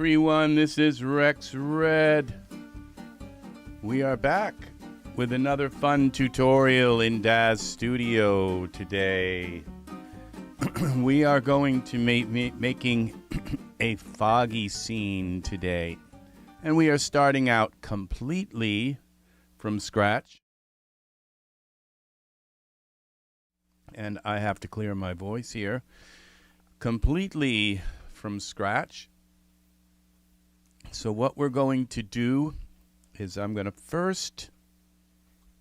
everyone, this is RexRed. We are back with another fun tutorial in Daz Studio today. We are going to making a foggy scene today. And we are starting out completely from scratch. And I have to clear my voice here. Completely from scratch. So what we're going to do is I'm going to first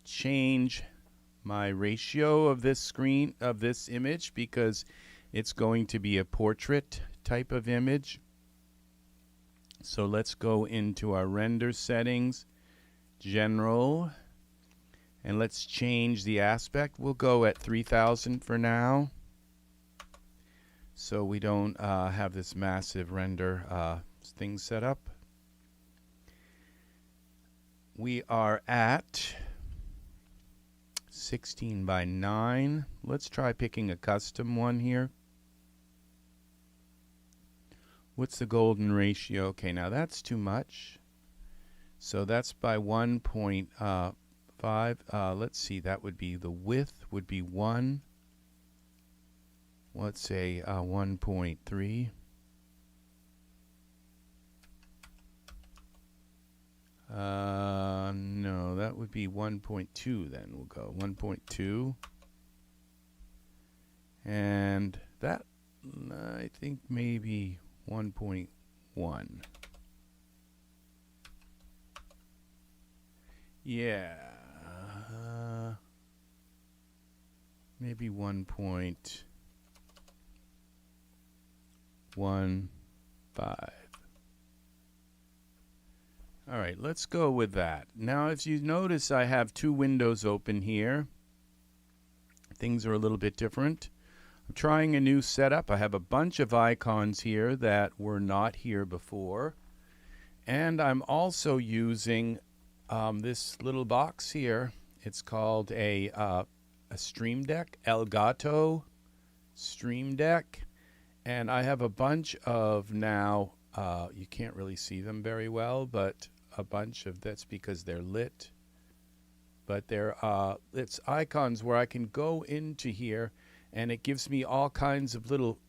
change my ratio of this screen, of this image, because it's going to be a portrait type of image. So let's go into our render settings, general, and let's change the aspect. We'll go at 3000 for now, so we don't have this massive render thing set up. We are at 16 by 9. Let's try picking a custom one here. What's the golden ratio? Okay, now that's too much. So that's by 1.5. Let's see, that would be, the width would be 1. Let's say 1.3. No, that would be 1.2 then. We'll go 1.2. And that, I think maybe 1.1. Yeah. Maybe 1.15. All right, let's go with that. Now, as you notice, I have two windows open here. Things are a little bit different. I'm trying a new setup. I have a bunch of icons here that were not here before. And I'm also using this little box here. It's called a Stream Deck, Elgato Stream Deck. And I have a bunch of now, you can't really see them very well, but a bunch of, that's because they're lit. But they're, it's icons where I can go into here and it gives me all kinds of little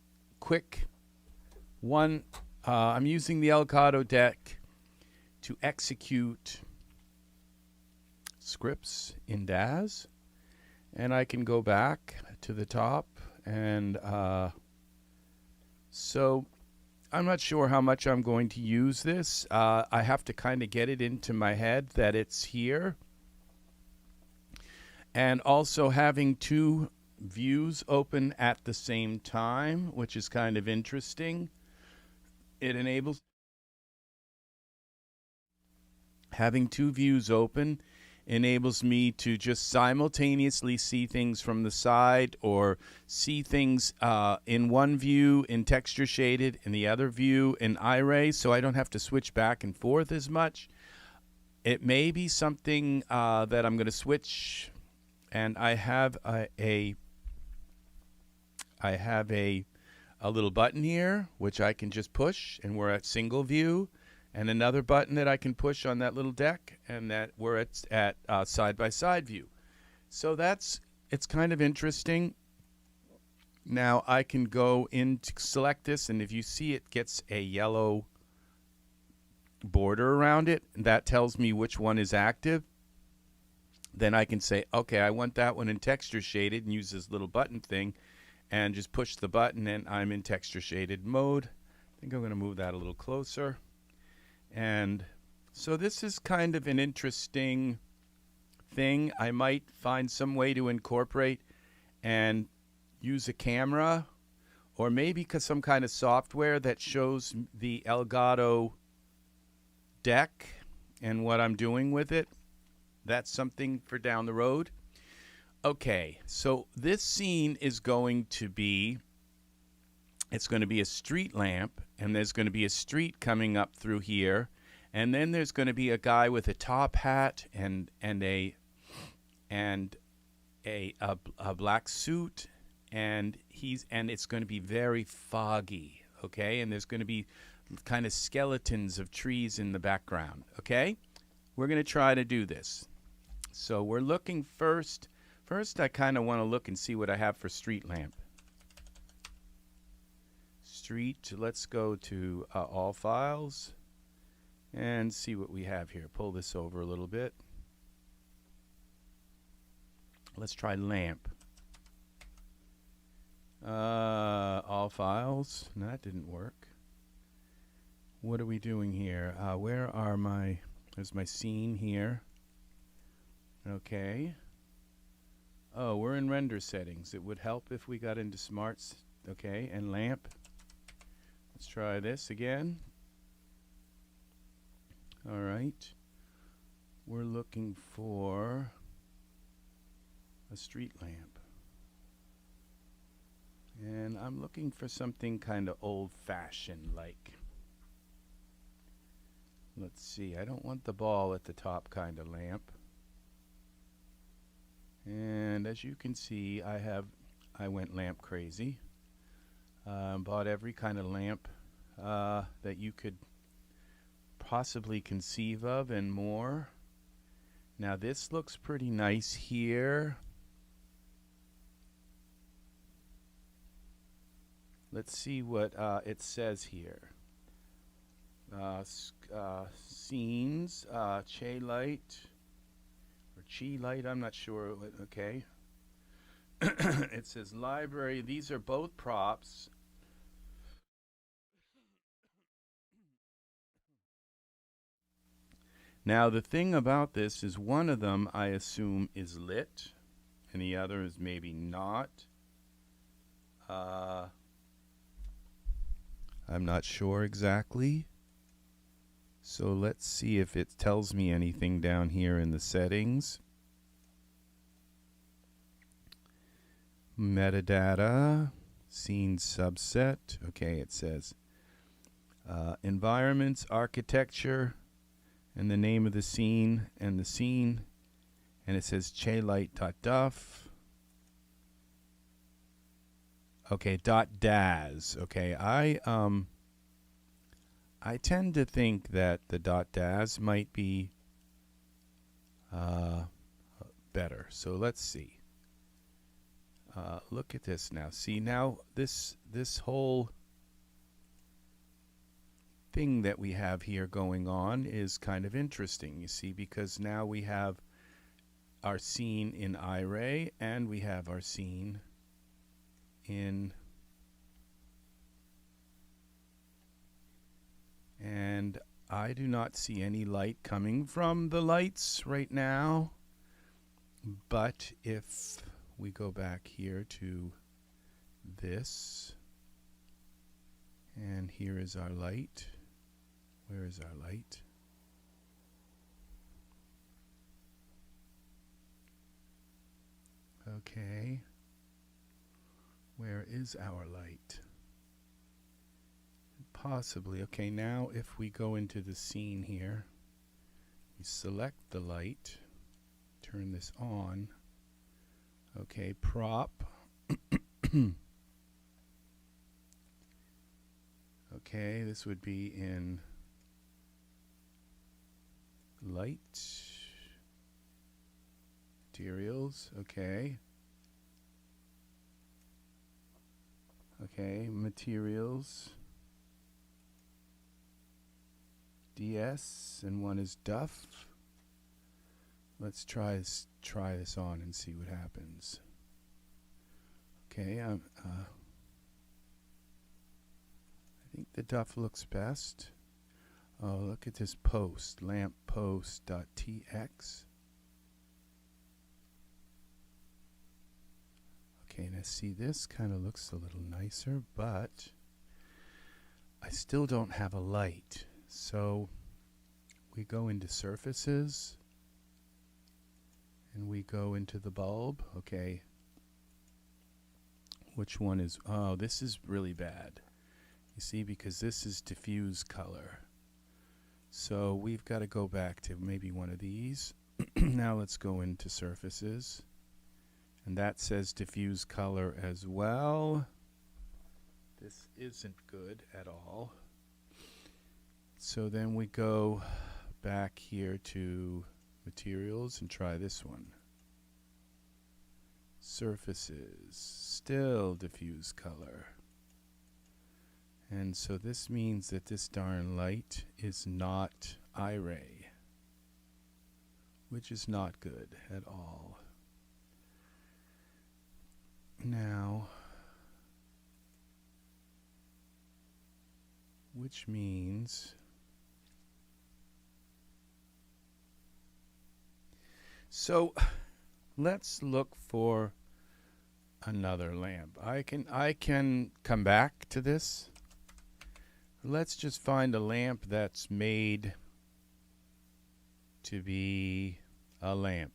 quick one. I'm using the Elgato deck to execute scripts in Daz, and I can go back to the top, and so I'm not sure how much I'm going to use this. I have to kind of get it into my head that it's here. And also having two views open at the same time, which is kind of interesting. It enables having two views open enables me to just simultaneously see things from the side, or see things in one view in texture shaded, in the other view in Iray, so I don't have to switch back and forth as much. It may be something that I'm going to switch, and I have a little button here which I can just push, and we're at single view. And another button that I can push on that little deck, and that we're at side-by-side view. So it's kind of interesting. Now I can go in to select this, and if you see, it gets a yellow border around it, and that tells me which one is active. Then I can say, okay, I want that one in texture shaded, and use this little button thing and just push the button, and I'm in texture shaded mode. I think I'm going to move that a little closer. And so this is kind of an interesting thing. I might find some way to incorporate and use a camera, or maybe some kind of software that shows the Elgato deck and what I'm doing with it. That's something for down the road. Okay, so this scene is going to be, it's going to be a street lamp, and there's going to be a street coming up through here, and then there's going to be a guy with a top hat and a black suit, and it's going to be very foggy. okay? And there's going to be kind of skeletons of trees in the background, okay? We're going to try to do this. So we're looking first. First, I kind of want to look and see what I have for street lamp. Street, let's go to all files and see what we have here. Pull this over a little bit. Let's try lamp. All files. No, that didn't work. What are we doing here? Where are my... There's my scene here. Okay. Oh, we're in render settings. It would help if we got into smarts. Okay, and lamp. Let's try this again. All right. We're looking for a street lamp. And I'm looking for something kind of old-fashioned like. Let's see. I don't want the ball at the top kind of lamp. And as you can see, I went lamp crazy. Bought every kind of lamp that you could possibly conceive of and more. Now this looks pretty nice here. Let's see what it says here. Scenes, Che light or Chi light, I'm not sure. Okay. It says library. These are both props. Now the thing about this is one of them I assume is lit and the other is maybe not. I'm not sure exactly. So let's see if it tells me anything down here in the settings. Metadata, scene subset. Okay, it says environments, architecture, and the name of the scene, and the scene, and it says chalight.duff. Okay, .daz. Okay, I tend to think that the .daz might be better. So let's see. Look at this now. See, now this whole thing that we have here going on is kind of interesting, you see, because now we have our scene in Iray and we have our scene in... And I do not see any light coming from the lights right now. But if we go back here to this, and here is our light. Where is our light? Okay. Where is our light? Possibly. Okay, now if we go into the scene here, we select the light, turn this on. Okay, prop. Okay, this would be in light, materials. Okay. Okay, materials. DS, and one is Duff. Let's try this on and see what happens. Okay, I think the Duff looks best. Oh, look at this post, lamp post.tx. Okay, now see, this kind of looks a little nicer, but I still don't have a light. So we go into surfaces and we go into the bulb. Okay. Which one is, oh, this is really bad. You see, because this is diffuse color. So we've got to go back to maybe one of these. Now let's go into surfaces. And that says diffuse color as well. This isn't good at all. So then we go back here to materials and try this one. Surfaces, still diffuse color. And so this means that this darn light is not Iray, which is not good at all. Now, which means so let's look for another lamp. I can come back to this. Let's just find a lamp that's made to be a lamp.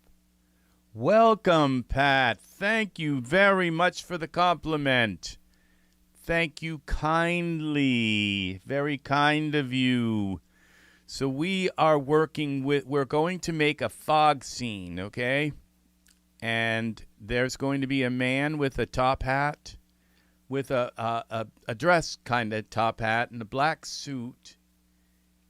Welcome, Pat. Thank you very much for the compliment. Thank you kindly. Very kind of you. So we are working with, we're going to make a fog scene, okay? And there's going to be a man with a top hat, with a dress kind of top hat and a black suit.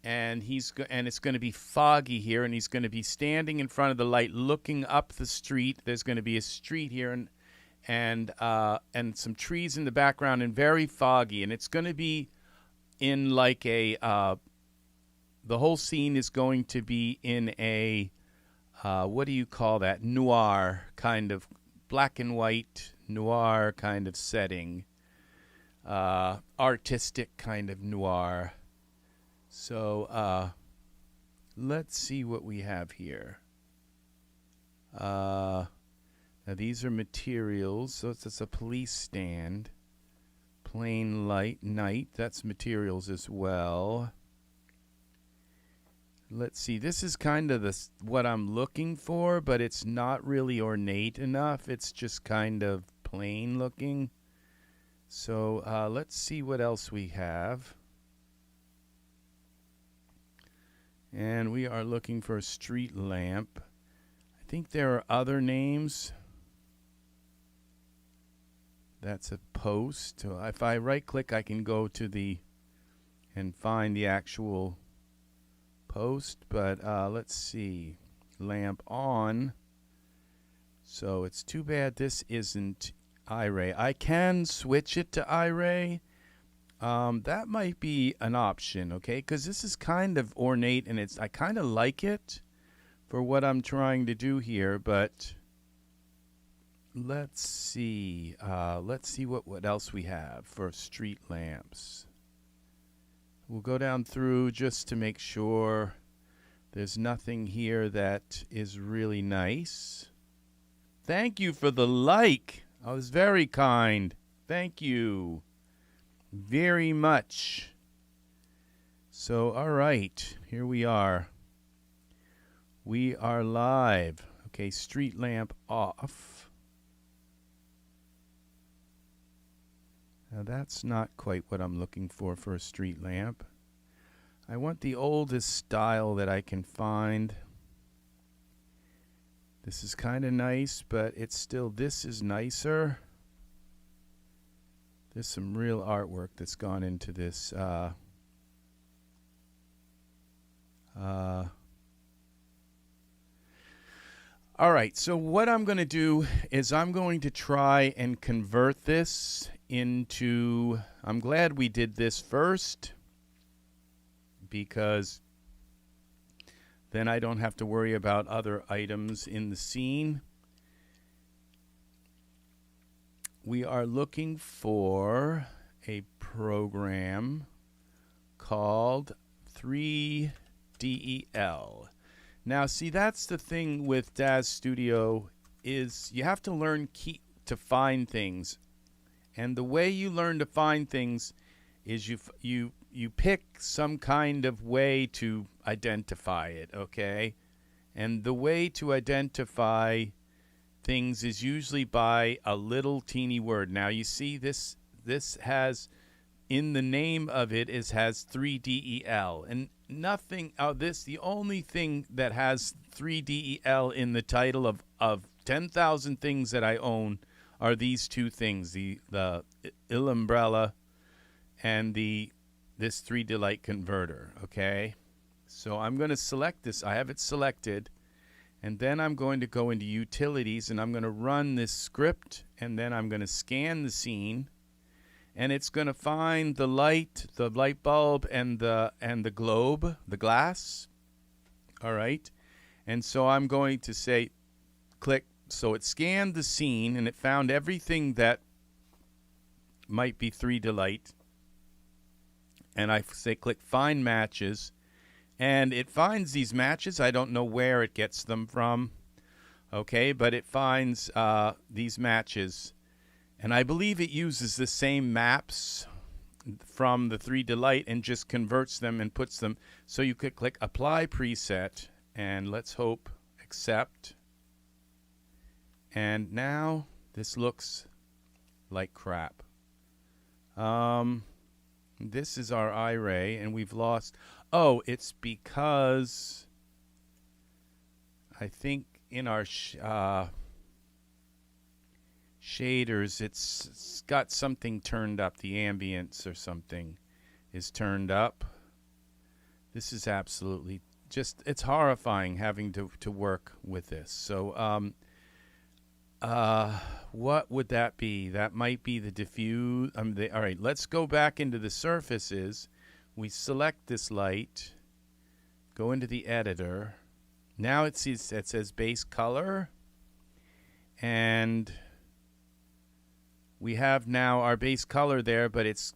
And it's going to be foggy here, and he's going to be standing in front of the light looking up the street. There's going to be a street here and some trees in the background and very foggy. And it's going to be in like a the whole scene is going to be in a what do you call that? Noir kind of black and white noir kind of setting. Artistic kind of noir. So let's see what we have here. Now these are materials. So it's a police stand. Plain light night. That's materials as well. Let's see. This is kind of what I'm looking for, but it's not really ornate enough. It's just kind of plain looking. So let's see what else we have. And we are looking for a street lamp. I think there are other names. That's a post. So if I right click, I can go to and find the actual post. But let's see. Lamp on. So it's too bad this isn't Iray. I can switch it to Iray. That might be an option, okay? Because this is kind of ornate, and I kind of like it for what I'm trying to do here. But let's see. Let's see what else we have for street lamps. We'll go down through just to make sure there's nothing here that is really nice. Thank you for the like. I was very kind. Thank you very much. So, all right, here we are. We are live. Okay, street lamp off. Now that's not quite what I'm looking for a street lamp. I want the oldest style that I can find. This is kind of nice, but it's still, this is nicer. There's some real artwork that's gone into this. All right, so what I'm going to do is I'm going to try and convert this into, I'm glad we did this first, because then I don't have to worry about other items in the scene. We are looking for a program called 3DEL. Now, see, that's the thing with Daz Studio, is you have to learn to find things. And the way you learn to find things is you pick some kind of way to identify it, okay? And the way to identify things is usually by a little teeny word. Now, you see this has, in the name of it, has 3DEL. And nothing, the only thing that has 3DEL in the title of 10,000 things that I own are these two things, the umbrella and this 3D light converter, okay? So I'm going to select this. I have it selected, and then I'm going to go into utilities, and I'm going to run this script, and then I'm going to scan the scene, and it's going to find the light bulb, and the globe, the glass. All right, and so I'm going to say click. So it scanned the scene, and it found everything that might be 3D light, and I say click find matches, and it finds these matches. I don't know where it gets them from, okay, but it finds these matches, and I believe it uses the same maps from the 3D light and just converts them and puts them. So you could click apply preset, and let's hope accept, and now this looks like crap. This is our Iray, and we've lost. Oh, it's because I think in our shaders, it's got something turned up. The ambience or something is turned up. This is absolutely just, it's horrifying having to work with this. So, what would that be? That might be the diffuse. All right, let's go back into the surfaces. We select this light, go into the editor. Now it says base color, and we have now our base color there, but it's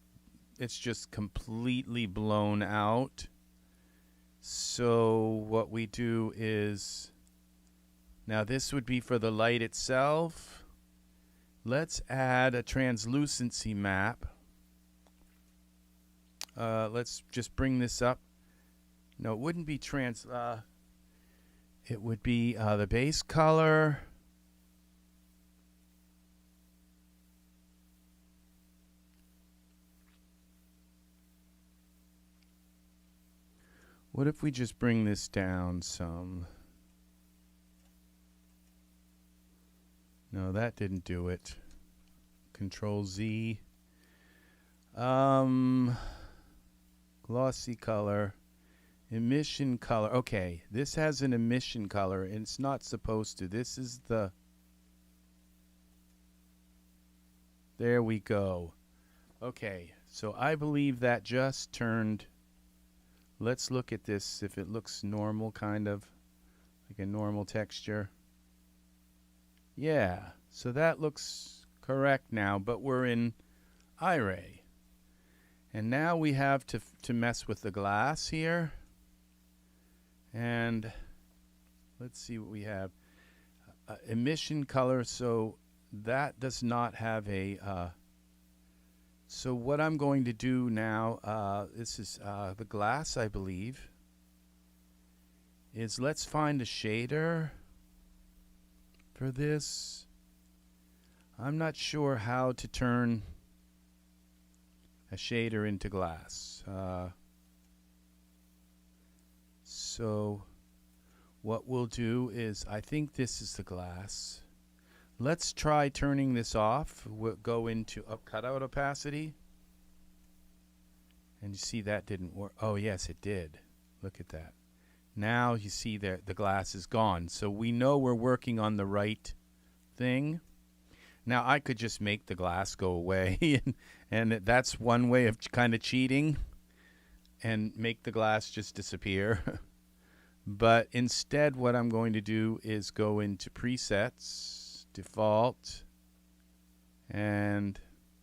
just completely blown out. So what we do is, now this would be for the light itself. Let's add a translucency map. Let's just bring this up. No, it wouldn't be it would be the base color. What if we just bring this down some? No, that didn't do it. Control Z. Glossy color. Emission color. Okay, this has an emission color, and it's not supposed to. This is the... There we go. Okay, so I believe that just turned... Let's look at this, if it looks normal, kind of. Like a normal texture. Yeah, so that looks correct now, but we're in Iray. And now we have to mess with the glass here. And let's see what we have. Emission color, so that does not have a... so what I'm going to do now, this is the glass, I believe, is let's find a shader for this. I'm not sure how to turn a shader into glass. So what we'll do is, I think this is the glass. Let's try turning this off. We'll go into cutout opacity. And you see that didn't work. Oh, yes, it did. Look at that. Now you see that the glass is gone. So we know we're working on the right thing. Now I could just make the glass go away. and that's one way of kind of cheating. And make the glass just disappear. But instead what I'm going to do is go into presets, default, and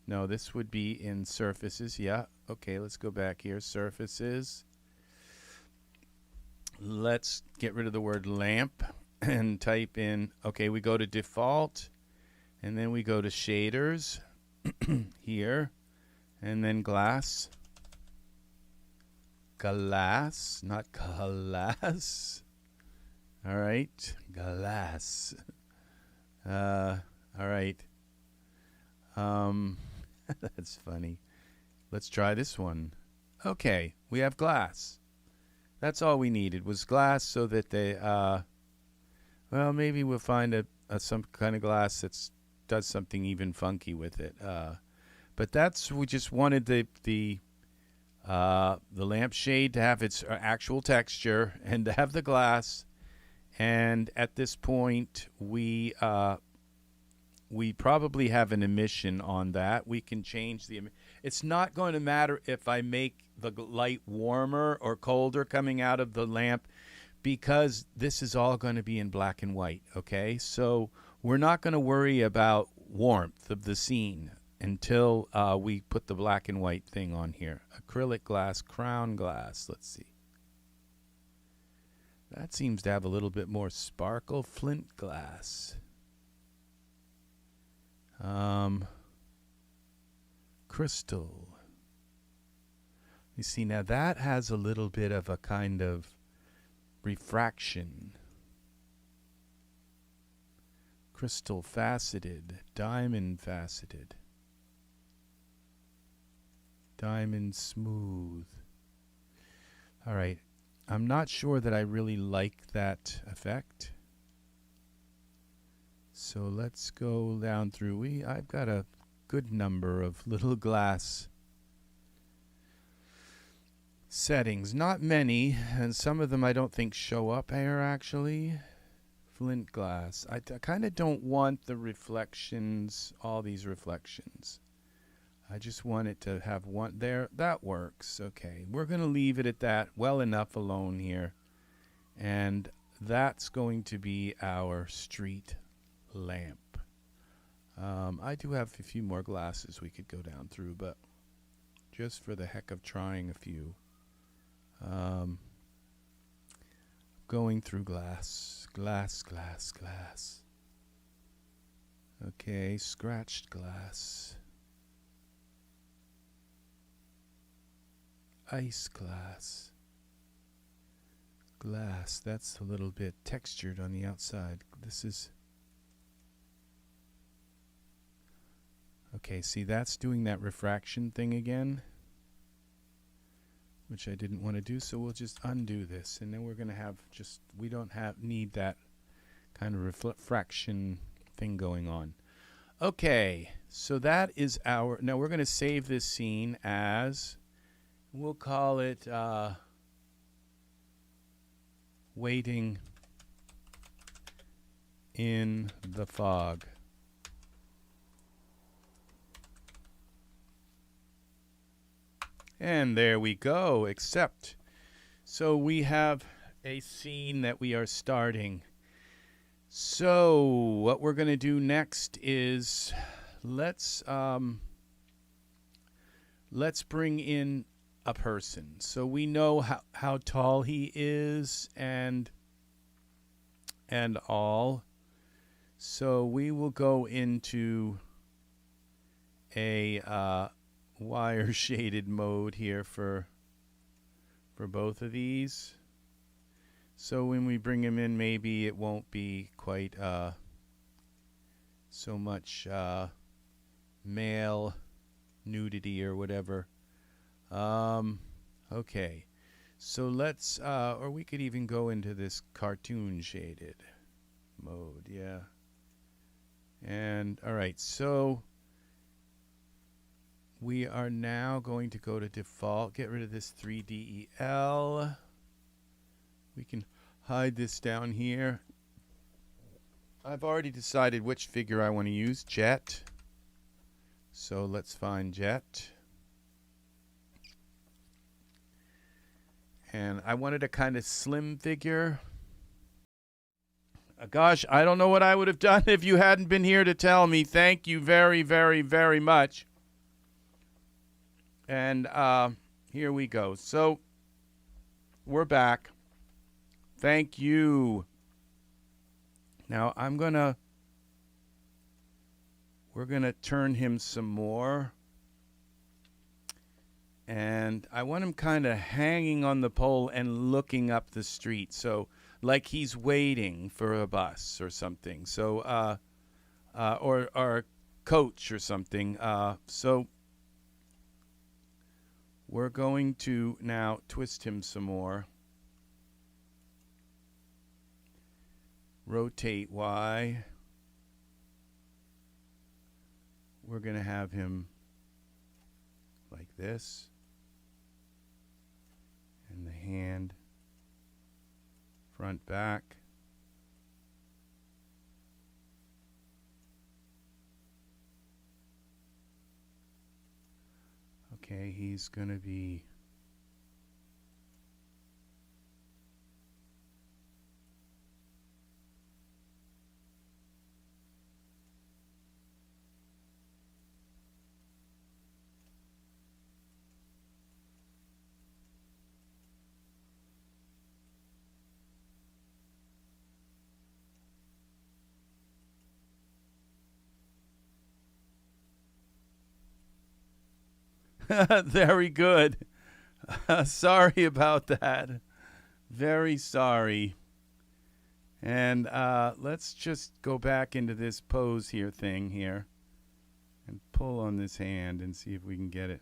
no, this would be in surfaces. Yeah, okay, let's go back here, surfaces. Let's get rid of the word lamp and type in, okay, we go to default, and then we go to shaders here, and then glass. Glass, not glass. All right, glass. All right. That's funny. Let's try this one. Okay, we have glass. That's all we needed was glass, so that they, well, maybe we'll find some kind of glass that does something even funky with it. But we just wanted the lampshade to have its actual texture and to have the glass. And at this point, we probably have an emission on that. We can change the. It's not going to matter if I make the light warmer or colder coming out of the lamp, because this is all going to be in black and white. Okay, so we're not going to worry about warmth of the scene until we put the black and white thing on here. Acrylic glass, crown glass. Let's see. That seems to have a little bit more sparkle. Flint glass. Crystal. You see, now that has a little bit of a kind of refraction. Crystal faceted. Diamond faceted. Diamond smooth. All right. I'm not sure that I really like that effect. So let's go down through. I've got a good number of little glass settings. Not many, and some of them I don't think show up here actually. Flint glass. I kind of don't want the reflections, all these reflections. I just want it to have one there. That works. Okay, we're going to leave it at that well enough alone here. And that's going to be our street lamp. I do have a few more glasses we could go down through, but just for the heck of trying a few. Going through glass. Okay, scratched glass. Ice glass. Glass, that's a little bit textured on the outside. This is... Okay, see, that's doing that refraction thing again, which I didn't want to do, so we'll just undo this, and then we're going to have just... We don't need that kind of refraction thing going on. Okay, so that is our... Now we're going to save this scene as... We'll call it Waiting in the Fog. And there we go, except, so we have a scene that we are starting. So what we're going to do next is let's bring in a person. So we know how tall he is and all. So we will go into a wire shaded mode here for both of these. So when we bring him in, maybe it won't be quite so much male nudity or whatever. Okay, so let's, or we could even go into this cartoon shaded mode, yeah. And, all right, so we are now going to go to default, get rid of this 3DEL. We can hide this down here. I've already decided which figure I want to use, Jet. So let's find Jet. And I wanted a kind of slim figure. Gosh, I don't know what I would have done if you hadn't been here to tell me. Thank you very, very, very much. And here we go. So we're back. Thank you. Now we're gonna turn him some more. And I want him kind of hanging on the pole and looking up the street. So like he's waiting for a bus or something. So, or a coach or something. So we're going to now twist him some more. Rotate Y. We're going to have him this. And the hand, front, back. Okay, he's going to be very good. Sorry about that. Very sorry. And let's just go back into this pose here thing here and pull on this hand and see if we can get it.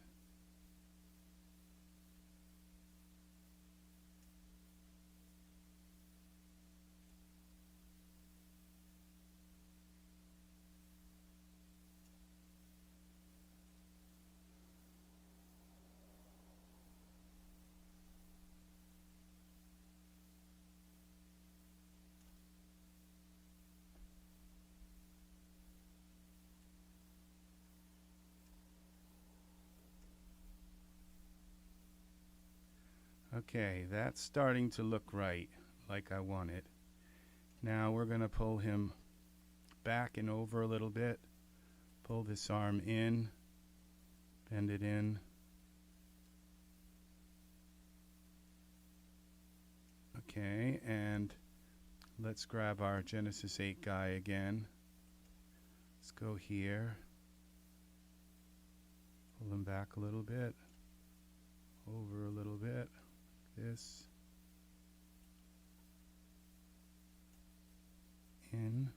Okay, that's starting to look right, like I want it. Now we're going to pull him back and over a little bit. Pull this arm in, bend it in. Okay, and let's grab our Genesis 8 guy again. Let's go here. Pull him back a little bit. Over a little bit. This. In.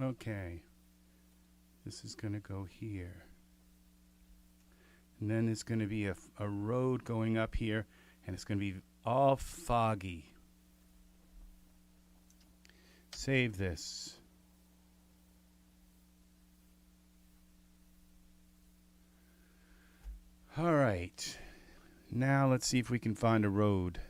Okay, this is going to go here. And then there's going to be a road going up here, and it's going to be all foggy. Save this. All right, now let's see if we can find a road.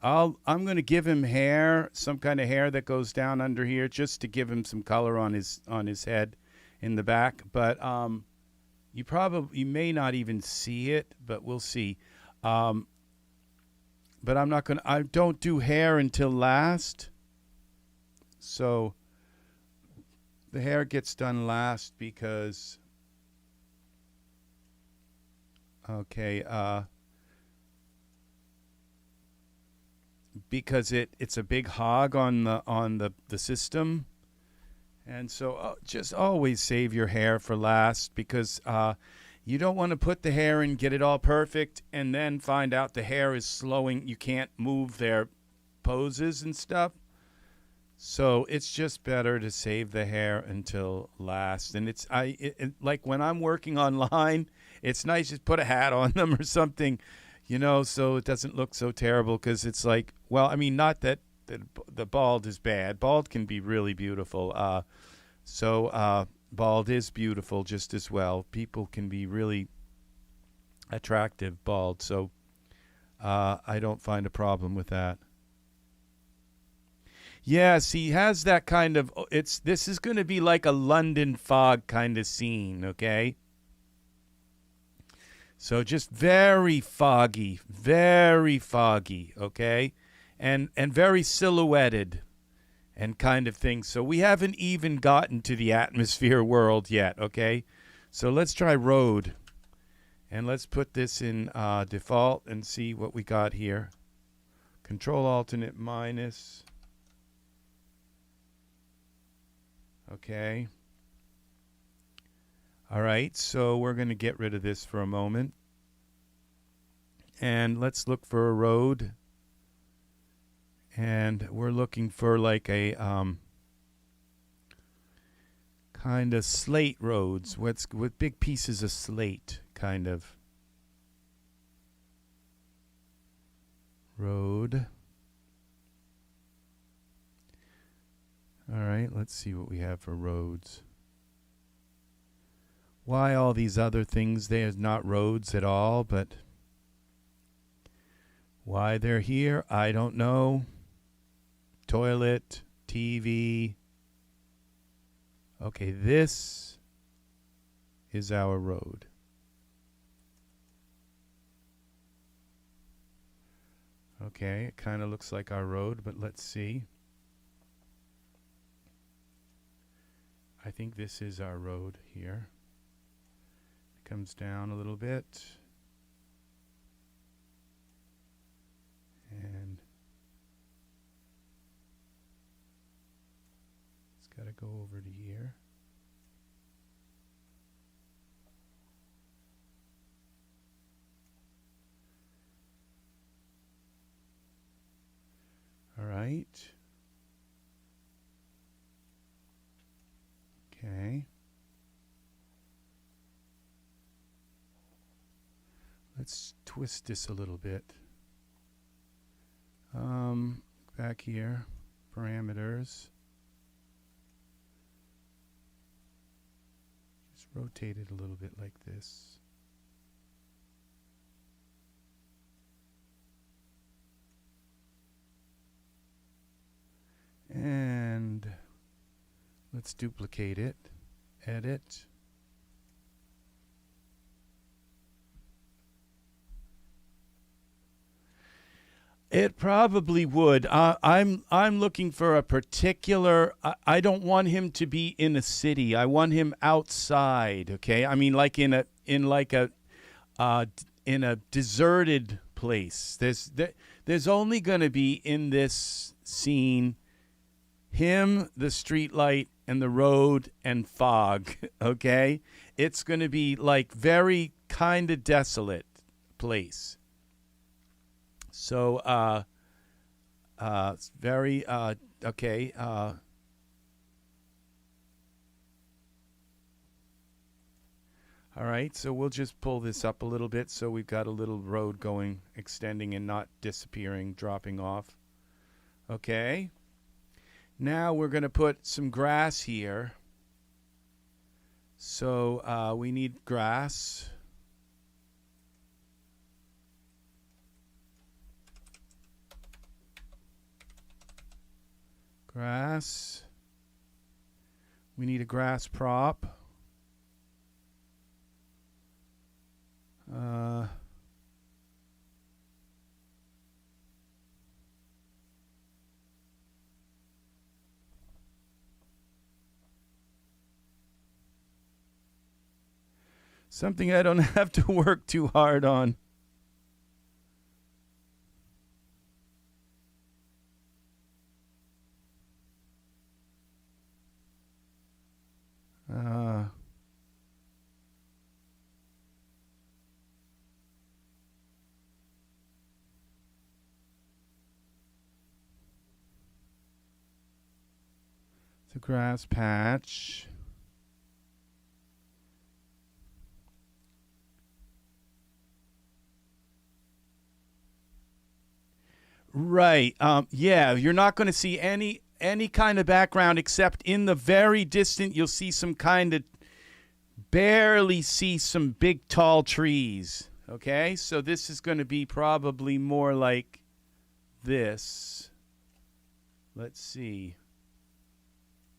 I'm going to give him hair, some kind of hair that goes down under here, just to give him some color on his head in the back. But you may not even see it, but we'll see. But I'm not going to. I don't do hair until last, so the hair gets done last because. Okay. Because it's a big hog on the system, and so just always save your hair for last, because you don't want to put the hair in, get it all perfect, and then find out the hair is slowing. You can't move their poses and stuff. So it's just better to save the hair until last. And like when I'm working online, it's nice to put a hat on them or something. You know, so it doesn't look so terrible, because it's like, well, I mean, not that the bald is bad. Bald can be really beautiful. Bald is beautiful just as well. People can be really attractive bald, so I don't find a problem with that. Yes, he has that kind of, this is going to be like a London fog kind of scene, okay? So just very foggy, okay? and very silhouetted and kind of thing. So we haven't even gotten to the atmosphere world yet, okay? So let's try road. And let's put this in default and see what we got here. Control alternate minus. Okay. All right, so we're going to get rid of this for a moment. And let's look for a road. And we're looking for like a kind of slate roads with big pieces of slate, kind of. Road. All right, let's see what we have for roads. Why all these other things? There's not roads at all, but why they're here, I don't know. Toilet, TV. Okay, this is our road. Okay, it kind of looks like our road, but let's see. I think this is our road here. It comes down a little bit. And it's got to go over to here. All right. Okay. Let's twist this a little bit. Back here, parameters. Just rotate it a little bit like this. And let's duplicate it, edit. It probably would. I'm looking for a particular. I don't want him to be in a city. I want him outside. Okay. I mean, like in a deserted place. There's only going to be in this scene him, the street light, and the road and fog. Okay. It's going to be like very kind of desolate place. So, it's very, okay. All right, so we'll just pull this up a little bit so we've got a little road going, extending and not disappearing, dropping off. Okay. Now we're going to put some grass here. So, we need grass. Grass. We need a grass prop. Something I don't have to work too hard on. The grass patch. Right. Yeah, you're not going to see any kind of background except in the very distant you'll see some kind of barely see some big tall trees. Okay? So this is going to be probably more like this. Let's see.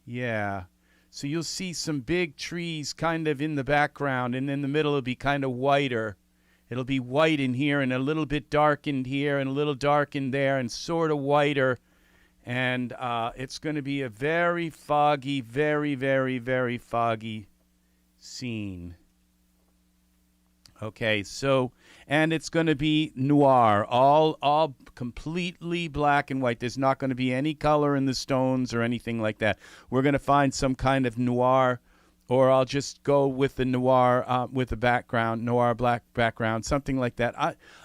Yeah. So you'll see some big trees kind of in the background, and in the middle it'll be kind of whiter. It'll be white in here and a little bit darkened here and a little darkened there and sort of whiter. And it's going to be a very foggy, very, very, very foggy scene. Okay, so, and it's going to be noir, all completely black and white. There's not going to be any color in the stones or anything like that. We're going to find some kind of noir, or I'll just go with the noir with the background, noir black background, something like that.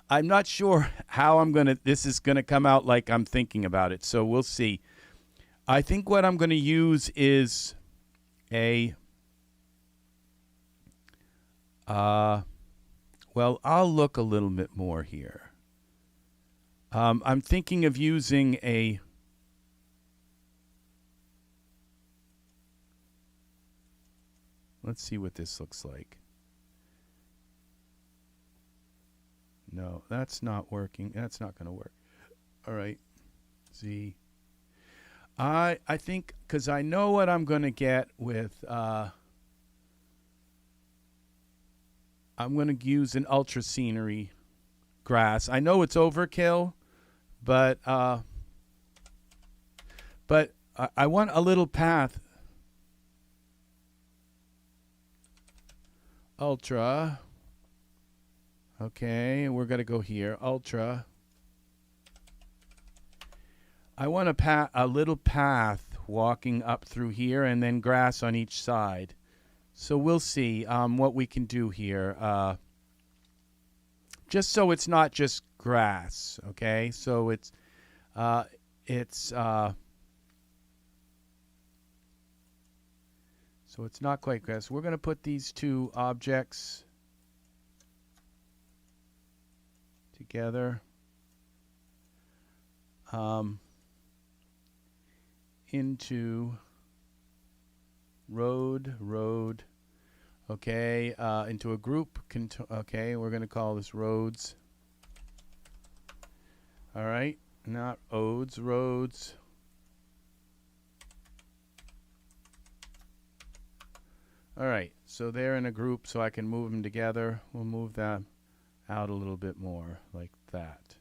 I'm not sure how this is going to come out like I'm thinking about it, so we'll see. I think what I'm going to use is well, I'll look a little bit more here. I'm thinking of using let's see what this looks like. No, that's not working. That's not going to work. All right. Z. I think, because I know what I'm going to get with, I'm going to use an ultra scenery grass. I know it's overkill, but I want a little path. Ultra. Okay, we're going to go here. Ultra. I want a little path walking up through here and then grass on each side. So we'll see what we can do here. Just so it's not just grass, okay? So it's not quite grass. We're going to put these two objects together into road, okay, into a group. Okay, we're going to call this roads. All right, not odes, roads. All right, so they're in a group, so I can move them together. We'll move them out a little bit more, like that.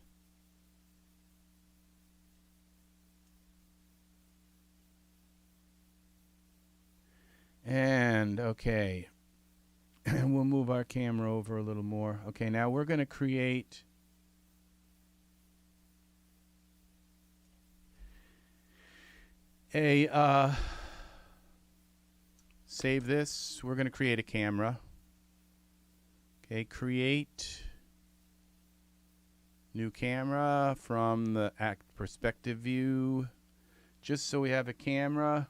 And, okay, we'll move our camera over a little more. Okay, now we're going to create a, save this. We're going to create a camera. Okay, create new camera from the perspective view, just so we have a camera.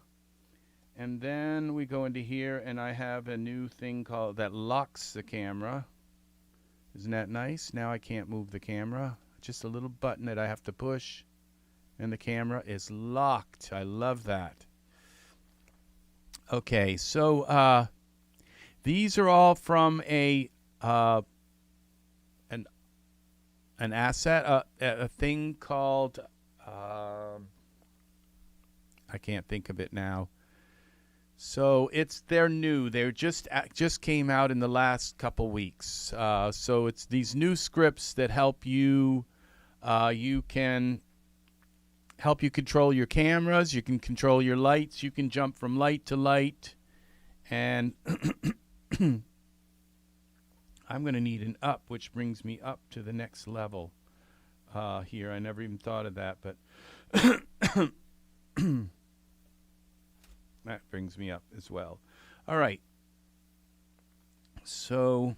And then we go into here, and I have a new thing called that locks the camera. Isn't that nice? Now I can't move the camera. Just a little button that I have to push, and the camera is locked. I love that. Okay, so these are all from an asset, a thing called I can't think of it now. So they're new. They're just came out in the last couple weeks. So it's these new scripts that help you. You can help you control your cameras. You can control your lights. You can jump from light to light. And I'm going to need an up, which brings me up to the next level here. I never even thought of that, but that brings me up as well. All right. So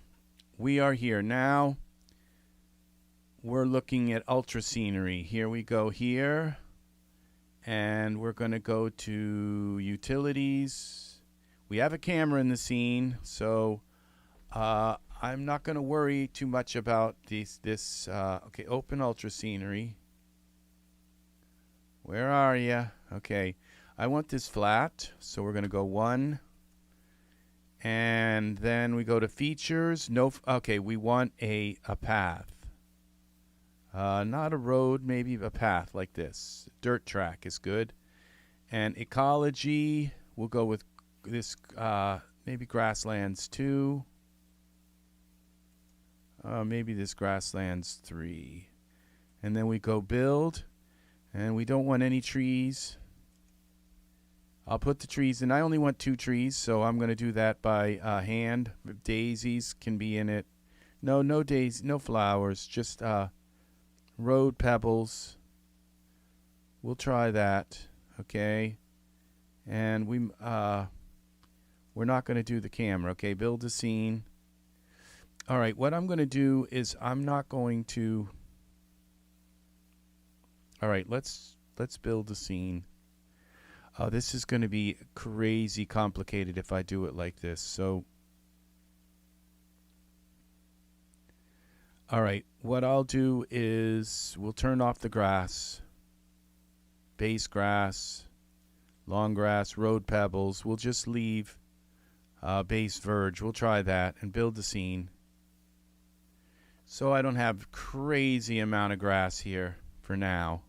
we are here now. We're looking at ultra scenery. Here we go here. And we're going to go to utilities. We have a camera in the scene, so I'm not going to worry too much about this. Okay, open ultra scenery. Where are you? Okay. I want this flat, so we're going to go 1. And then we go to features. No, okay, we want a path. Not a road, maybe a path like this. Dirt track is good. And ecology, we'll go with this, maybe grasslands too. Maybe this grassland's 3. And then we go build, and we don't want any trees. I'll put the trees in. I only want 2 trees, so I'm going to do that by hand. Daisies can be in it. No daisies, no flowers, just road pebbles. We'll try that, okay? And we're not going to do the camera, okay? Build a scene. All right, what I'm going to do is I'm not going to... All right, let's build a scene. This is going to be crazy complicated if I do it like this. So, all right, what I'll do is we'll turn off the grass, base grass, long grass, road pebbles. We'll just leave base verge. We'll try that and build the scene. So I don't have crazy amount of grass here for now.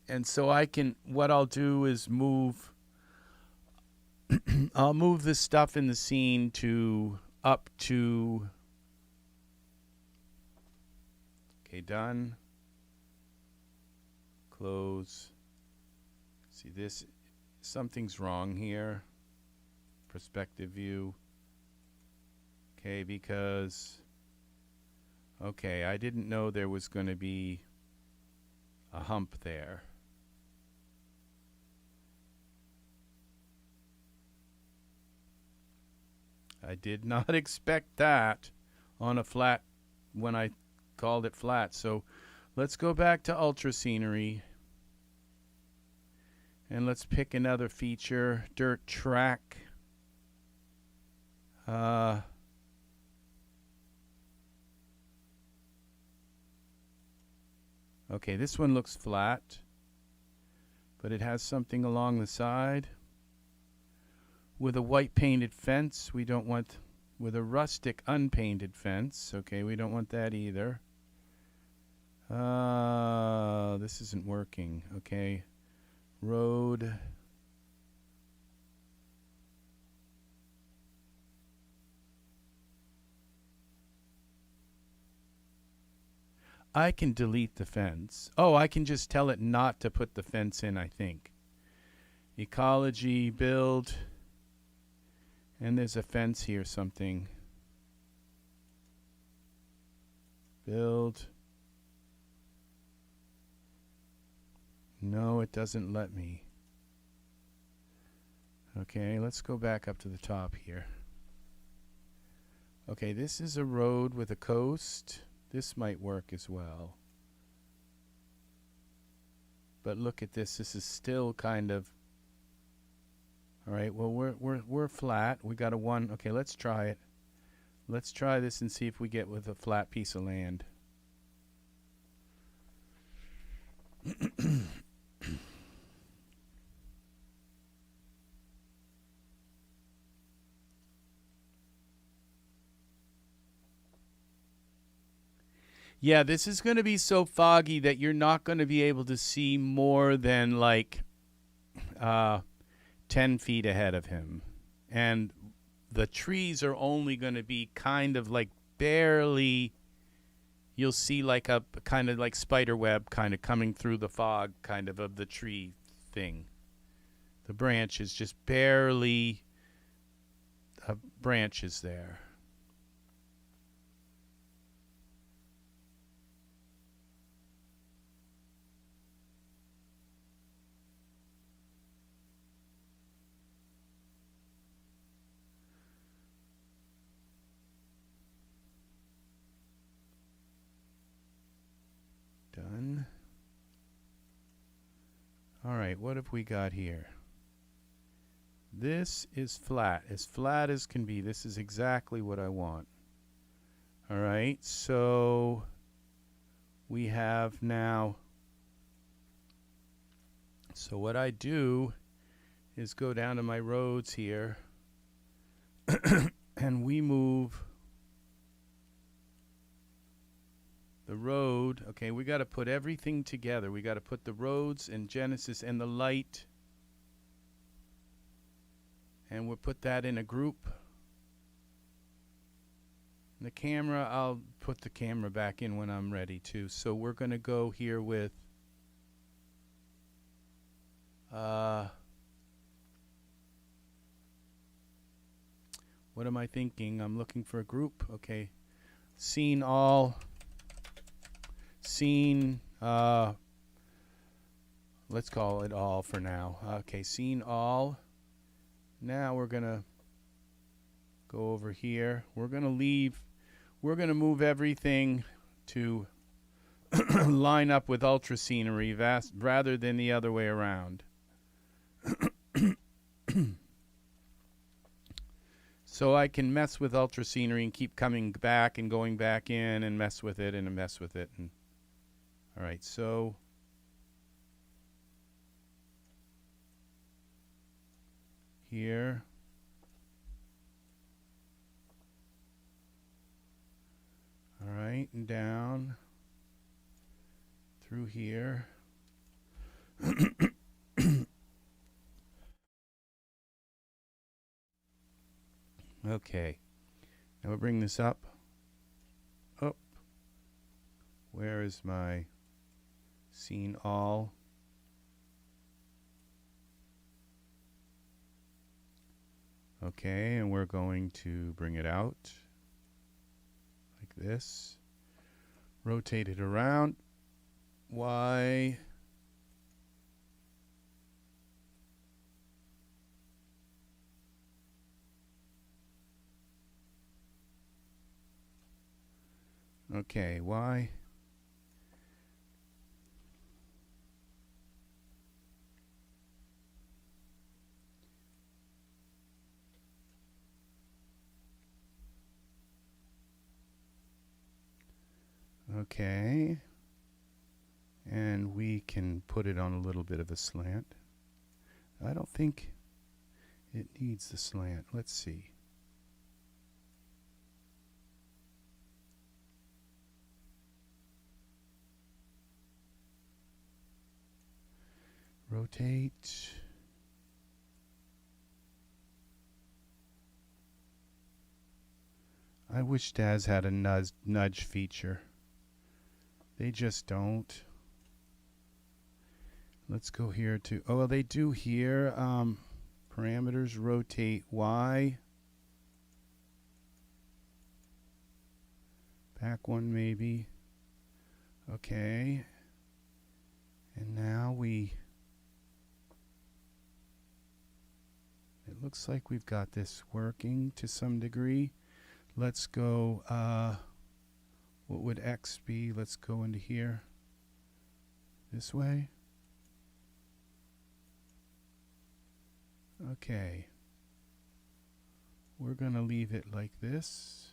And so I can, what I'll do is move, I'll move this stuff in the scene to up to, okay, done, close. See this, something's wrong here, perspective view. Okay, because, okay, I didn't know there was going to be a hump there. I did not expect that on a flat when I called it flat. So let's go back to ultra scenery and let's pick another feature, dirt track. Okay, this one looks flat, but it has something along the side. With a white painted fence, we don't want, with a rustic unpainted fence, okay, we don't want that either. This isn't working, okay. Road. I can delete the fence. Oh, I can just tell it not to put the fence in, I think. Ecology, build. And there's a fence here, something. Build. No, it doesn't let me. Okay, let's go back up to the top here. Okay, this is a road with a coast. This might work as well. But look at this. This is still kind of... All right, well, we're flat. We got a 1. Okay, let's try it. Let's try this and see if we get with a flat piece of land. Yeah, this is going to be so foggy that you're not going to be able to see more than like 10 feet ahead of him. And the trees are only going to be kind of like barely, you'll see like a kind of like spider web kind of coming through the fog kind of the tree thing. The branches just barely branches there. Done. All right, what have we got here? This is flat as can be. This is exactly what I want. All right, so we have now, so what I do is go down to my roads here and we move the road. Okay, we got to put everything together. We got to put the roads and Genesis and the light, and we'll put that in a group. The camera, I'll put the camera back in when I'm ready to. So we're going to go here with what am I thinking? I'm looking for a group. Okay. Scene all. Scene, let's call it all for now. Okay, scene all. Now we're going to go over here. We're going to move everything to line up with ultra scenery rather than the other way around. So I can mess with ultra scenery and keep coming back and going back in and mess with it and mess with it. And all right, so here. All right, and down through here. Okay, now we'll bring this up. Up. Where is my scene all? Okay, and we're going to bring it out like this. Rotate it around. Y. Okay, Y. Okay. And we can put it on a little bit of a slant. I don't think it needs the slant. Let's see. Rotate. I wish Daz had a nudge feature. They just don't. Let's go here to, oh, well, they do here. Parameters, rotate Y. Back one maybe. Okay. And now it looks like we've got this working to some degree. Let's go, what would X be? Let's go into here. This way. Okay. We're going to leave it like this.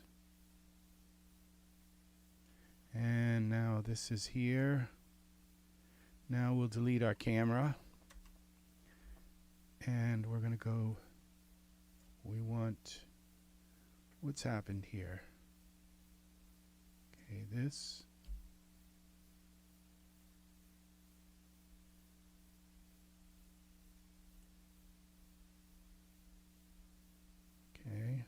And now this is here. Now we'll delete our camera. And we're going to go, we want, what's happened here? Okay, this. Okay.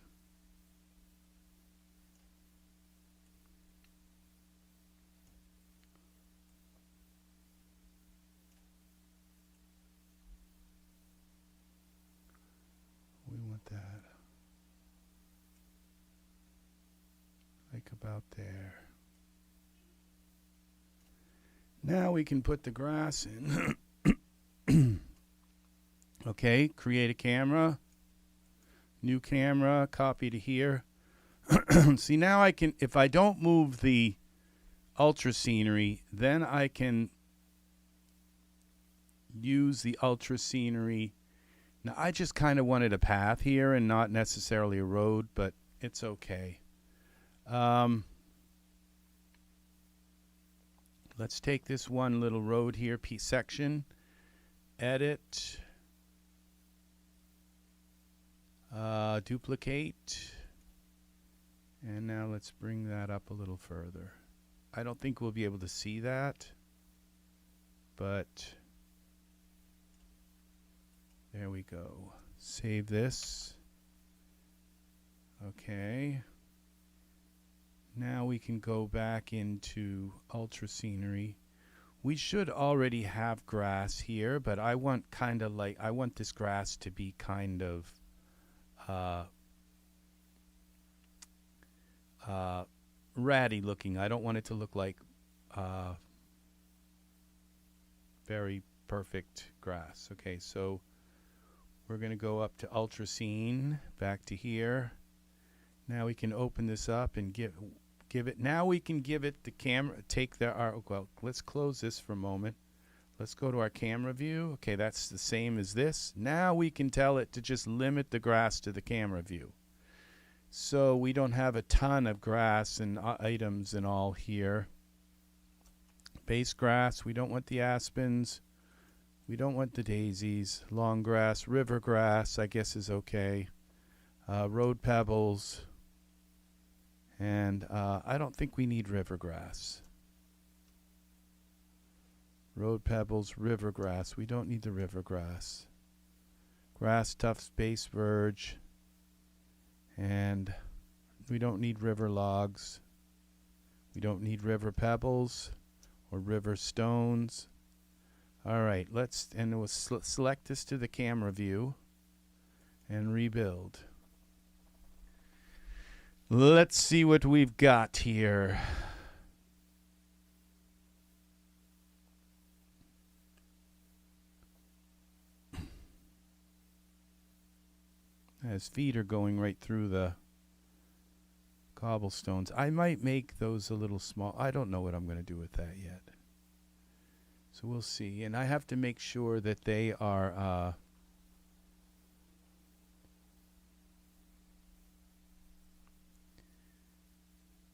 We want that like about there. Now we can put the grass in. Okay, create a camera. New camera, copy to here. See, now I can, if I don't move the ultra scenery, then I can use the ultra scenery. Now, I just kind of wanted a path here and not necessarily a road, but it's okay. Let's take this one little road here, P section, edit, duplicate, and now let's bring that up a little further. I don't think we'll be able to see that, but there we go. Save this. Okay. Now we can go back into ultra scenery. We should already have grass here, but I want kind of like, I want this grass to be kind of ratty looking. I don't want it to look like very perfect grass. Okay, so we're going to go up to ultra scene, back to here. Now we can open this up and give it, now we can give it the camera, take well, let's close this for a moment. Let's go to our camera view. Okay, that's the same as this. Now we can tell it to just limit the grass to the camera view. So we don't have a ton of grass and items and all here. Base grass, we don't want the aspens. We don't want the daisies. Long grass, river grass, I guess is okay. Road pebbles. And I don't think we need river grass. Road pebbles, river grass. We don't need the river grass. Grass tufts, base verge. And we don't need river logs. We don't need river pebbles or river stones. All right, and we'll select this to the camera view and rebuild. Let's see what we've got here. His feet are going right through the cobblestones. I might make those a little small. I don't know what I'm going to do with that yet. So we'll see. And I have to make sure that they are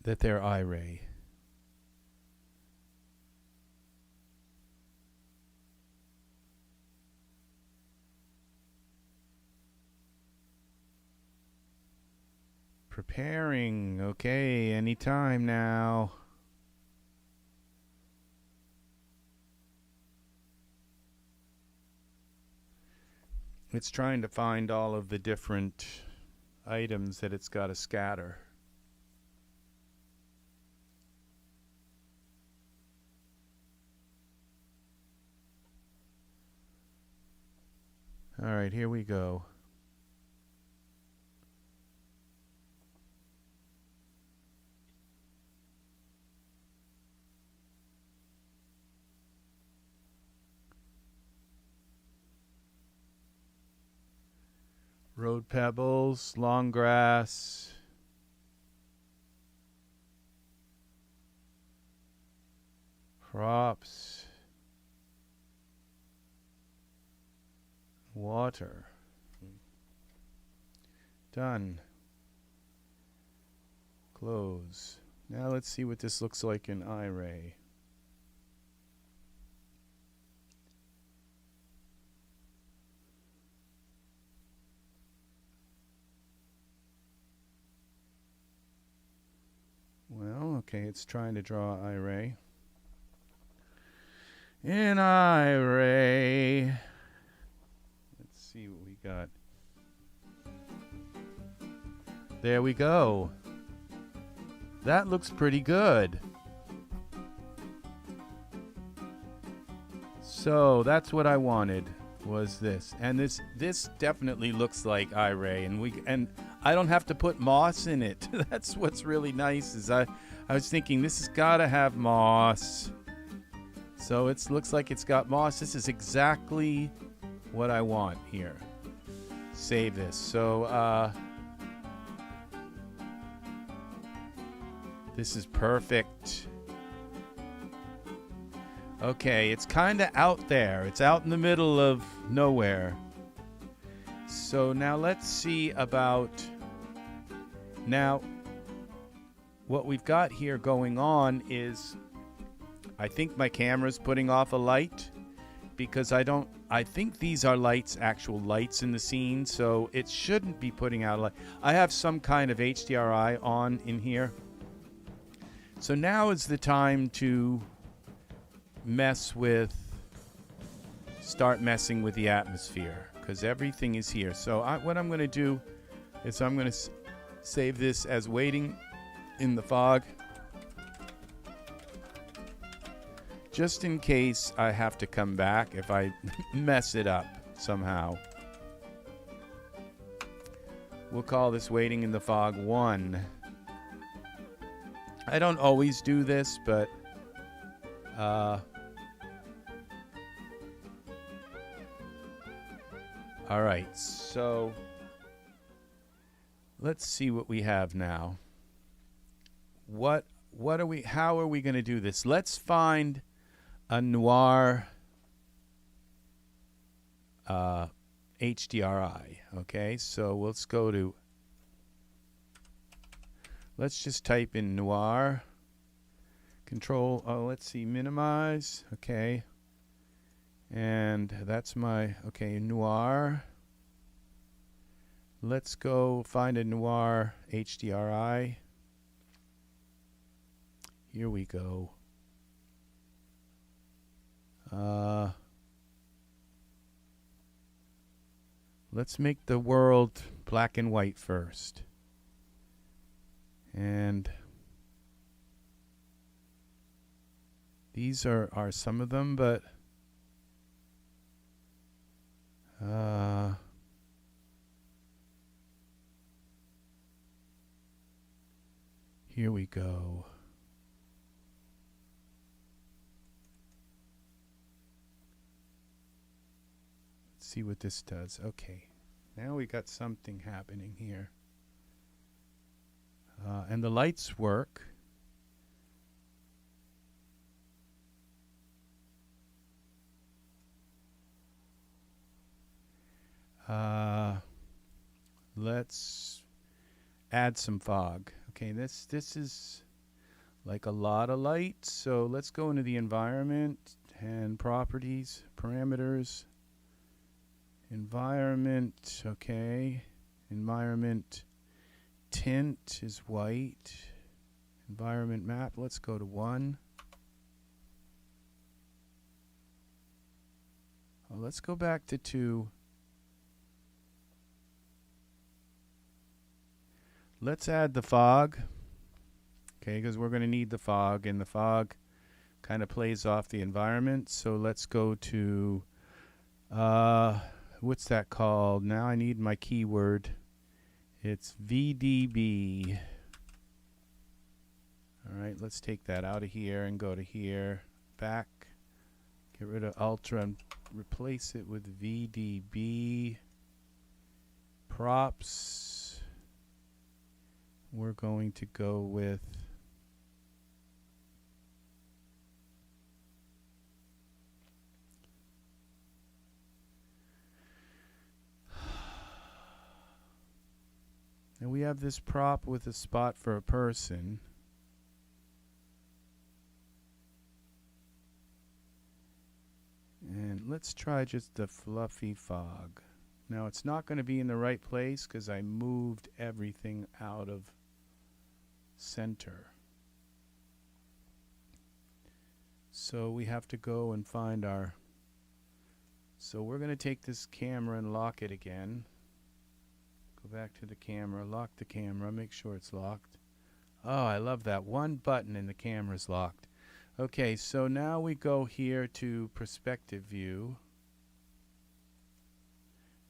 that they're Iray. Preparing. Okay, anytime now. It's trying to find all of the different items that it's got to scatter. All right, here we go. Road pebbles, long grass. Props. Water. Done. Close. Now let's see what this looks like in Iray. Well, okay, it's trying to draw Iray. In Iray. Let's see what we got. There we go. That looks pretty good. So that's what I wanted, was this. And this definitely looks like Iray, and I don't have to put moss in it. That's what's really nice, is I was thinking this has got to have moss. So it looks like it's got moss. This is exactly what I want here. Save this. So this is perfect. Okay, it's kind of out there. It's out in the middle of nowhere. So now let's see about, now what we've got here going on is, I think my camera's putting off a light because I think these are lights, actual lights in the scene, so it shouldn't be putting out a light. I have some kind of HDRI on in here. So now is the time to start messing with the atmosphere, because everything is here. So what I'm going to do is I'm going to save this as waiting in the fog, just in case I have to come back if I mess it up somehow. We'll call this waiting in the fog 1. I don't always do this, but all right, so let's see what we have now. What are we, how are we going to do this? Let's find a Noir HDRI. Okay, so let's go to, let's just type in Noir. Control, let's see, minimize. Okay. And that's my, okay, Noir. Let's go find a Noir HDRI. Here we go. Let's make the world black and white first. And these are some of them, but here we go. Let's see what this does. Okay, now we got something happening here. And the lights work. Let's add some fog. Okay, this is like a lot of light, so let's go into the environment and properties, parameters, environment. Okay, environment tint is white, environment map, let's go to 1. Let's go back to 2. Let's add the fog, okay, because we're going to need the fog, and the fog kind of plays off the environment. So let's go to, what's that called? Now I need my keyword. It's VDB. All right, let's take that out of here and go to here, back, get rid of Ultra and replace it with VDB. Props. We're going to go with and we have this prop with a spot for a person. And let's try just the fluffy fog. Now it's not going to be in the right place because I moved everything out of center. So we have to go and find our, so we're going to take this camera and lock it again. Go back to the camera, lock the camera, make sure it's locked. Oh, I love that. One button and the camera's locked. Okay, so now we go here to perspective view.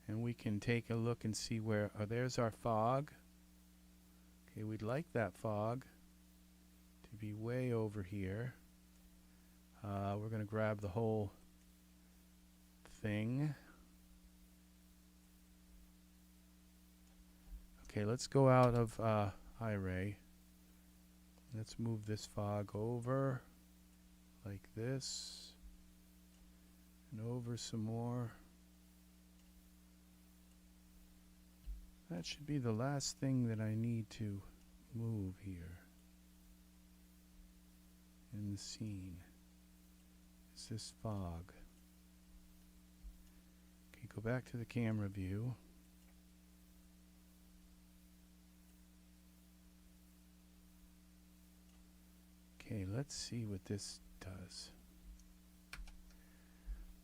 And we can take a look and see where, oh, there's our fog. Okay, we'd like that fog to be way over here. We're going to grab the whole thing. Okay, let's go out of Iray. Let's move this fog over like this and over some more. That should be the last thing that I need to move here in the scene. Is this fog. Okay, go back to the camera view. Okay, let's see what this does.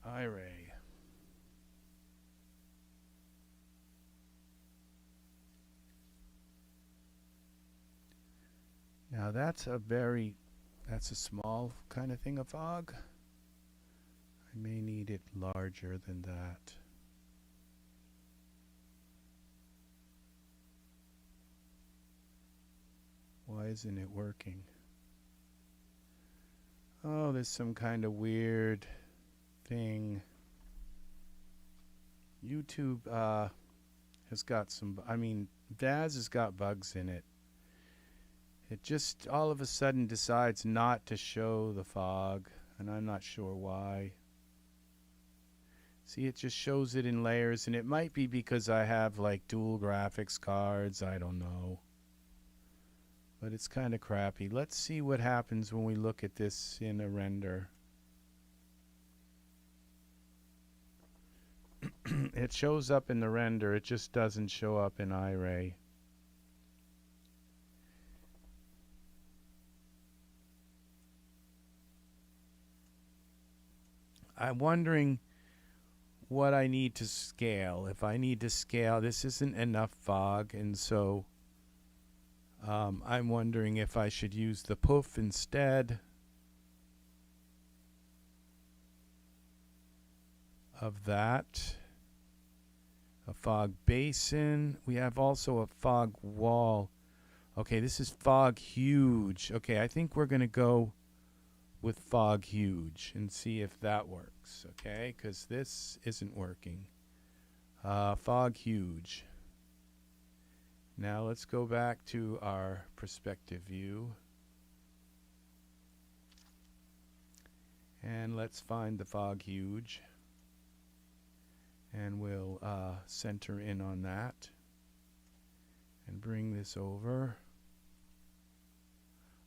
Iray. That's a small kind of thing of fog. I may need it larger than that. Why isn't it working? Oh, there's some kind of weird thing. YouTube has got some, Daz has got bugs in it. It just all of a sudden decides not to show the fog, and I'm not sure why. See, it just shows it in layers, and it might be because I have like dual graphics cards, I don't know. But it's kind of crappy. Let's see what happens when we look at this in a render. It shows up in the render, it just doesn't show up in Iray. I'm wondering what I need to scale. If I need to scale, this isn't enough fog, and so I'm wondering if I should use the Poof instead of that. A fog basin. We have also a fog wall. Okay, this is fog huge. Okay, I think we're going to go with fog huge and see if that works. Okay, because this isn't working. Fog huge. Now let's go back to our perspective view. And let's find the fog huge. And we'll center in on that. And bring this over.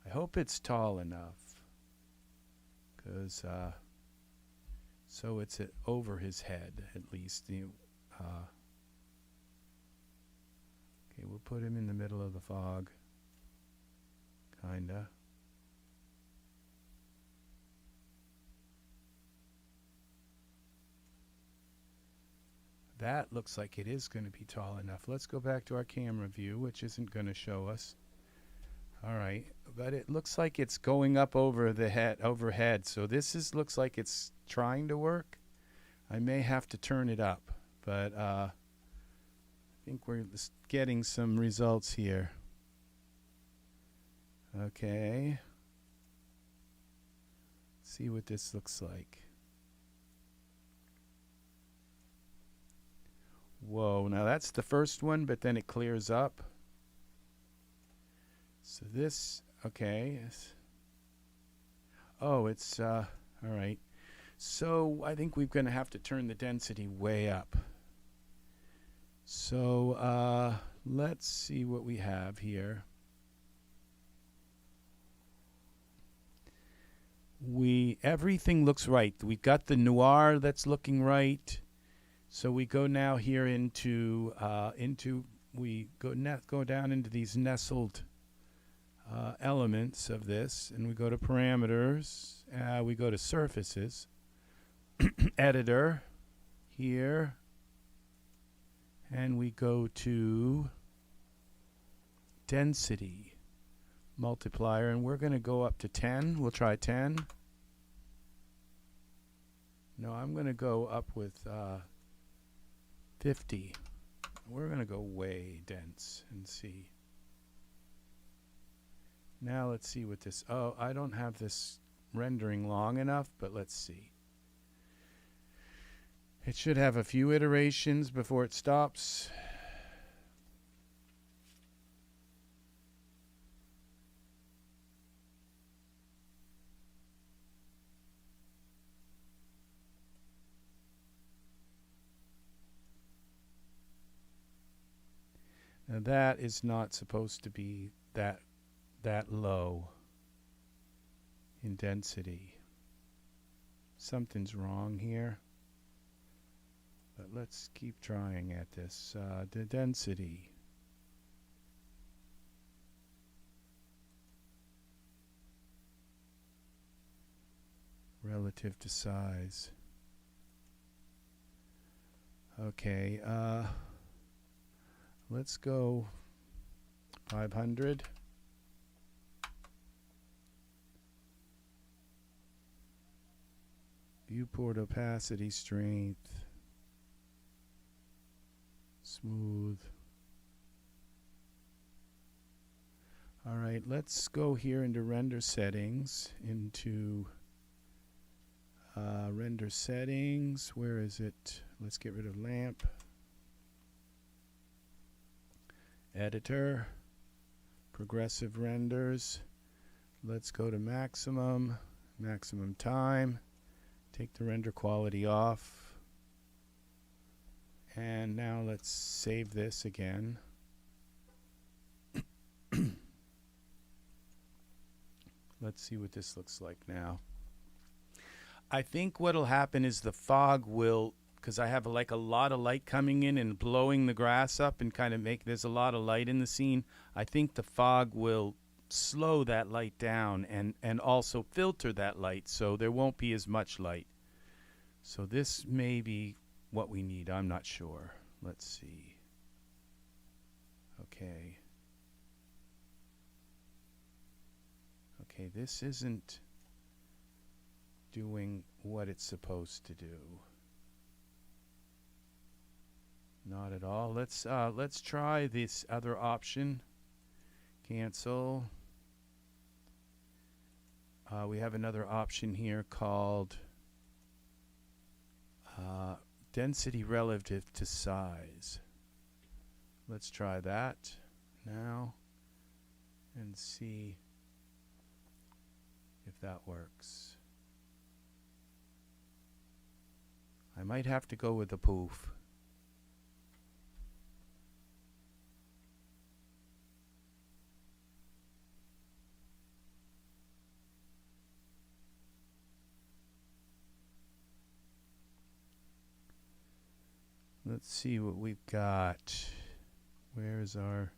I hope it's tall enough. Because, so it's over his head, at least. Okay, we'll put him in the middle of the fog. Kinda. That looks like it is going to be tall enough. Let's go back to our camera view, which isn't going to show us. All right, but it looks like it's going up over the head, overhead. So this looks like it's trying to work. I may have to turn it up, but I think we're getting some results here. Okay. Let's see what this looks like. Whoa, now that's the first one, but then it clears up. So this, okay. Oh, it's, all right. So I think we're going to have to turn the density way up. So let's see what we have here. Everything looks right. We've got the noir that's looking right. So we go now here into we go down into these nestled elements of this, and we go to parameters. We go to surfaces, editor here, and we go to density multiplier, and we're going to go up to 10. We'll try 10. No, I'm going to go up with 50. We're going to go way dense and see. Now let's see what this, oh, I don't have this rendering long enough, but let's see. It should have a few iterations before it stops. Now that is not supposed to be that low in density. Something's wrong here. But let's keep trying at this. The density. Relative to size. Okay, let's go 500. Viewport opacity, strength, smooth. All right, let's go here into render settings, into render settings. Where is it? Let's get rid of lamp. Editor, progressive renders. Let's go to maximum time. Take the render quality off. And now let's save this again. Let's see what this looks like now. I think what'll happen is the fog will, because I have like a lot of light coming in and blowing the grass up and kind of there's a lot of light in the scene. I think the fog will slow that light down and also filter that light, so there won't be as much light. So this may be what we need. I'm not sure. Let's see. Okay. Okay, this isn't doing what it's supposed to do. Not at all. Let's try this other option. Cancel. We have another option here called density relative to size. Let's try that now and see if that works. I might have to go with the Poof. Let's see what we've got. Where's our...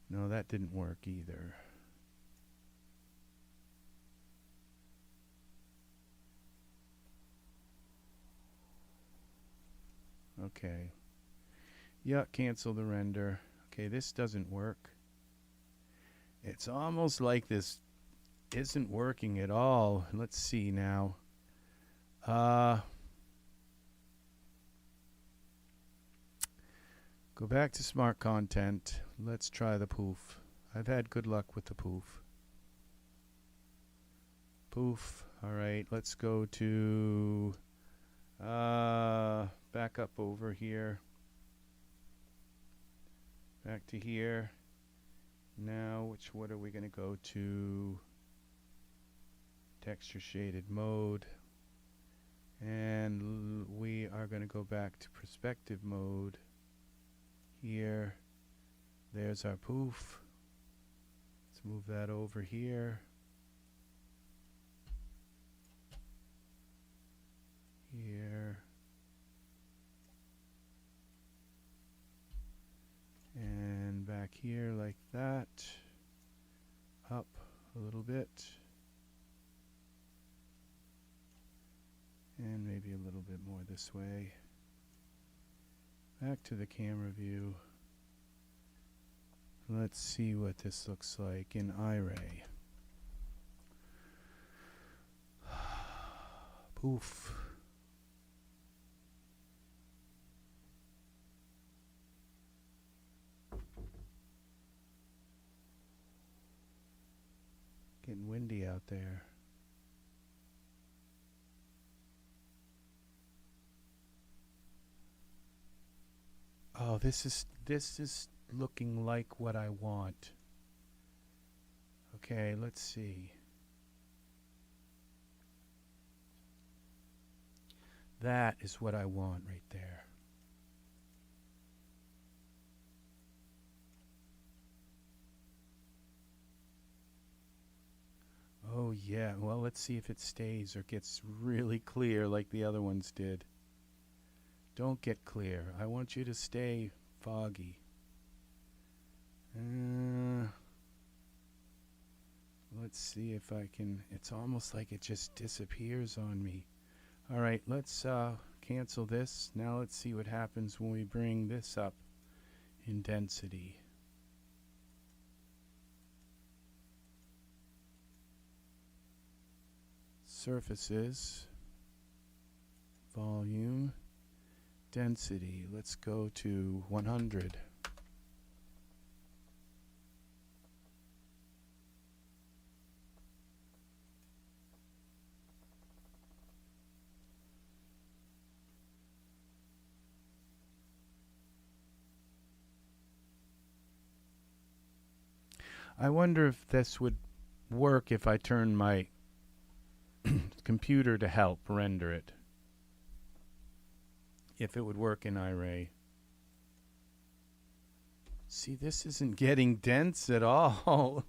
No, that didn't work either. Okay. Yeah, cancel the render. Okay, this doesn't work. It's almost like this isn't working at all. Let's see now. Go back to smart content. Let's try the Poof. I've had good luck with the Poof. Poof. All right, let's go to back up over here. Back to here. Now, what are we going to go to? Texture shaded mode. And we are going to go back to perspective mode. Here. There's our Poof. Let's move that over here. Here. And back here like that. Up a little bit. And maybe a little bit more this way. Back to the camera view. Let's see what this looks like in Iray. Poof. Getting windy out there. Oh, this is looking like what I want. Okay, let's see. That is what I want right there. Oh yeah, well, let's see if it stays or gets really clear like the other ones did. Don't get clear. I want you to stay foggy. Let's see if I can... It's almost like it just disappears on me. All right, let's cancel this. Now let's see what happens when we bring this up in density. Surfaces. volume, density. Let's go to 100. I wonder if this would work if I turn my computer to help render it. If it would work in Iray. See, this isn't getting dense at all.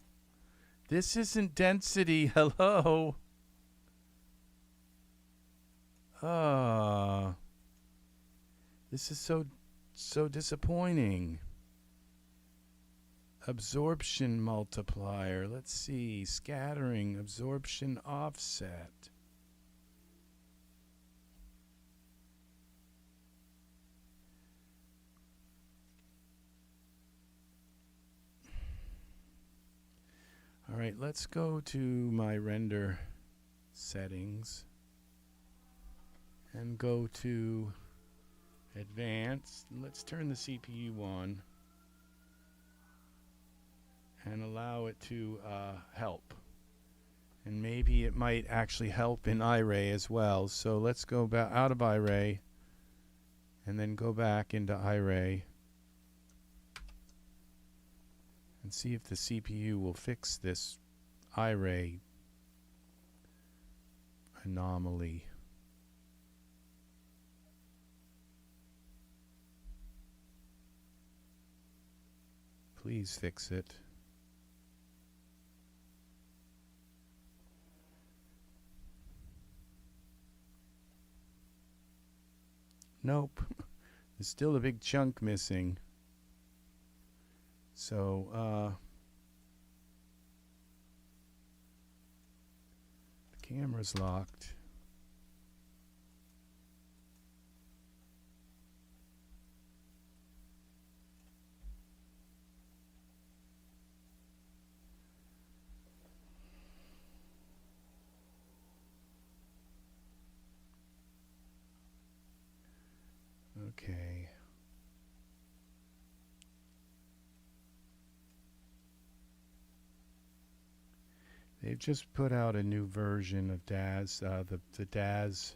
This isn't density. Hello. This is so disappointing. Absorption multiplier. Let's see. Scattering, absorption offset. All right, let's go to my render settings and go to advanced. Let's turn the CPU on and allow it to help. And maybe it might actually help in Iray as well. So let's go back out of Iray and then go back into Iray and see if the CPU will fix this Iray anomaly. Please fix it. Nope. There's still a big chunk missing. So, the camera's locked. Okay. They've just put out a new version of Daz, the Daz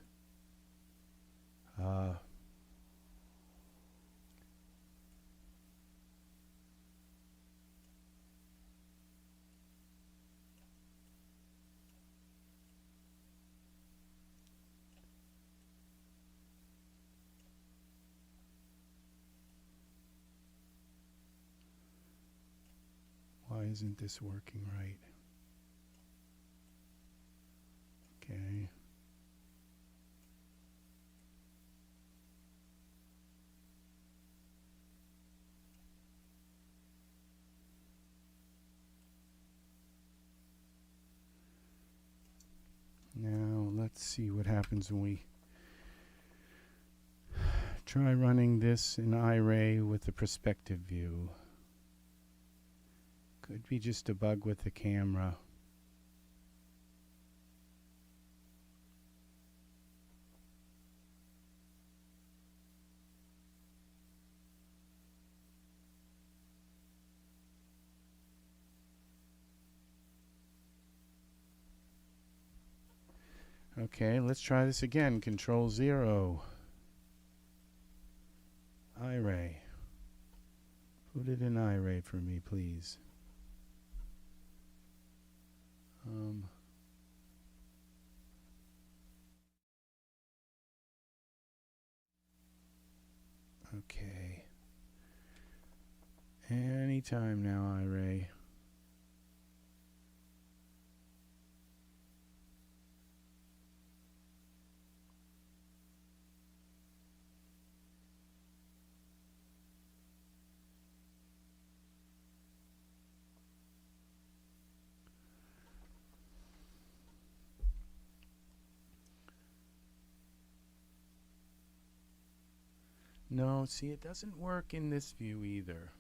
why isn't this working right? Okay. Now let's see what happens when we try running this in Iray with the perspective view. Could be just a bug with the camera. Okay, let's try this again. Control 0. Iray. Put it in Iray for me, please. Okay. Anytime now, Iray. No, see, it doesn't work in this view either.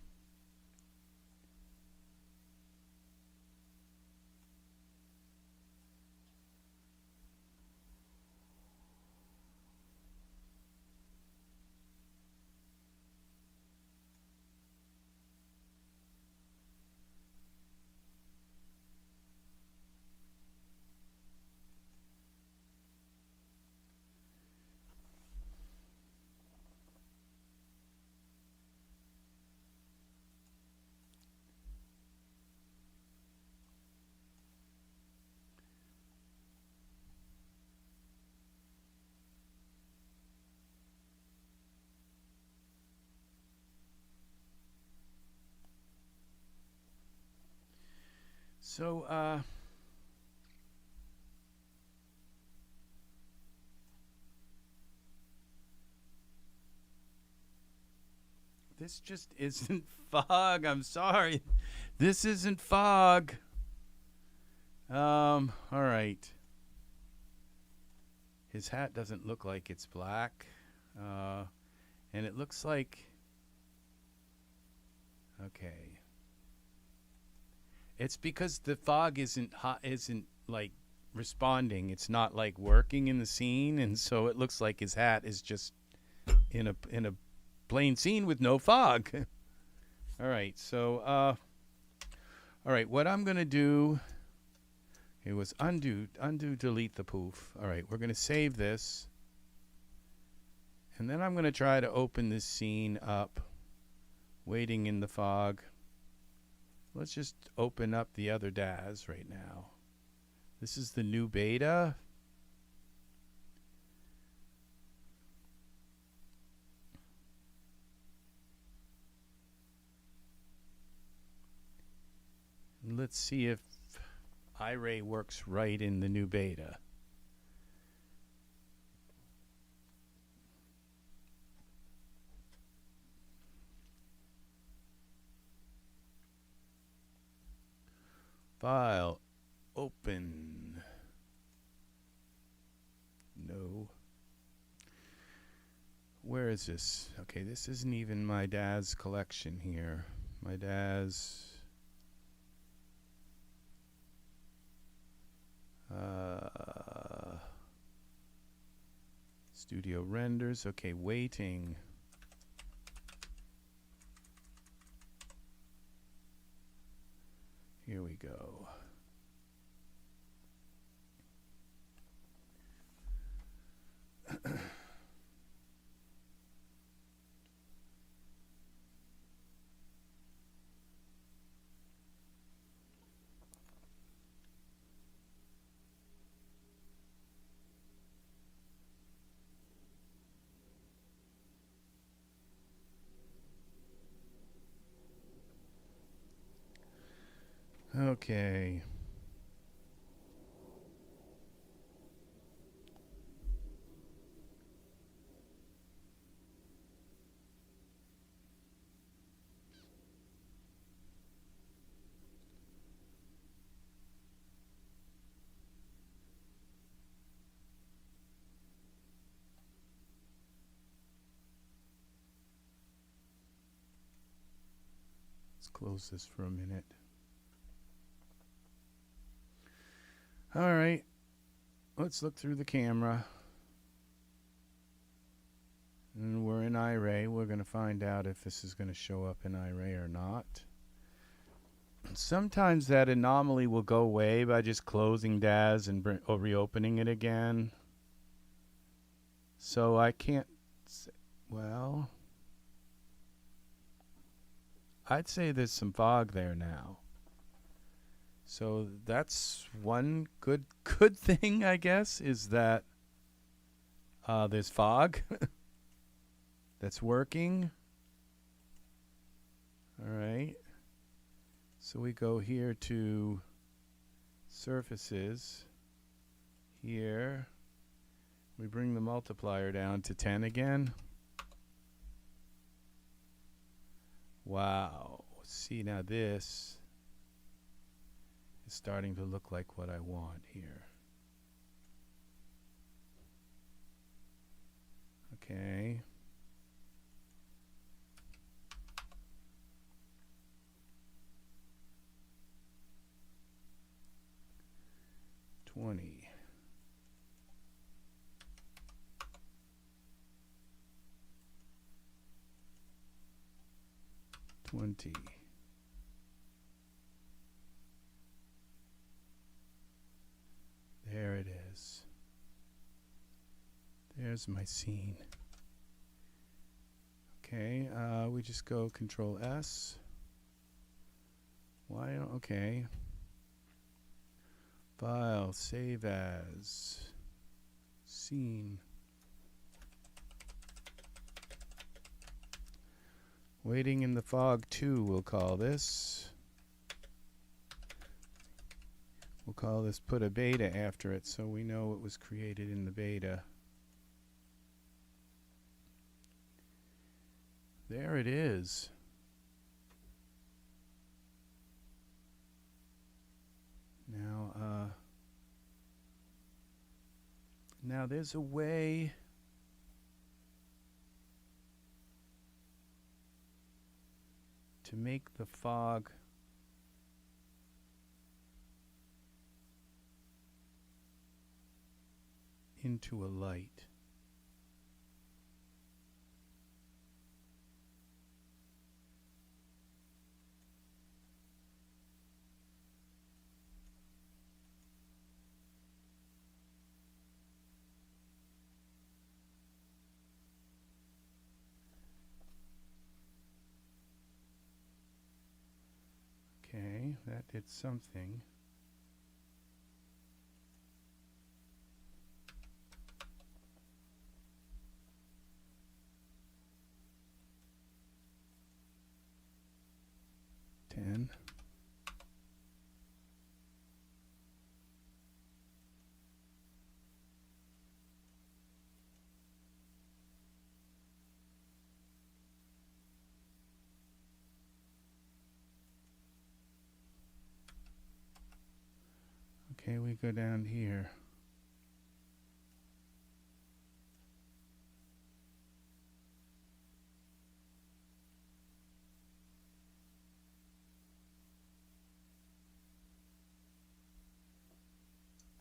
So, this just isn't fog. I'm sorry. This isn't fog. All right. His hat doesn't look like it's black. And it looks like, okay. It's because the fog isn't like responding. It's not like working in the scene, and so it looks like his hat is just in a plain scene with no fog. All right, so all right, what I'm gonna do, it was undo, delete the poof. All right, we're gonna save this, and then I'm gonna try to open this scene up, waiting in the fog. Let's just open up the other Daz right now. This is the new beta. Let's see if Iray works right in the new beta. File, open. No. Where is this? Okay, this isn't even my Daz collection here. My Daz. Studio renders. Okay, waiting. Here we go. Okay. Let's close this for a minute. All right, let's look through the camera. And we're in Iray. We're going to find out if this is going to show up in Iray or not. Sometimes that anomaly will go away by just closing Daz and reopening it again. So I can't say, well, I'd say there's some fog there now. So that's one good thing, I guess, is that there's fog that's working. All right. So we go here to surfaces. Here. We bring the multiplier down to 10 again. Wow. See, now this is starting to look like what I want here. Okay. $20. $20. There it is. There's my scene. Okay, we just go Control S. Why? Okay. File, save as, scene. Waiting in the fog 2, we'll call this. call this put a beta after it so we know it was created in the beta. There it is. Now there's a way to make the fog into a light. Okay, that did something. Okay, we go down here.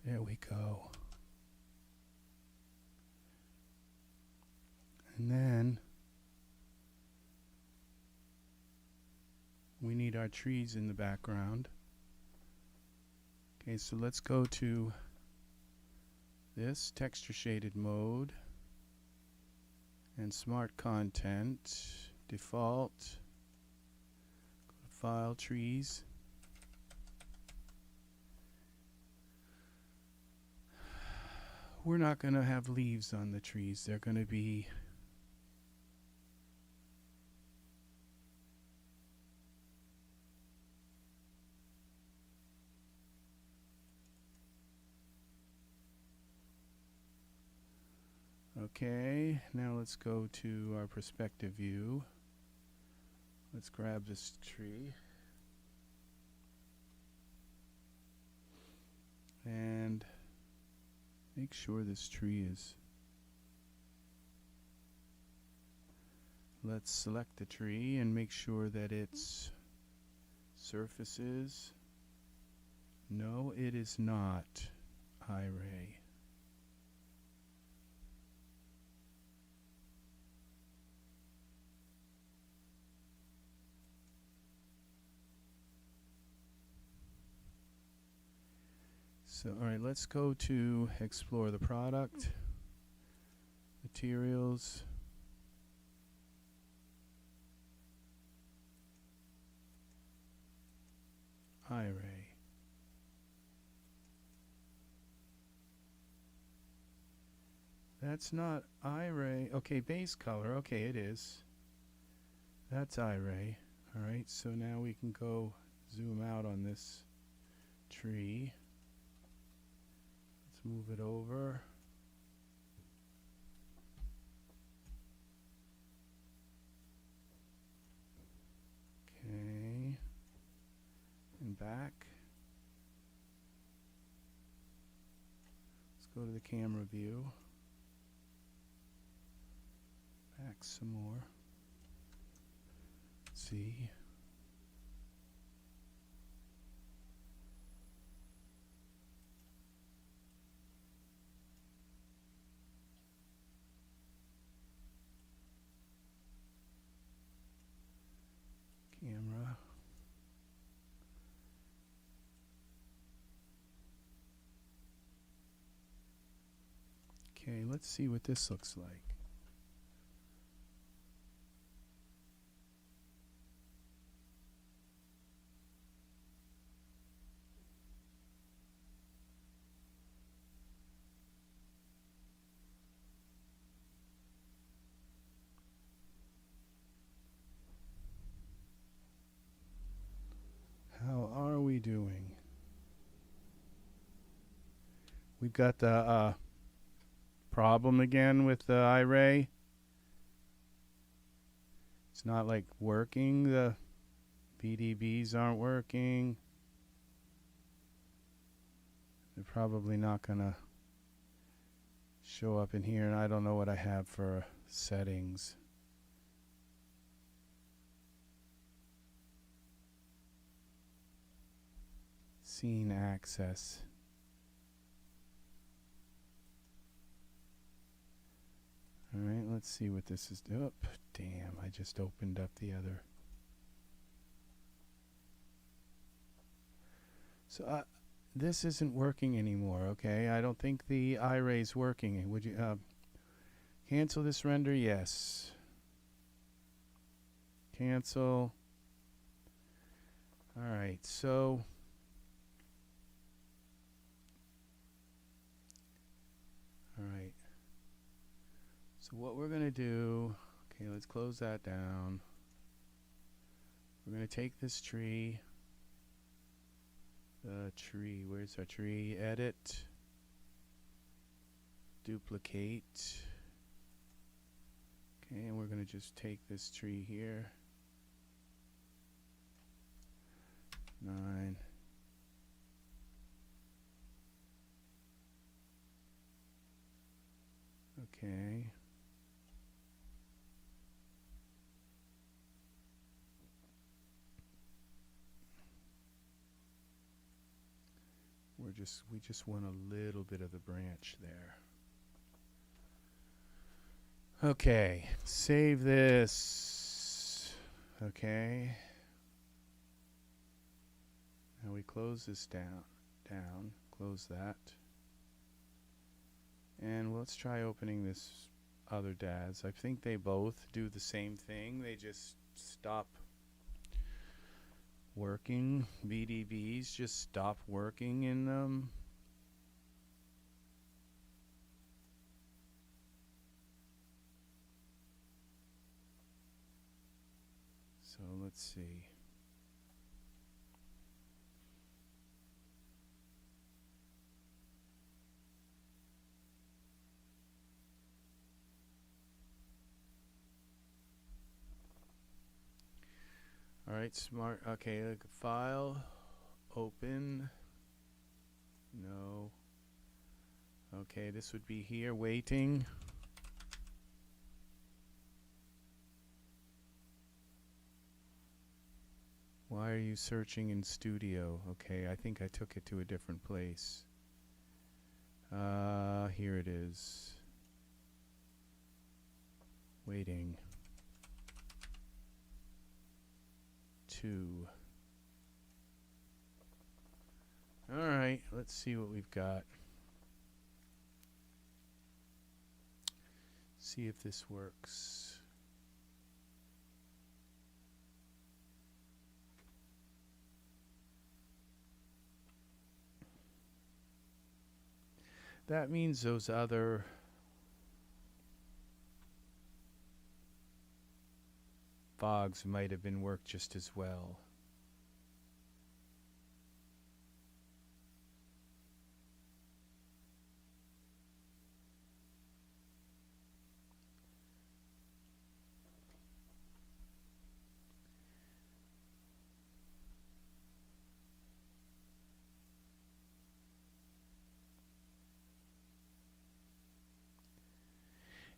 There we go. And then we need our trees in the background. Okay, so let's go to this texture shaded mode and smart content, default, go to file, trees. We're not going to have leaves on the trees. They're going to be okay. Now let's go to our perspective view. Let's grab this tree and make sure this tree is. Let's select the tree and make sure that it's surfaces. No, it is not Iray. So, all right, let's go to explore the product, materials, Iray. That's not Iray. Okay, base color. Okay, it is. That's Iray. All right, so now we can go zoom out on this tree. Move it over. Okay. And back. Let's go to the camera view. Back some more. Let's see. Camera. Okay, let's see what this looks like. How are we doing? we've got the problem again with the Iray. It's not like working. The VDBs aren't working. They're probably not gonna show up in here, and I don't know what I have for settings. Scene access. All right, let's see what this is. Oh, damn, I just opened up the other. So this isn't working anymore, okay? I don't think the Iray's working. Would you cancel this render? Yes. Cancel. All right, so all right. So what we're going to do, okay, let's close that down. We're going to take this tree. The tree, where's our tree? Edit. Duplicate. Okay, and we're going to just take this tree here. 9. Okay. We just want a little bit of the branch there. Okay, save this. Okay. Now we close this down, close that. And let's try opening this other Daz. I think they both do the same thing. They just stop working. VDBs just stop working in them. So let's see. All right, smart. Okay, like file, open. No. Okay, this would be here, waiting. Why are you searching in Studio? Okay, I think I took it to a different place. Here it is. Waiting. 2. All right, let's see what we've got. See if this works. That means those other fogs might have been worked just as well.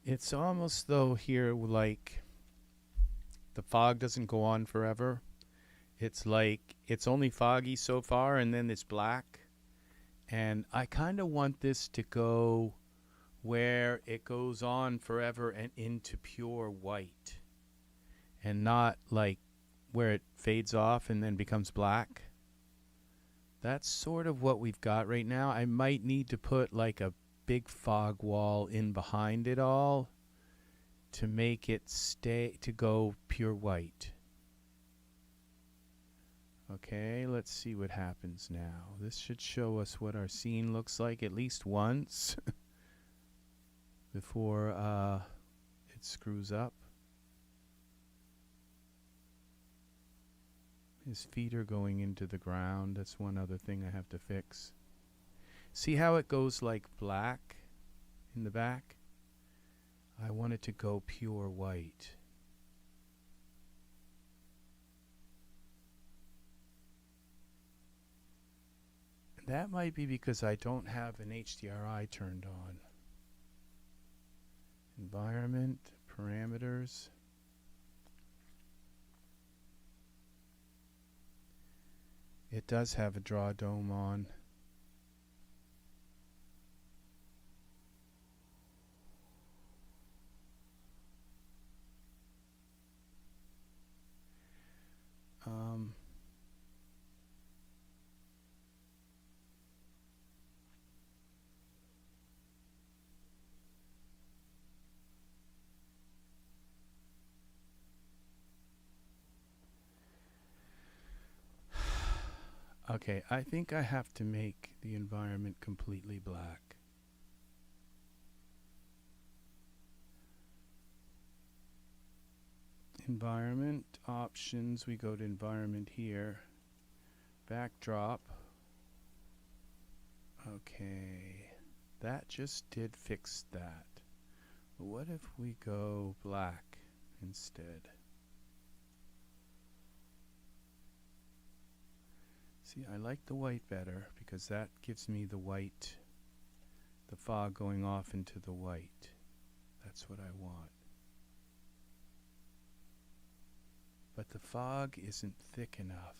It's almost though here like the fog doesn't go on forever. It's like it's only foggy so far and then it's black. And I kind of want this to go where it goes on forever and into pure white. And not like where it fades off and then becomes black. That's sort of what we've got right now. I might need to put like a big fog wall in behind it all to make it to go pure white. Okay, let's see what happens now. This should show us what our scene looks like at least once before it screws up. His feet are going into the ground. That's one other thing I have to fix. See how it goes like black in the back? I want it to go pure white. That might be because I don't have an HDRI turned on. Environment, parameters. It does have a draw dome on. Okay, I think I have to make the environment completely black. Environment options, we go to environment here. Backdrop. Okay, that just did fix that. But what if we go black instead? See, I like the white better because that gives me the white, the fog going off into the white. That's what I want. But the fog isn't thick enough.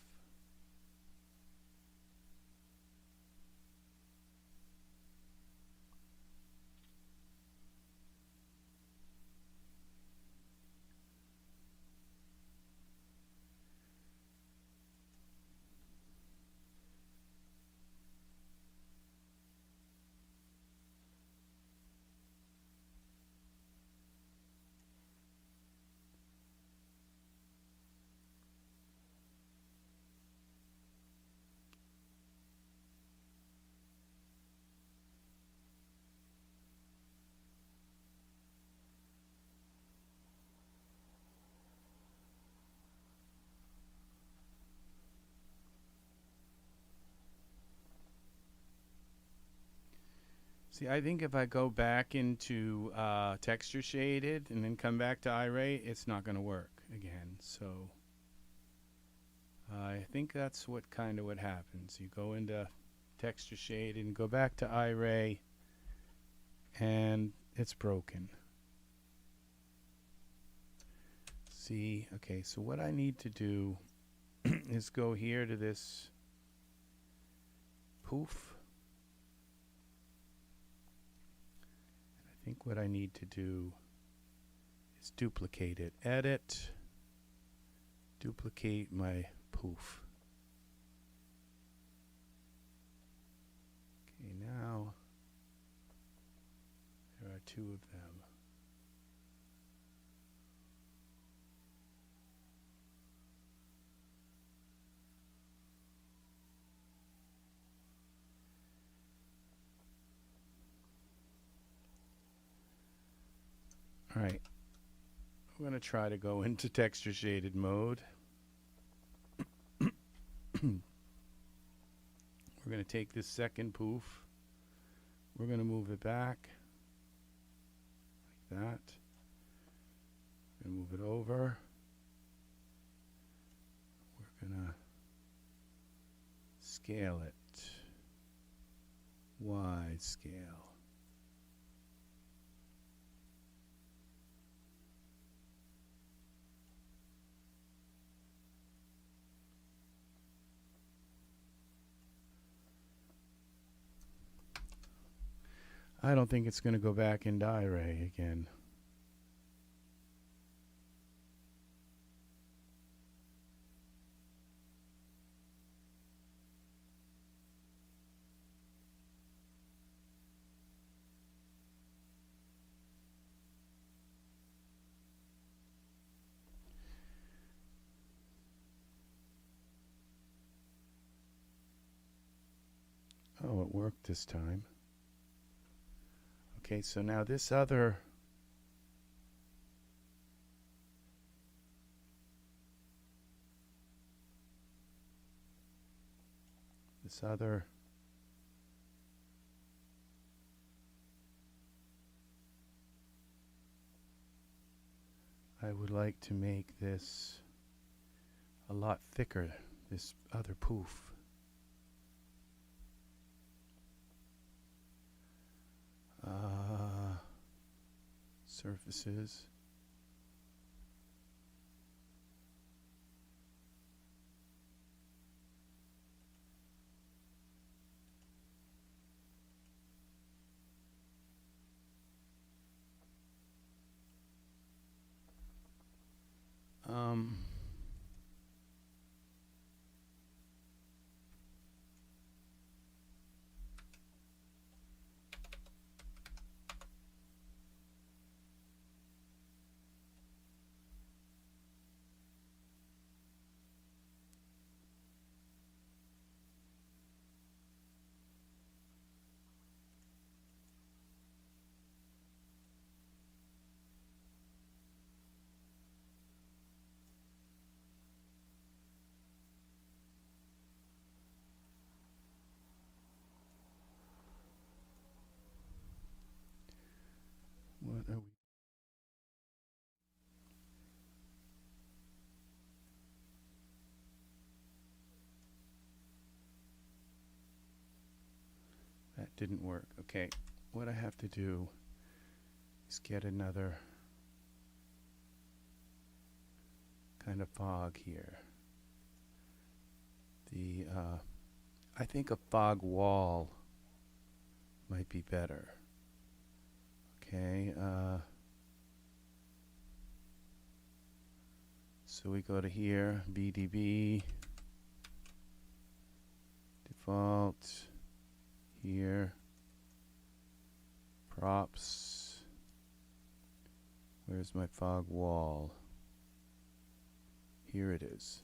See, I think if I go back into texture shaded and then come back to Iray, it's not going to work again. So I think that's what happens. You go into texture shaded and go back to Iray, and it's broken. See, okay, so what I need to do is go here to this Poof. I think what I need to do is duplicate it. Edit, duplicate my Poof. Okay, now there are two of them. All right, I'm going to try to go into texture shaded mode. We're going to take this second Poof. We're going to move it back like that. We're going to move it over. We're going to scale it. Wide scale. I don't think it's going to go back into Iray again. Oh, it worked this time. Okay, so now this other I would like to make this a lot thicker, this other poof. Surfaces. What are we? That didn't work. Okay, what I have to do is get another kind of fog here. I think a fog wall might be better. Okay, so we go to here, VDB, default, here, props, where's my fog wall? Here it is.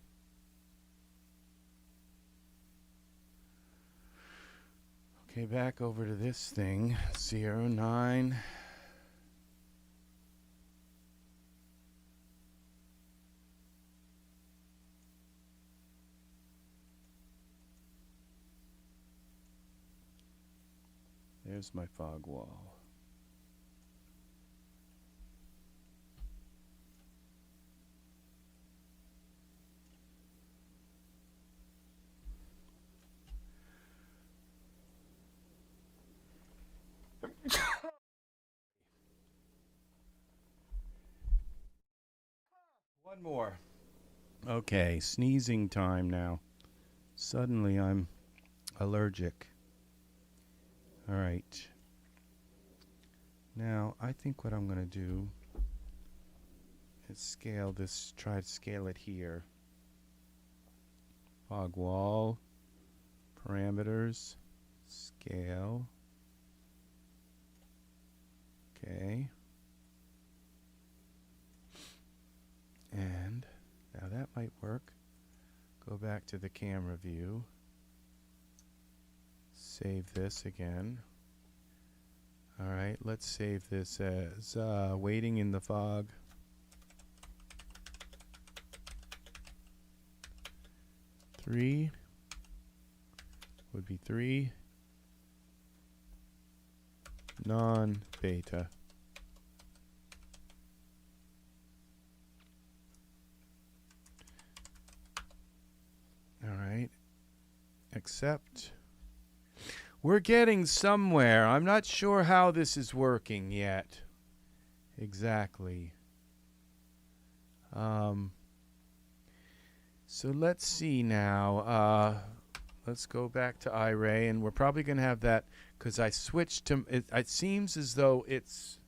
Okay, back over to this thing, 09. There's my fog wall. One more. Okay, sneezing time now. Suddenly I'm allergic. All right. Now, I think what I'm going to do is scale this, try to scale it here. Fog wall, parameters, scale. Okay. And now that might work. Go back to the camera view. Save this again. All right, let's save this as waiting in the fog. Three would be 3. Non-beta. All right, accept. We're getting somewhere. I'm not sure how this is working yet. Exactly. So let's see now. Let's go back to Iray, and we're probably going to have that because I switched to. It seems as though it's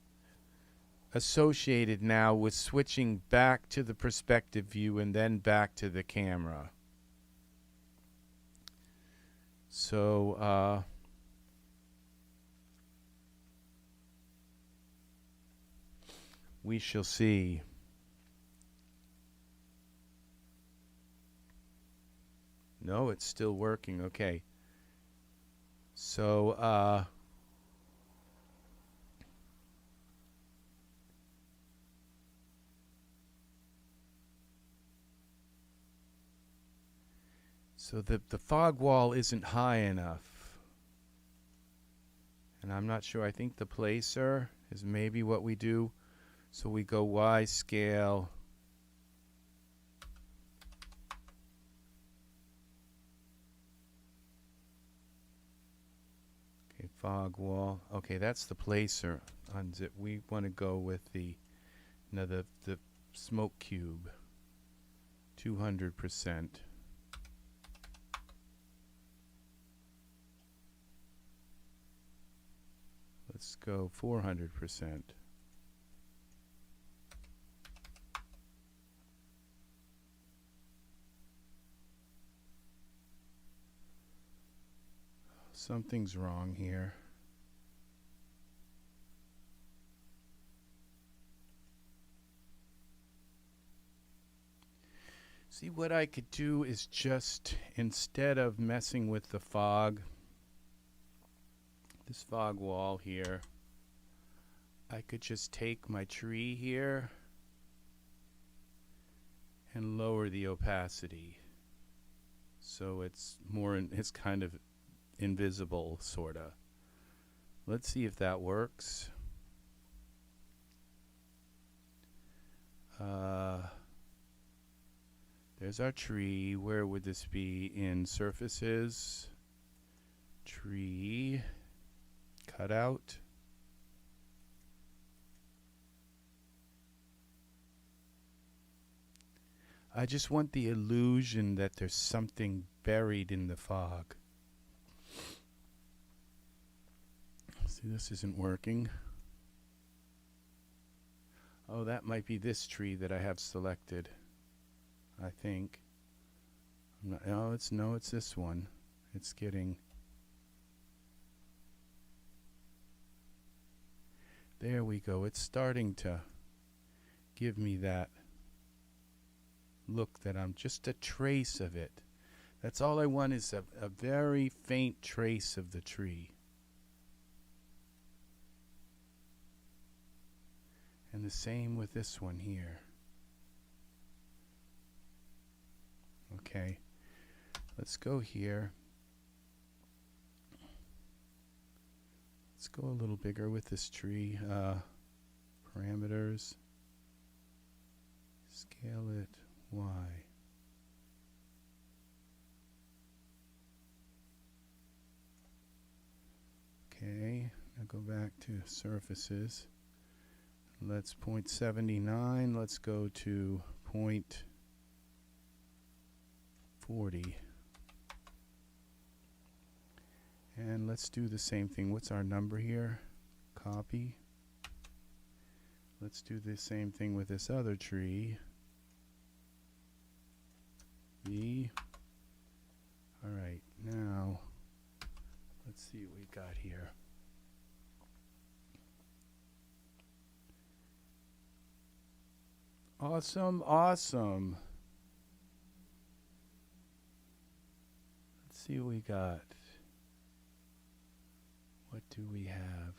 associated now with switching back to the perspective view and then back to the camera. So. We shall see. No, it's still working. Okay. So, so the fog wall isn't high enough. And I'm not sure. I think the placer is maybe what we do. So we go Y scale. Okay, fog wall. Okay, that's the placer. Unzip. We want to go with the smoke cube. 200%. Let's go 400%. Something's wrong here. See, what I could do is just, instead of messing with the fog, this fog wall here, I could just take my tree here and lower the opacity so it's more, it's kind of invisible, sorta. Let's see if that works. There's our tree. Where would this be? In surfaces, tree, cutout. I just want the illusion that there's something buried in the fog. See, this isn't working. Oh, that might be this tree that I have selected. I think. No, it's this one. It's getting. There we go. It's starting to give me that look that I'm just a trace of it. That's all I want, is a very faint trace of the tree. And the same with this one here. Okay, let's go here. Let's go a little bigger with this tree. Parameters. Scale it Y. Okay, now go back to surfaces. Let's 0.79. Let's go to 0.40. And let's do the same thing. What's our number here? Copy. Let's do the same thing with this other tree. V. Alright, now let's see what we got here. Awesome, awesome. Let's see what we got. What do we have?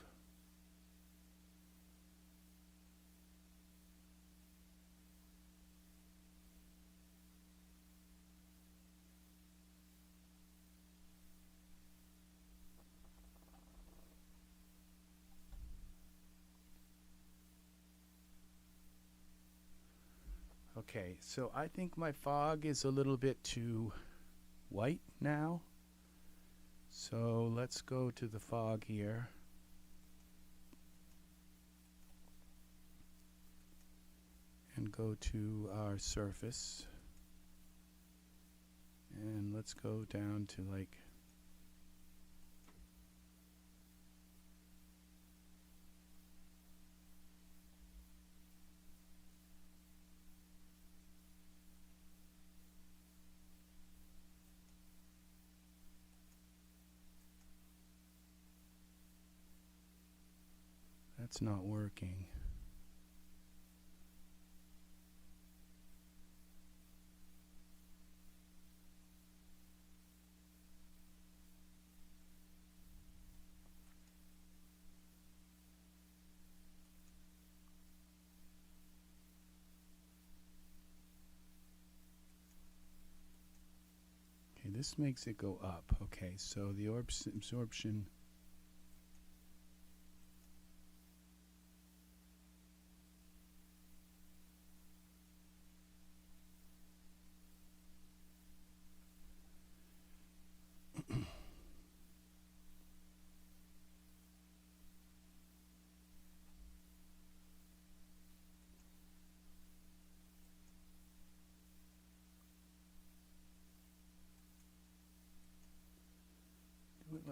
Okay, so I think my fog is a little bit too white now. So let's go to the fog here. And go to our surface. And let's go down to like that's not working. Okay, this makes it go up. Okay, so the absorption.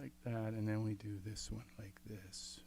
like that, and then we do this one like this.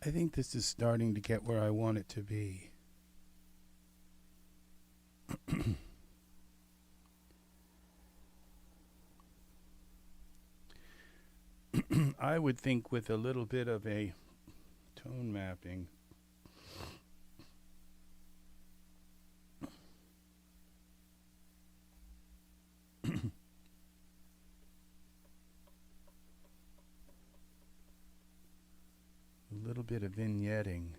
I think this is starting to get where I want it to be. I would think with a little bit of a tone mapping, a little bit of vignetting.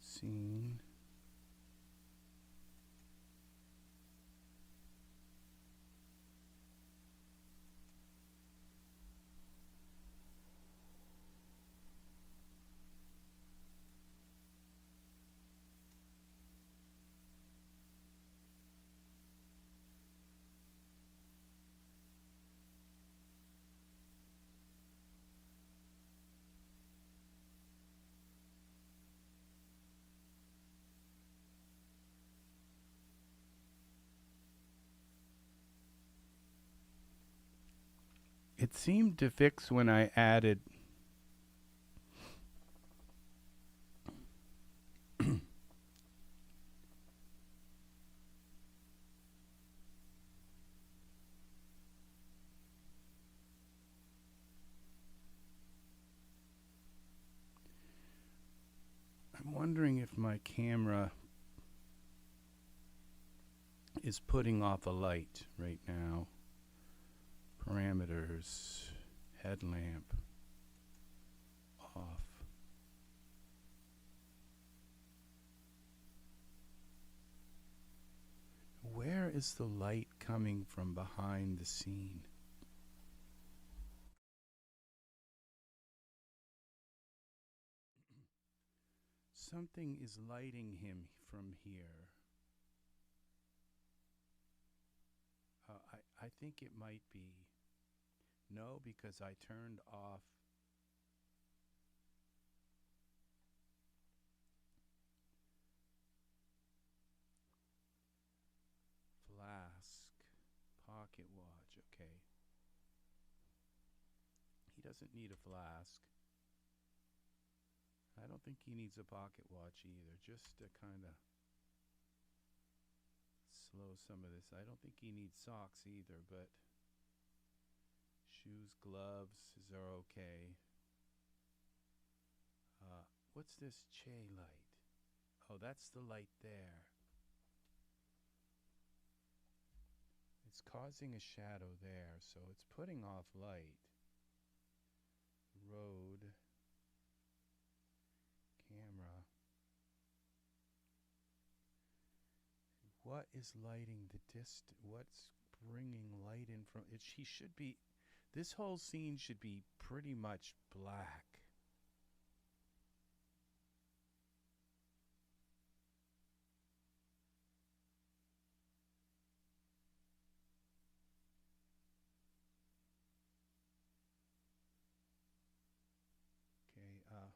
Scene. It seemed to fix when I added I'm wondering if my camera is putting off a light right now. Parameters, headlamp, off. Where is the light coming from behind the scene? Something is lighting him from here. I think it might be. No, because I turned off flask, pocket watch. Okay. He doesn't need a flask. I don't think he needs a pocket watch either, just to kind of slow some of this. I don't think he needs socks either, but shoes, gloves are okay. What's this Che light? Oh, that's the light there. It's causing a shadow there, so it's putting off light. Road, camera. What is lighting the what's bringing light in from it? He should be, this whole scene should be pretty much black. Okay,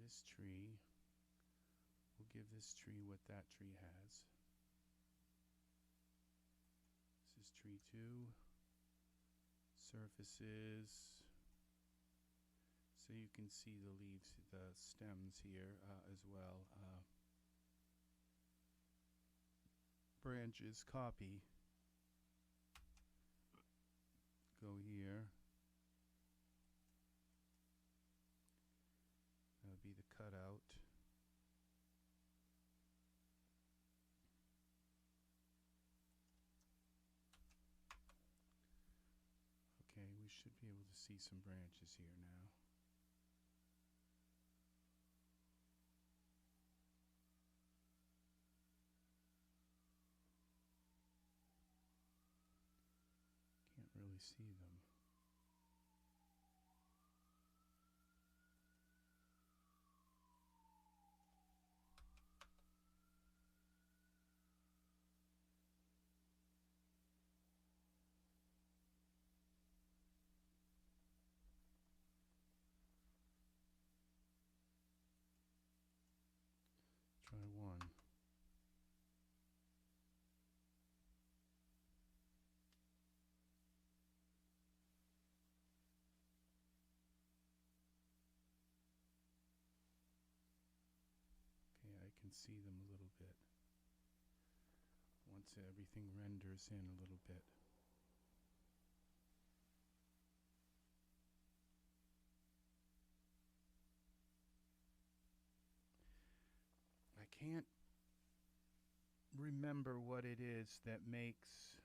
this tree, we'll give this tree what that tree has. This is tree 2. Surfaces. So you can see the leaves, the stems here as well. Branches, copy. Go here. That'll be the cutout. Okay, we should be able to see some branches here now. Can't really see them. Try one. Okay, I can see them a little bit. Once everything renders in a little bit. I can't remember what it is that makes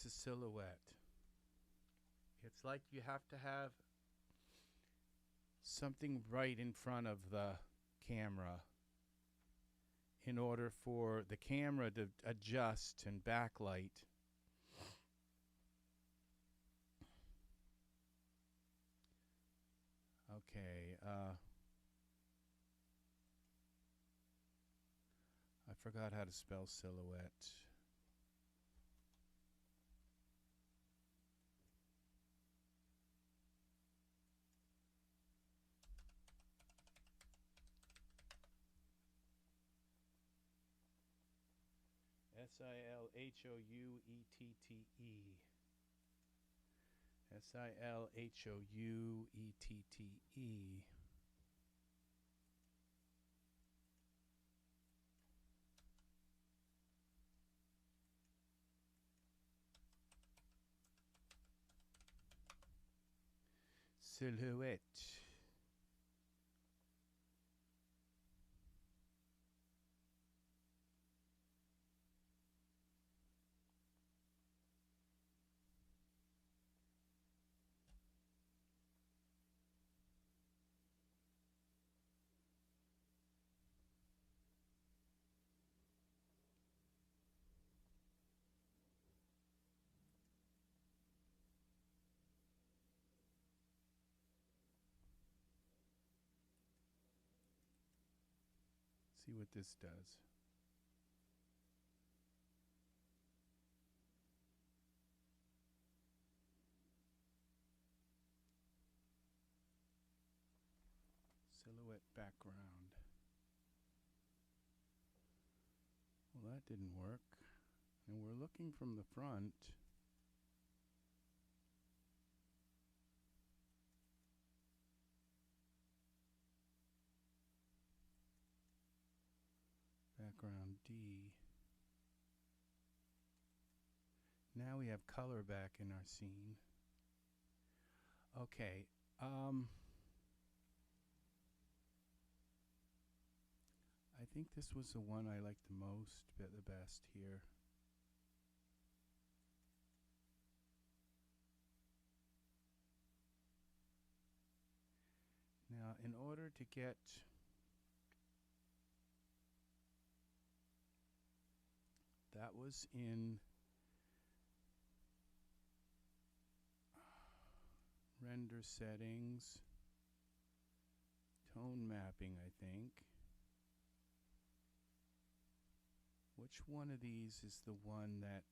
a silhouette. It's like you have to have something right in front of the camera in order for the camera to adjust and backlight. Okay, I forgot how to spell silhouette. S-I-L-H-O-U-E-T-T-E. S-I-L-H-O-U-E-T-T-E. Silhouette. See what this does. Silhouette background. Well, that didn't work. And we're looking from the front. Background D. Now we have color back in our scene. Okay. I think this was the one I liked the most, the best here. Now, in order to get was in render settings, tone mapping, I think. Which one of these is the one that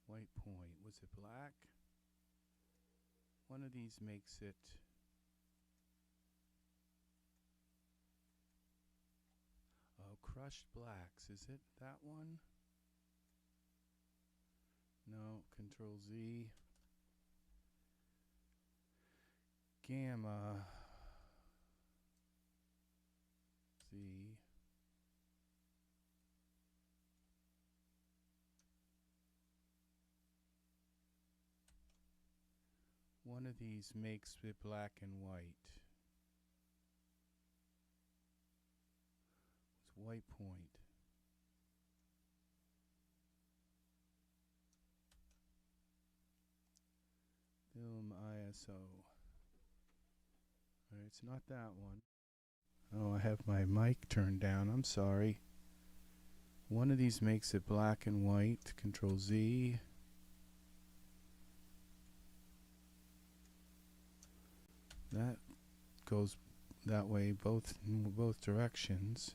white point? Was it black? One of these makes it crushed blacks. Is it that one? No. Control Z. Gamma Z. One of these makes it black and white. It's white point. Film ISO. Alright, it's not that one. Oh, I have my mic turned down. I'm sorry. One of these makes it black and white. Control Z. That goes that way both directions.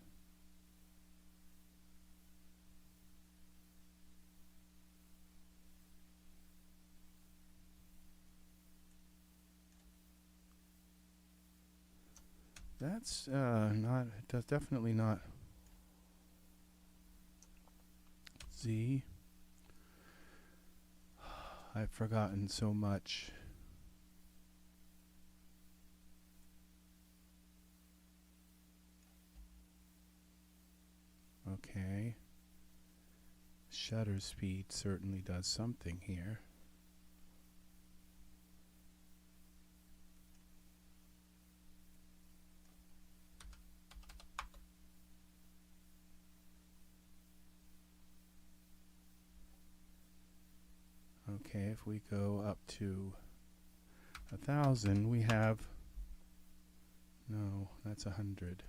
That's not, that's definitely not Z. I've forgotten so much. Okay. Shutter speed certainly does something here. Okay, if we go up to 1,000, we have, no, that's 100.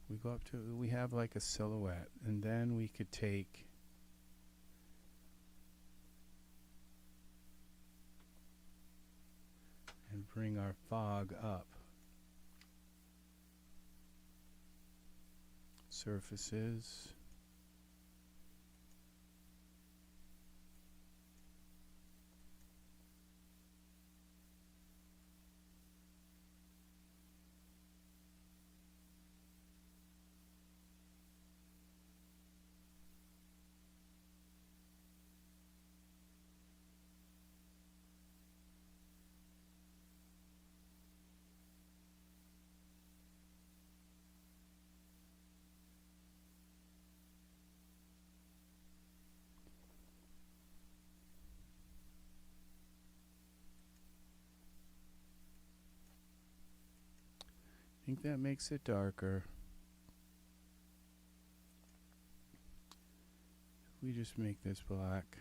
We go up to, we have like a silhouette, and then we could take and bring our fog up. Surfaces. I think that makes it darker. We just make this black.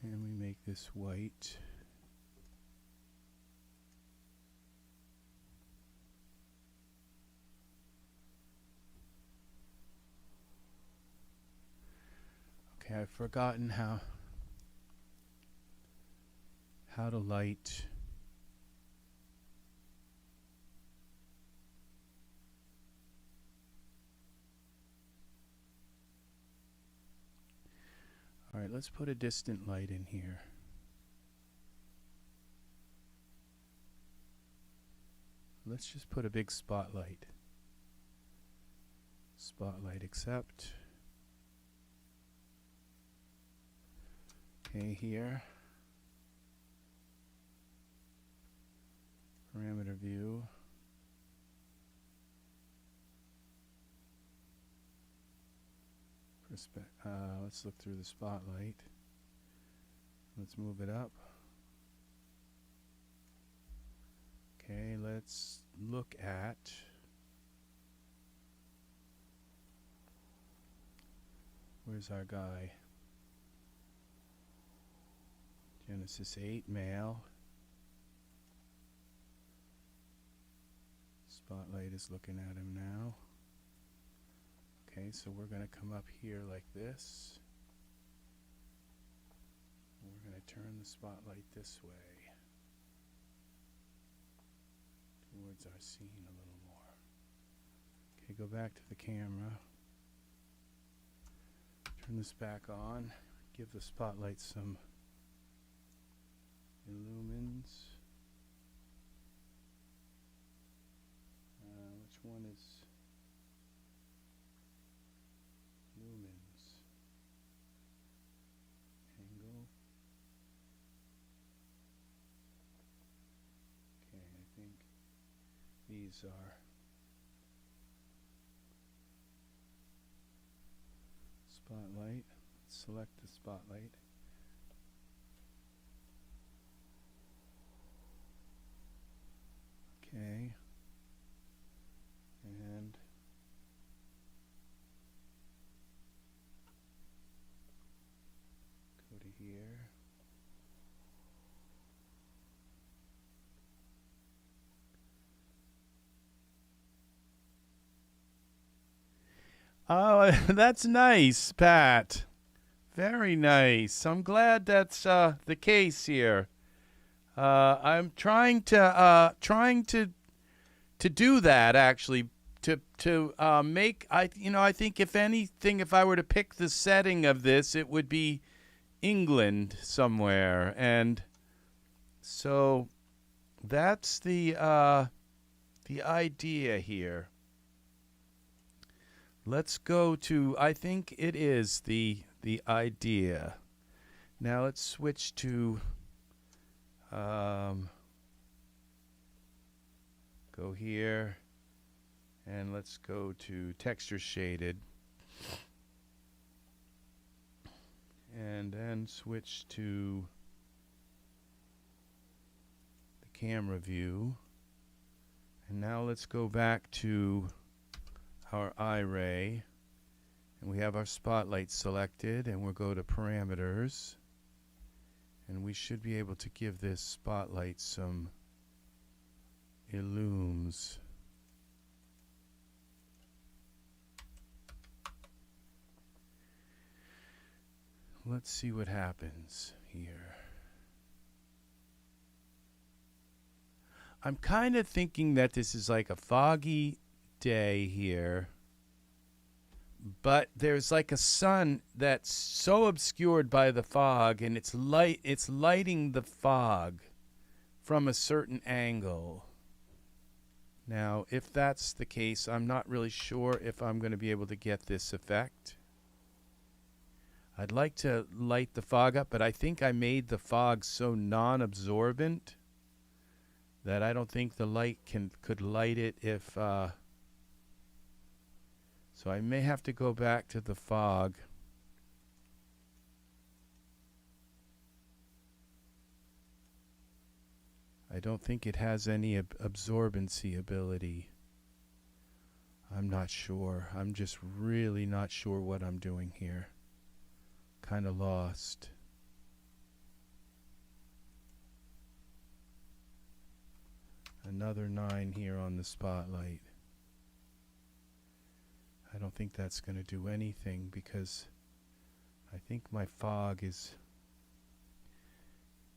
And we make this white. Okay, I've forgotten how to light all right, let's put a distant light in here. Let's just put a big spotlight. Spotlight accept. Okay, here. Parameter view. Let's look through the spotlight. Let's move it up. Okay, let's look at where's our guy? Genesis 8 male. Spotlight is looking at him now. Okay, so we're going to come up here like this. We're going to turn the spotlight this way towards our scene a little more. Okay, go back to the camera. Turn this back on. Give the spotlight some illumins. Which one is lumens? Angle. Okay, I think these are spotlight. Let's select the spotlight. Okay. And go to here. Oh, that's nice, Pat. Very nice. I'm glad that's the case here. I'm trying to do that actually. To make, I think if anything, if I were to pick the setting of this, it would be England somewhere, and so that's the idea here. Let's go to, I think it is the idea. Now let's switch to go here. And let's go to texture shaded. And then switch to the camera view. And now let's go back to our Iray. And we have our spotlight selected. And we'll go to parameters. And we should be able to give this spotlight some illums. Let's see what happens here. I'm kind of thinking that this is like a foggy day here, but there's like a sun that's so obscured by the fog, and it's lighting the fog from a certain angle. Now, if that's the case, I'm not really sure if I'm going to be able to get this effect. I'd like to light the fog up, but I think I made the fog so non-absorbent that I don't think the light could light it if so I may have to go back to the fog. I don't think it has any absorbency ability. I'm not sure. I'm just really not sure what I'm doing here. Kind of lost. Another 9 here on the spotlight. I don't think that's going to do anything because I think my fog is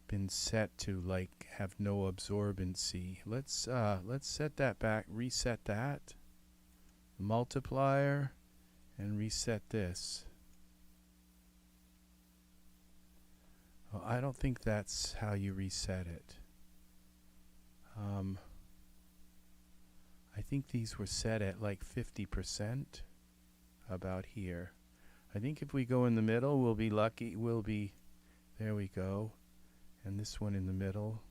been set to like have no absorbency. Let's set that back, reset that multiplier, and reset this. Oh, I don't think that's how you reset it. I think these were set at like 50% about here. I think if we go in the middle, we'll be lucky. We'll be, there we go. And this one in the middle.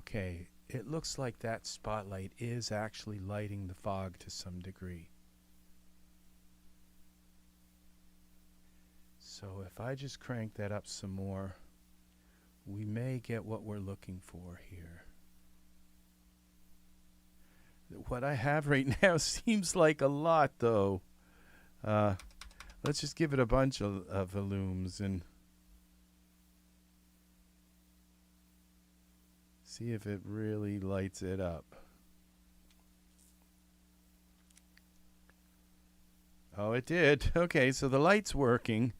Okay, it looks like that spotlight is actually lighting the fog to some degree. So if I just crank that up some more, we may get what we're looking for here. What I have right now seems like a lot, though. Let's just give it a bunch of illums and see if it really lights it up. Oh, it did. Okay, so the light's working.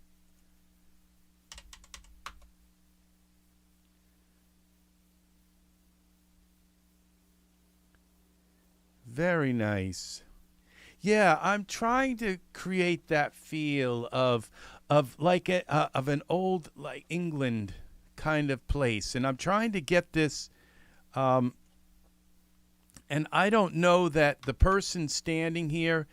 Very nice. Yeah, I'm trying to create that feel of like of an old like England kind of place, and I'm trying to get this. And I don't know that the person standing here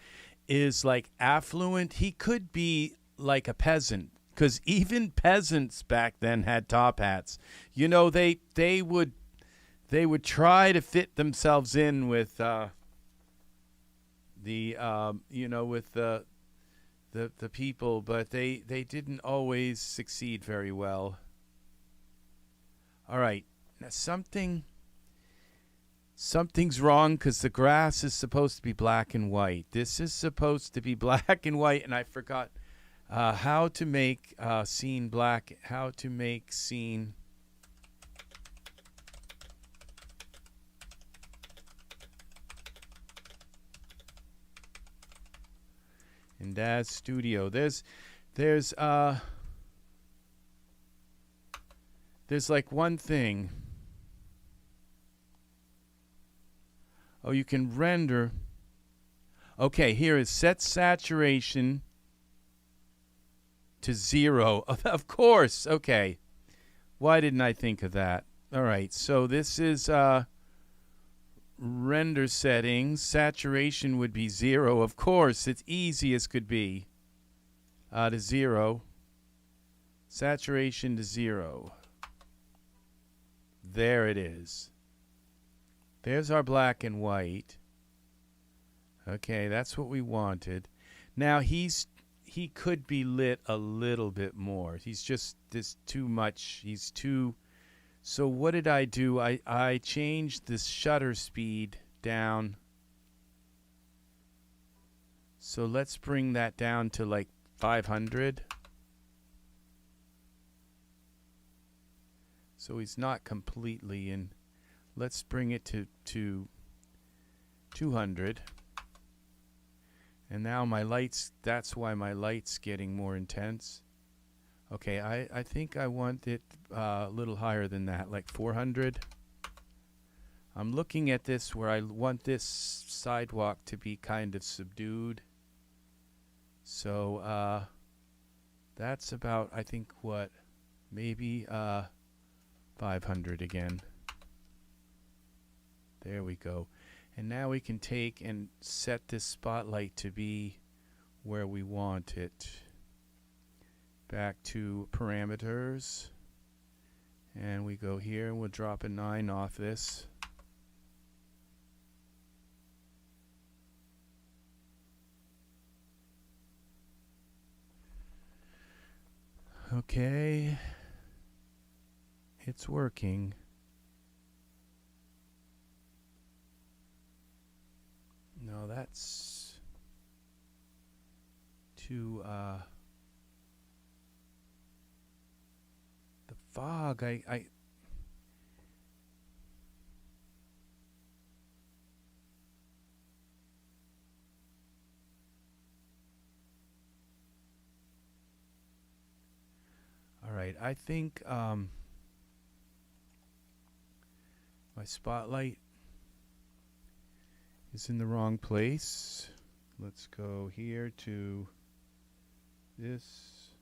is like affluent. He could be like a peasant, because even peasants back then had top hats. You know, they would try to fit themselves in with with the people, but they didn't always succeed very well. All right, now something's wrong, because the grass is supposed to be black and white. This is supposed to be black and white, and I forgot how to make scene black. How to make scene. In Daz Studio, there's like one thing. Oh, you can render. Okay, here is set saturation to 0. Of course. Okay. Why didn't I think of that? All right. So this is render settings. Saturation would be 0. Of course. It's easy as could be. To 0. Saturation to 0. There it is. There's our black and white. Okay, that's what we wanted. Now he could be lit a little bit more. He's just this too much. He's too. So what did I do? I changed the shutter speed down. So let's bring that down to like 500. So he's not completely in. Let's bring it to 200. And now my lights, that's why my light's getting more intense. Okay, I think I want it a little higher than that, like 400. I'm looking at this where I want this sidewalk to be kind of subdued. So that's about, I think, what, maybe 500 again. There we go. And now we can take and set this spotlight to be where we want it. Back to parameters. And we go here and we'll drop a 9 off this. Okay. It's working. No, that's too, the fog, I all right, I think, my spotlight is in the wrong place. Let's go here to this.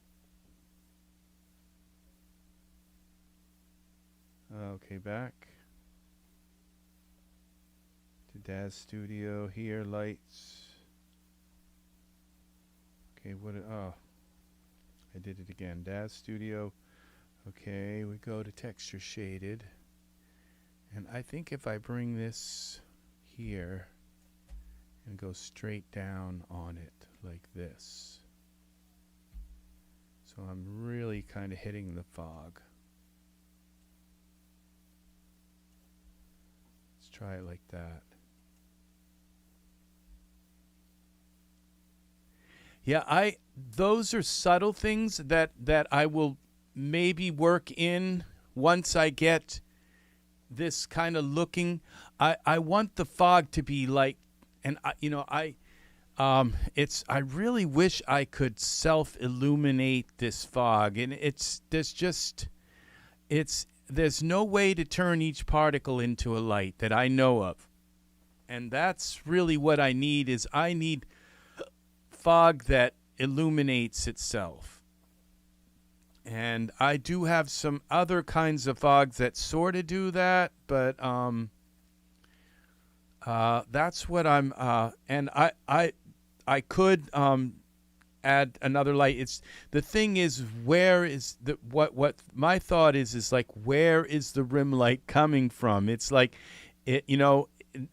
Okay, back to Daz Studio. Here, lights. Okay, what? Oh, I did it again. Daz Studio. Okay, we go to texture shaded, and I think if I bring this here and go straight down on it like this. So I'm really kind of hitting the fog. Let's try it like that. Yeah, those are subtle things that I will maybe work in once I get this kind of looking. I want the fog to be like, and I really wish I could self-illuminate this fog, and there's no way to turn each particle into a light that I know of. And that's really what I need fog that illuminates itself. And I do have some other kinds of fogs that sort of do that, but that's what I'm and I could add another light. It's the thing is, where is the what my thought is like, where is the rim light coming from? It's like it,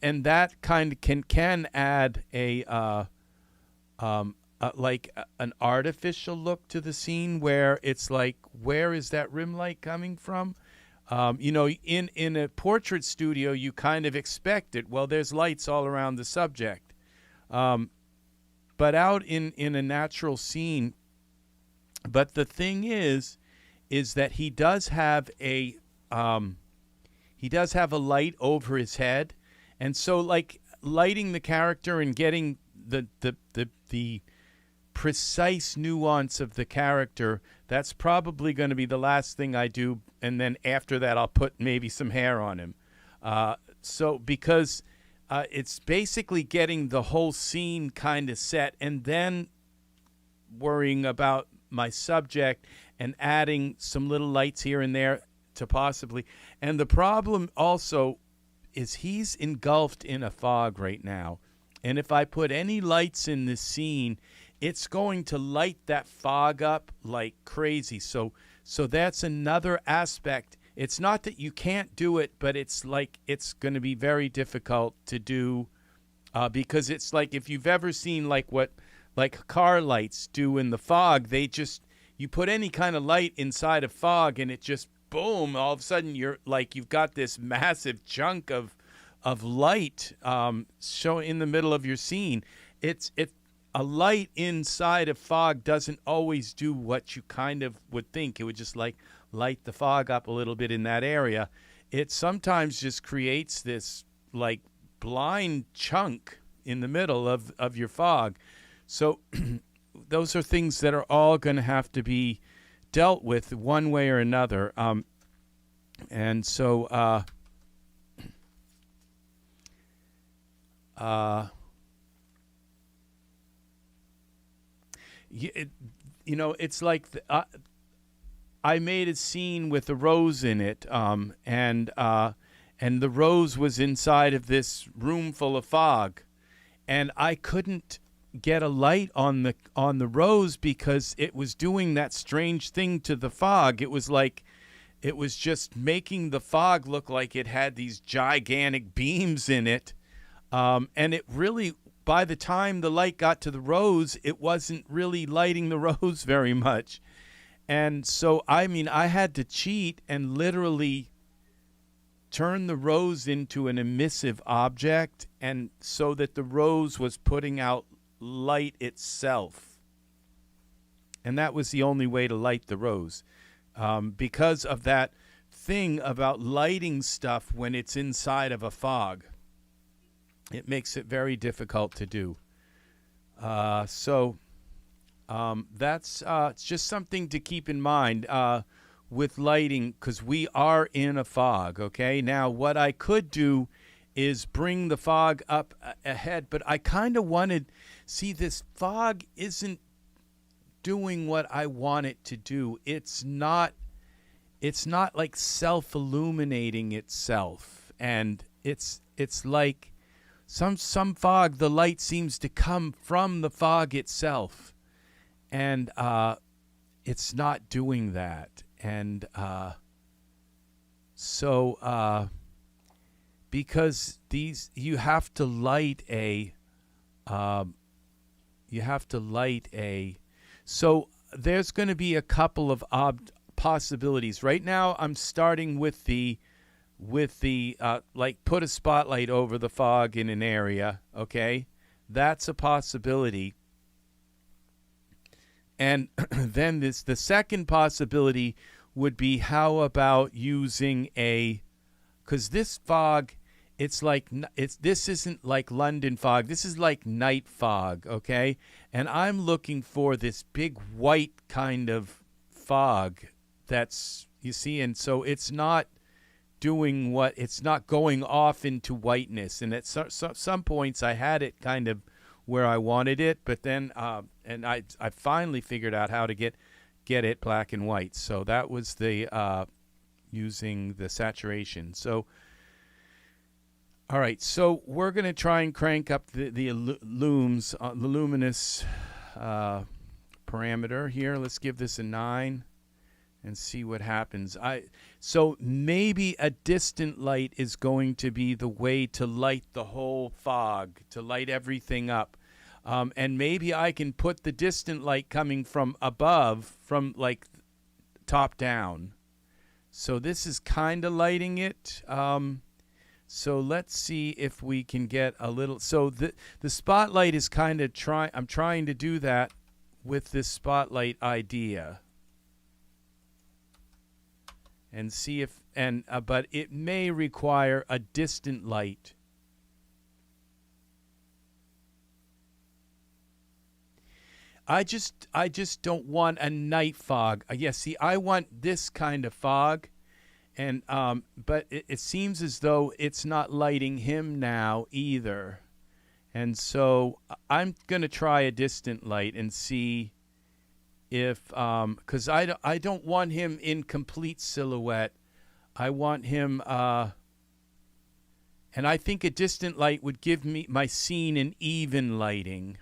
and that kind of can add like an artificial look to the scene, where it's like, where is that rim light coming from? In a portrait studio, you kind of expect it. Well, there's lights all around the subject. But out in a natural scene, but the thing is that he does have a light over his head, and so like lighting the character and getting the precise nuance of the character, that's probably going to be the last thing I do, and then after that I'll put maybe some hair on him. So because it's basically getting the whole scene kind of set, and then worrying about my subject and adding some little lights here and there to possibly. And the problem also is he's engulfed in a fog right now. And if I put any lights in this scene, it's going to light that fog up like crazy. So that's another aspect. It's not that you can't do it, but it's like it's going to be very difficult to do because it's like, if you've ever seen like what like car lights do in the fog, you put any kind of light inside of fog and it just boom, all of a sudden you've got this massive chunk of light showing in the middle of your scene. A light inside of fog doesn't always do what you kind of would think. It would just like light the fog up a little bit in that area. It sometimes just creates this like blind chunk in the middle of your fog. So those are things that are all going to have to be dealt with one way or another. And so it's like I made a scene with a rose in it, and the rose was inside of this room full of fog, and I couldn't get a light on the rose because it was doing that strange thing to the fog. It was like it was just making the fog look like it had these gigantic beams in it, and it really, by the time the light got to the rose, it wasn't really lighting the rose very much. And so, I mean, I had to cheat and literally turn the rose into an emissive object, and so that the rose was putting out light itself. And that was the only way to light the rose, because of that thing about lighting stuff when it's inside of a fog. It makes it very difficult to do. So that's it's just something to keep in mind with lighting, because we are in a fog. Okay, now what I could do is bring the fog up ahead, but I kind of wanted, see, this fog isn't doing what I want it to do. It's not like self-illuminating itself, and it's like some fog, the light seems to come from the fog itself, and it's not doing that. And so because you have to light a so there's going to be a couple of possibilities. Right now I'm starting with the like put a spotlight over the fog in an area. Okay, that's a possibility. And then the second possibility would be, how about using because this fog, this isn't like London fog. This is like night fog, okay? And I'm looking for this big white kind of fog that's, you see, and so it's not doing it's not going off into whiteness. And at some points I had it kind of where I wanted it, but then and I finally figured out how to get it black and white. So that was the using the saturation. So all right, so we're going to try and crank up the luminous parameter here. Let's give this a 9 and see what happens. So maybe a distant light is going to be the way to light the whole fog, to light everything up. And maybe I can put the distant light coming from above, from like top down. So this is kind of lighting it. So let's see if we can get a little. So the spotlight is kind of I'm trying to do that with this spotlight idea. And see if, but it may require a distant light. I just don't want a night fog. See, I want this kind of fog, and but it seems as though it's not lighting him now either, and so I'm gonna try a distant light and see if because I don't want him in complete silhouette. I want him, and I think a distant light would give my scene an even lighting.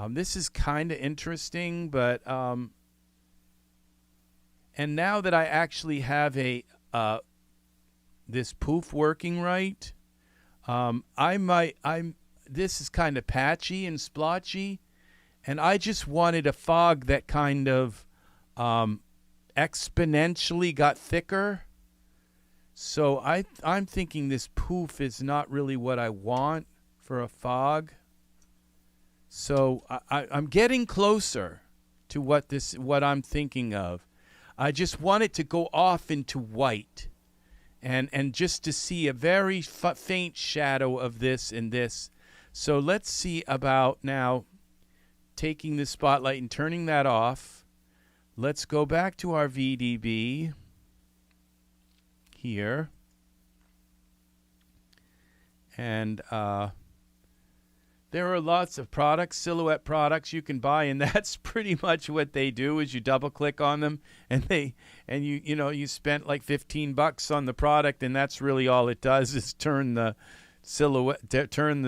This is kind of interesting, but and now that I actually have this poof working right, this is kind of patchy and splotchy, and I just wanted a fog that kind of exponentially got thicker. So I'm thinking this poof is not really what I want for a fog. So I'm getting closer to what I'm thinking of. I just want it to go off into white, and just to see a very faint shadow of this and this. So let's see about now taking the spotlight and turning that off. Let's go back to our VDB here, and there are lots of products, silhouette products you can buy, and that's pretty much what they do. Is you double click on them, and you spent like $15 on the product, and that's really all it does is turn the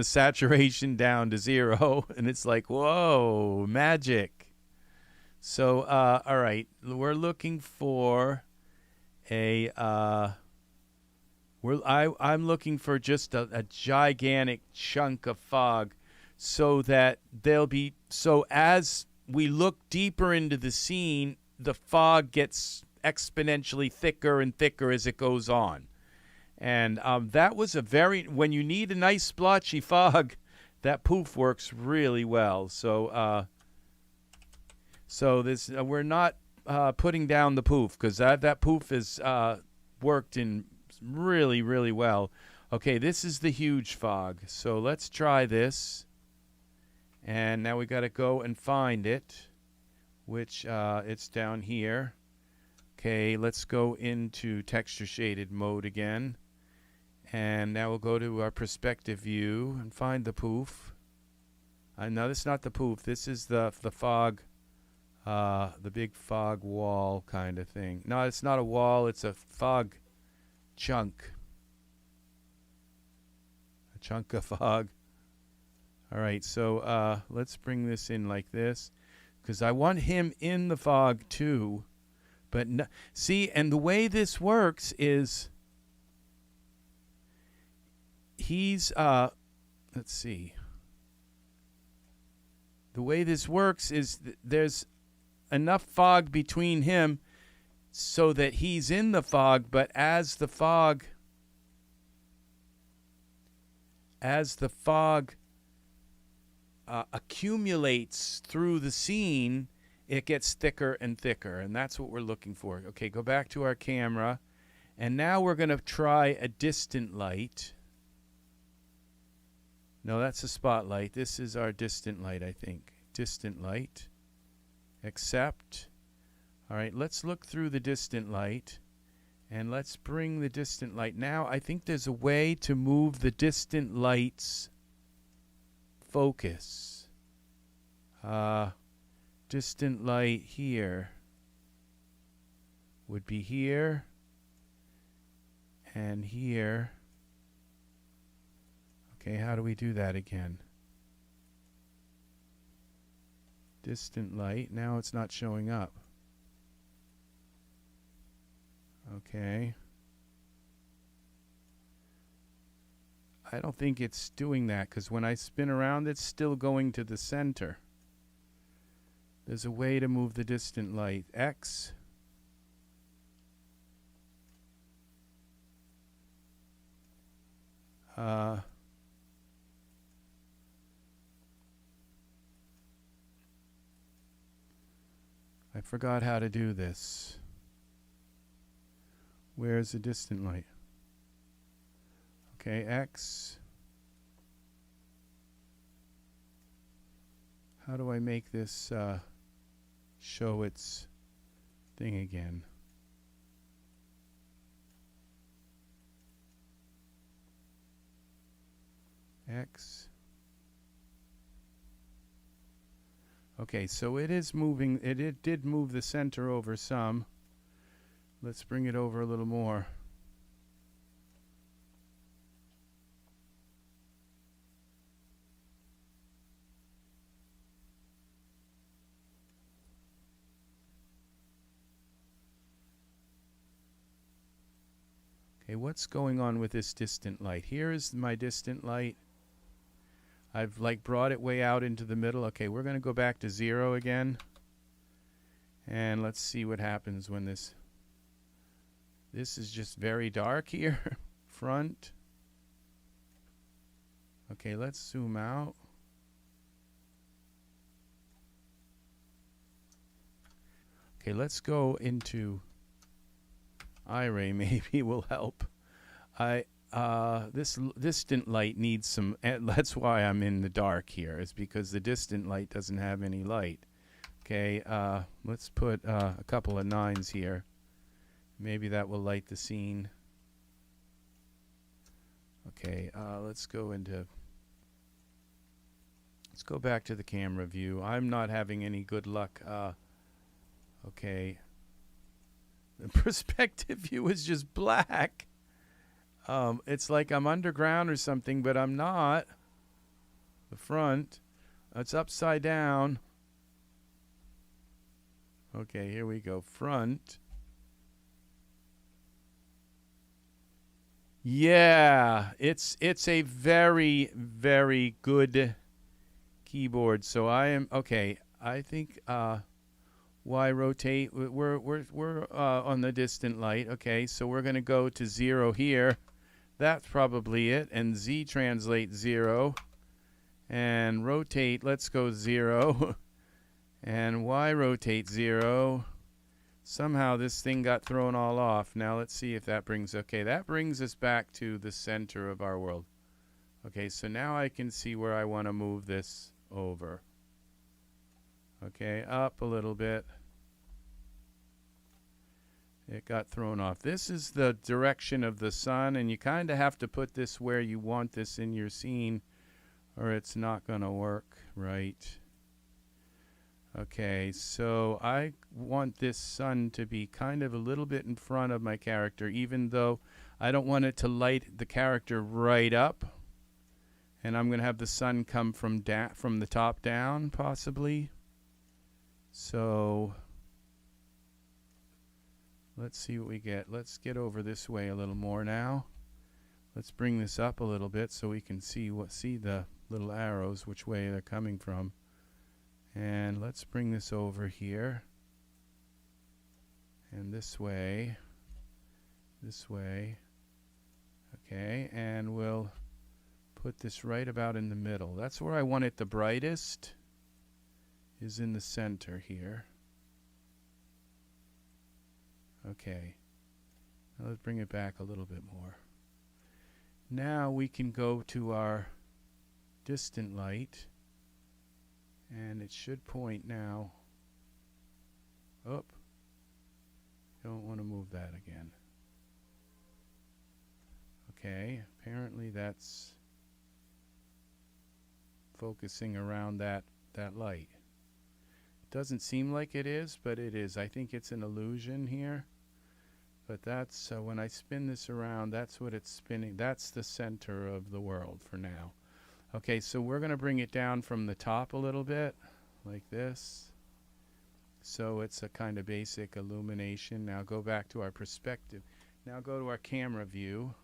saturation down to 0, and it's like, whoa, magic. So all right, we're looking for I'm looking for just a gigantic chunk of fog, so that as we look deeper into the scene, the fog gets exponentially thicker and thicker as it goes on. And that was when you need a nice splotchy fog, that poof works really well. So we're not putting down the poof, because that poof is worked in really, really well. Okay, this is the huge fog. So let's try this. And now we got to go and find it, which it's down here. Okay, let's go into texture shaded mode again. And now we'll go to our perspective view and find the poof. No, this is not the poof. This is the fog, the big fog wall kind of thing. No, it's not a wall. It's a fog chunk. A chunk of fog. All right, so let's bring this in like this, because I want him in the fog too. But see, and the way this works is he's let's see. The way this works is there's enough fog between him so that he's in the fog, but as the fog accumulates through the scene, it gets thicker and thicker, and that's what we're looking for. Okay, go back to our camera, and now we're going to try a distant light. No, that's a spotlight. This is our distant light, I think. Distant light. Accept. All right, let's look through the distant light, and let's bring the distant light. Now, I think there's a way to move the distant light's focus. Distant light here would be here and here. Okay, how do we do that again? Distant light. Now it's not showing up. Okay. I don't think it's doing that because when I spin around, it's still going to the center. There's a way to move the distant light. X. I forgot how to do this. Where's the distant light? Okay, X. How do I make this show its thing again? X. Okay, so it is moving. It did move the center over some. Let's bring it over a little more. Okay, what's going on with this distant light? Here is my distant light. I've like brought it way out into the middle. Okay, we're going to go back to 0 again. And let's see what happens when this is just very dark here. Front. Okay, let's zoom out. Okay, let's go into Iray. Maybe will help. This distant light needs some, that's why I'm in the dark here, is because the distant light doesn't have any light. Okay, let's put a couple of 9s here. Maybe that will light the scene. Okay, let's go back to the camera view. I'm not having any good luck. Okay. The perspective view is just black. It's like I'm underground or something, but I'm not. The front. It's upside down. Okay, here we go. Front. Yeah, it's a very, very good keyboard. So I am okay. I think Y rotate. We're on the distant light. Okay, so we're gonna go to 0 here. That's probably it. And Z translate 0. And rotate. Let's go 0. And Y rotate 0. Somehow this thing got thrown all off. Now let's see if that brings, okay, that brings us back to the center of our world. Okay, so now I can see where I want to move this over. Okay, up a little bit. It got thrown off. This is the direction of the sun, and you kind of have to put this where you want this in your scene, or it's not going to work right. Okay, so I want this sun to be kind of a little bit in front of my character, even though I don't want it to light the character right up. And I'm going to have the sun come from the top down, possibly. So let's see what we get. Let's get over this way a little more now. Let's bring this up a little bit so we can see the little arrows, which way they're coming from. And let's bring this over here. And this way. This way. Okay, and we'll put this right about in the middle. That's where I want it the brightest, is in the center here. Okay. Now let's bring it back a little bit more. Now we can go to our distant light, and it should point now. Oh, don't want to move that again. Okay, apparently that's focusing around that light. It doesn't seem like it is, but it is. I think it's an illusion here. But that's, when I spin this around, that's what it's spinning. That's the center of the world for now. Okay, so we're going to bring it down from the top a little bit, like this. So it's a kind of basic illumination. Now go back to our perspective. Now go to our camera view.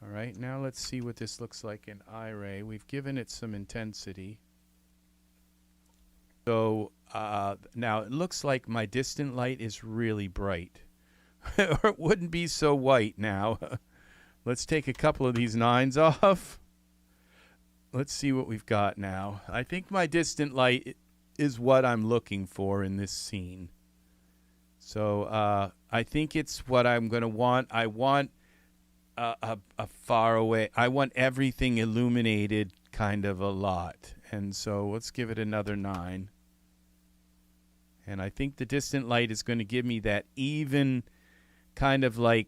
All right, now let's see what this looks like in Iray. We've given it some intensity. So now it looks like my distant light is really bright. Or it wouldn't be so white now. Let's take a couple of these 9s off. Let's see what we've got now. I think my distant light is what I'm looking for in this scene. So I think it's what I'm going to want. I want a far away. I want everything illuminated kind of a lot. And so let's give it another 9. And I think the distant light is going to give me that even kind of like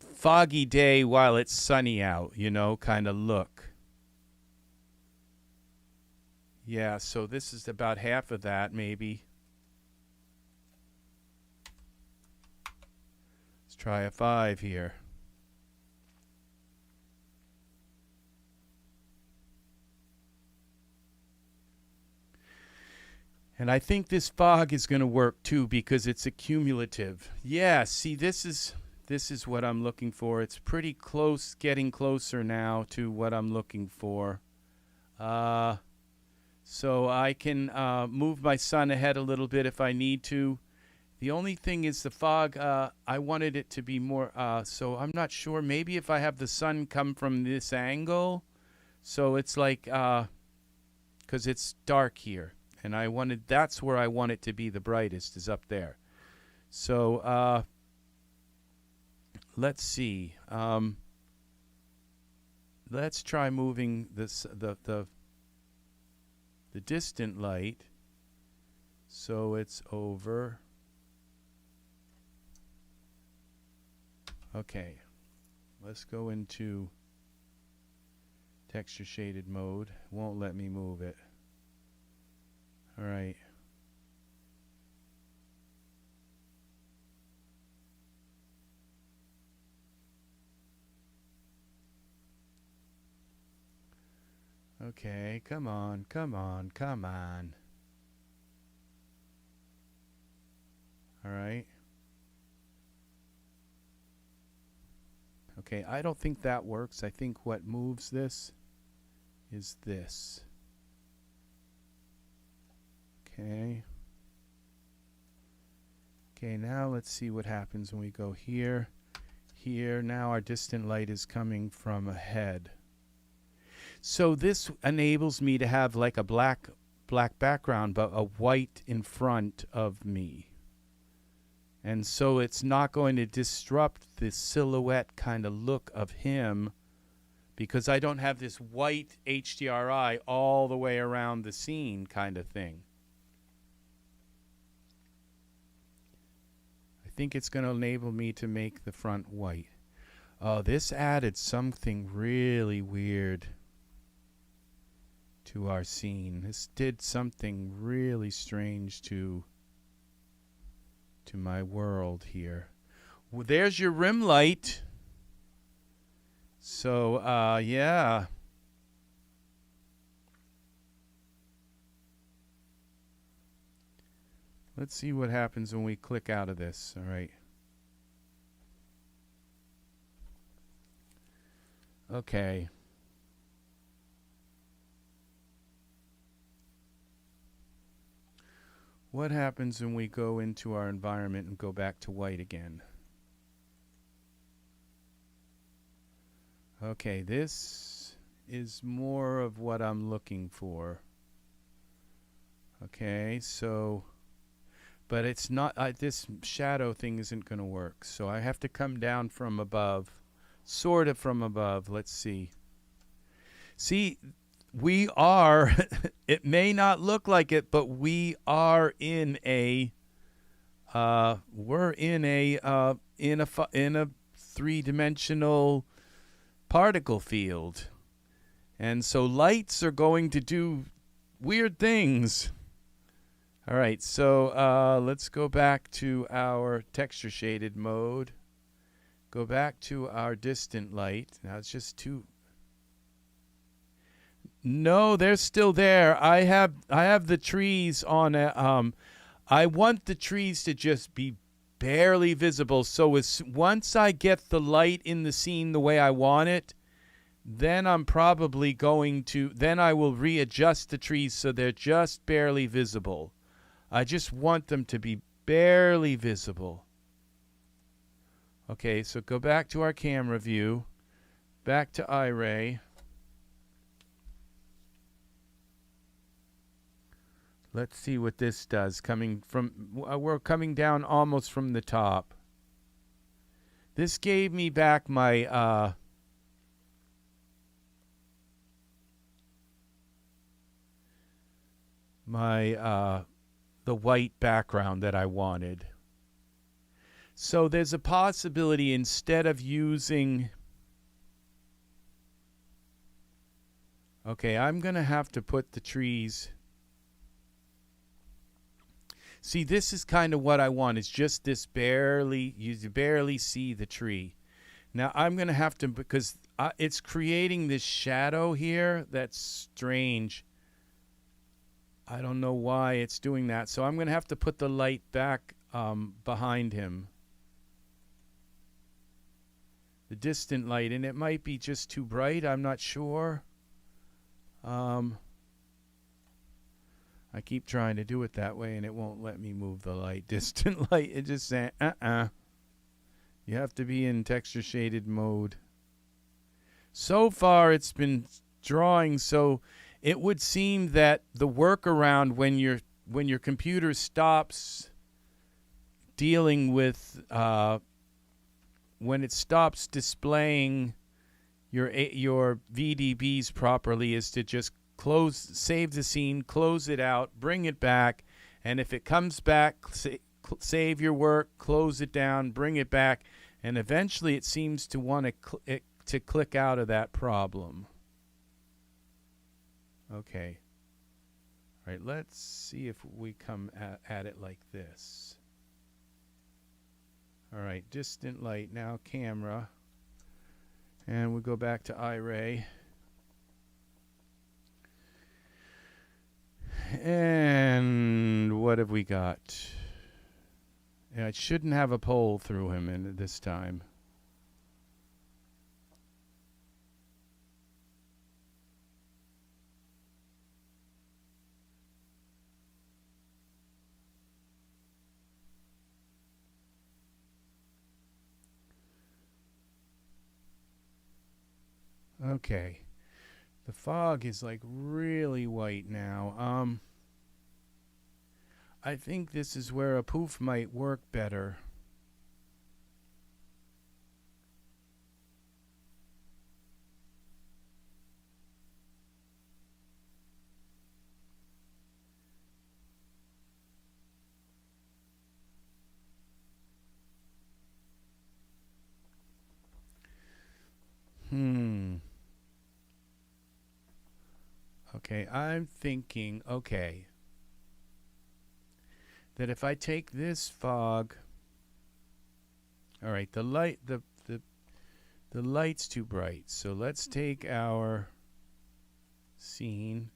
foggy day while it's sunny out, you know, kind of look. Yeah, so this is about half of that, maybe. Let's try a 5 here. And I think this fog is going to work too because it's accumulative. Yeah, see, this is what I'm looking for. It's pretty close, getting closer now to what I'm looking for. So I can move my sun ahead a little bit if I need to. The only thing is the fog, I wanted it to be more, so I'm not sure. Maybe if I have the sun come from this angle, so it's like, because it's dark here. And that's where I want it to be the brightest, is up there. So let's see. Let's try moving the distant light so it's over. Okay, let's go into texture shaded mode. Won't let me move it. All right. Okay, come on, come on, come on. All right. Okay, I don't think that works. I think what moves this is this. Okay. Okay, now let's see what happens when we go here. Here, now our distant light is coming from ahead. So this enables me to have like a black background, but a white in front of me. And so it's not going to disrupt the silhouette kind of look of him because I don't have this white HDRI all the way around the scene kind of thing. I think it's going to enable me to make the front white. Oh, this added something really weird to our scene. This did something really strange to my world here. Well, there's your rim light. So, yeah. Let's see what happens when we click out of this. All right. Okay. What happens when we go into our environment and go back to white again? Okay, this is more of what I'm looking for. Okay, so, but it's not, this shadow thing isn't going to work. So I have to come down from above, sort of from above. Let's see. See, we are, it may not look like it, but we are in a, we're in a three-dimensional particle field. And so lights are going to do weird things. All right, so let's go back to our texture shaded mode. Go back to our distant light. Now it's just too. No, they're still there. I have the trees on a, I want the trees to just be barely visible. So once I get the light in the scene the way I want it, then I'm probably going to, then I will readjust the trees so they're just barely visible. I just want them to be barely visible. Okay, so go back to our camera view, back to Iray. Let's see what this does. Coming from, we're coming down almost from the top. This gave me back my the white background that I wanted. So there's a possibility instead of using, okay, I'm gonna have to put the trees. See, this is kind of what I want. It's just this barely, you barely see the tree. Now I'm gonna have to, because it's creating this shadow here that's strange. I don't know why it's doing that. So I'm going to have to put the light back behind him. The distant light. And it might be just too bright. I'm not sure. I keep trying to do it that way and it won't let me move the light. Distant light. It just saying, You have to be in texture shaded mode. So far it's been drawing so... It would seem that the workaround when your computer stops dealing with when it stops displaying your VDBs properly is to just save the scene, close it out, bring it back, and if it comes back, save your work, close it down, bring it back, and eventually it seems to want to click out of that problem. Okay. All right, let's see if we come at it like this. All right, distant light, now camera. And we'll go back to Iray. And what have we got? Yeah, it shouldn't have a pole through him in this time. Okay, the fog is like really white now. I think this is where a poof might work better. Okay, I'm thinking, okay, that if I take this fog, all right, the light's too bright. So let's take our scene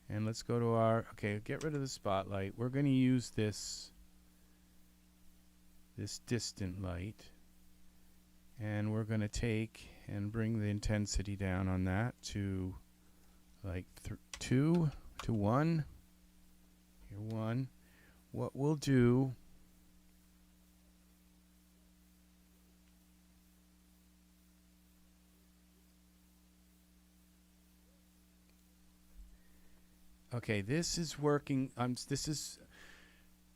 and let's go to our, okay, get rid of the spotlight. We're going to use this distant light, and we're going to take and bring the intensity down on that to like 2 to 1. Here, 1. What we'll do, Okay, this is working. This is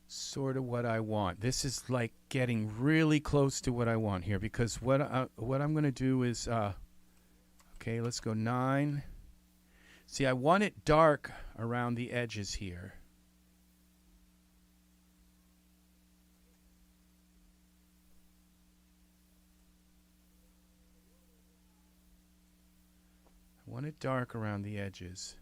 sort of what I want. This is like getting really close to what I want here, because what I'm going to do is, okay, let's go 9. See, I want it dark around the edges here. I want it dark around the edges.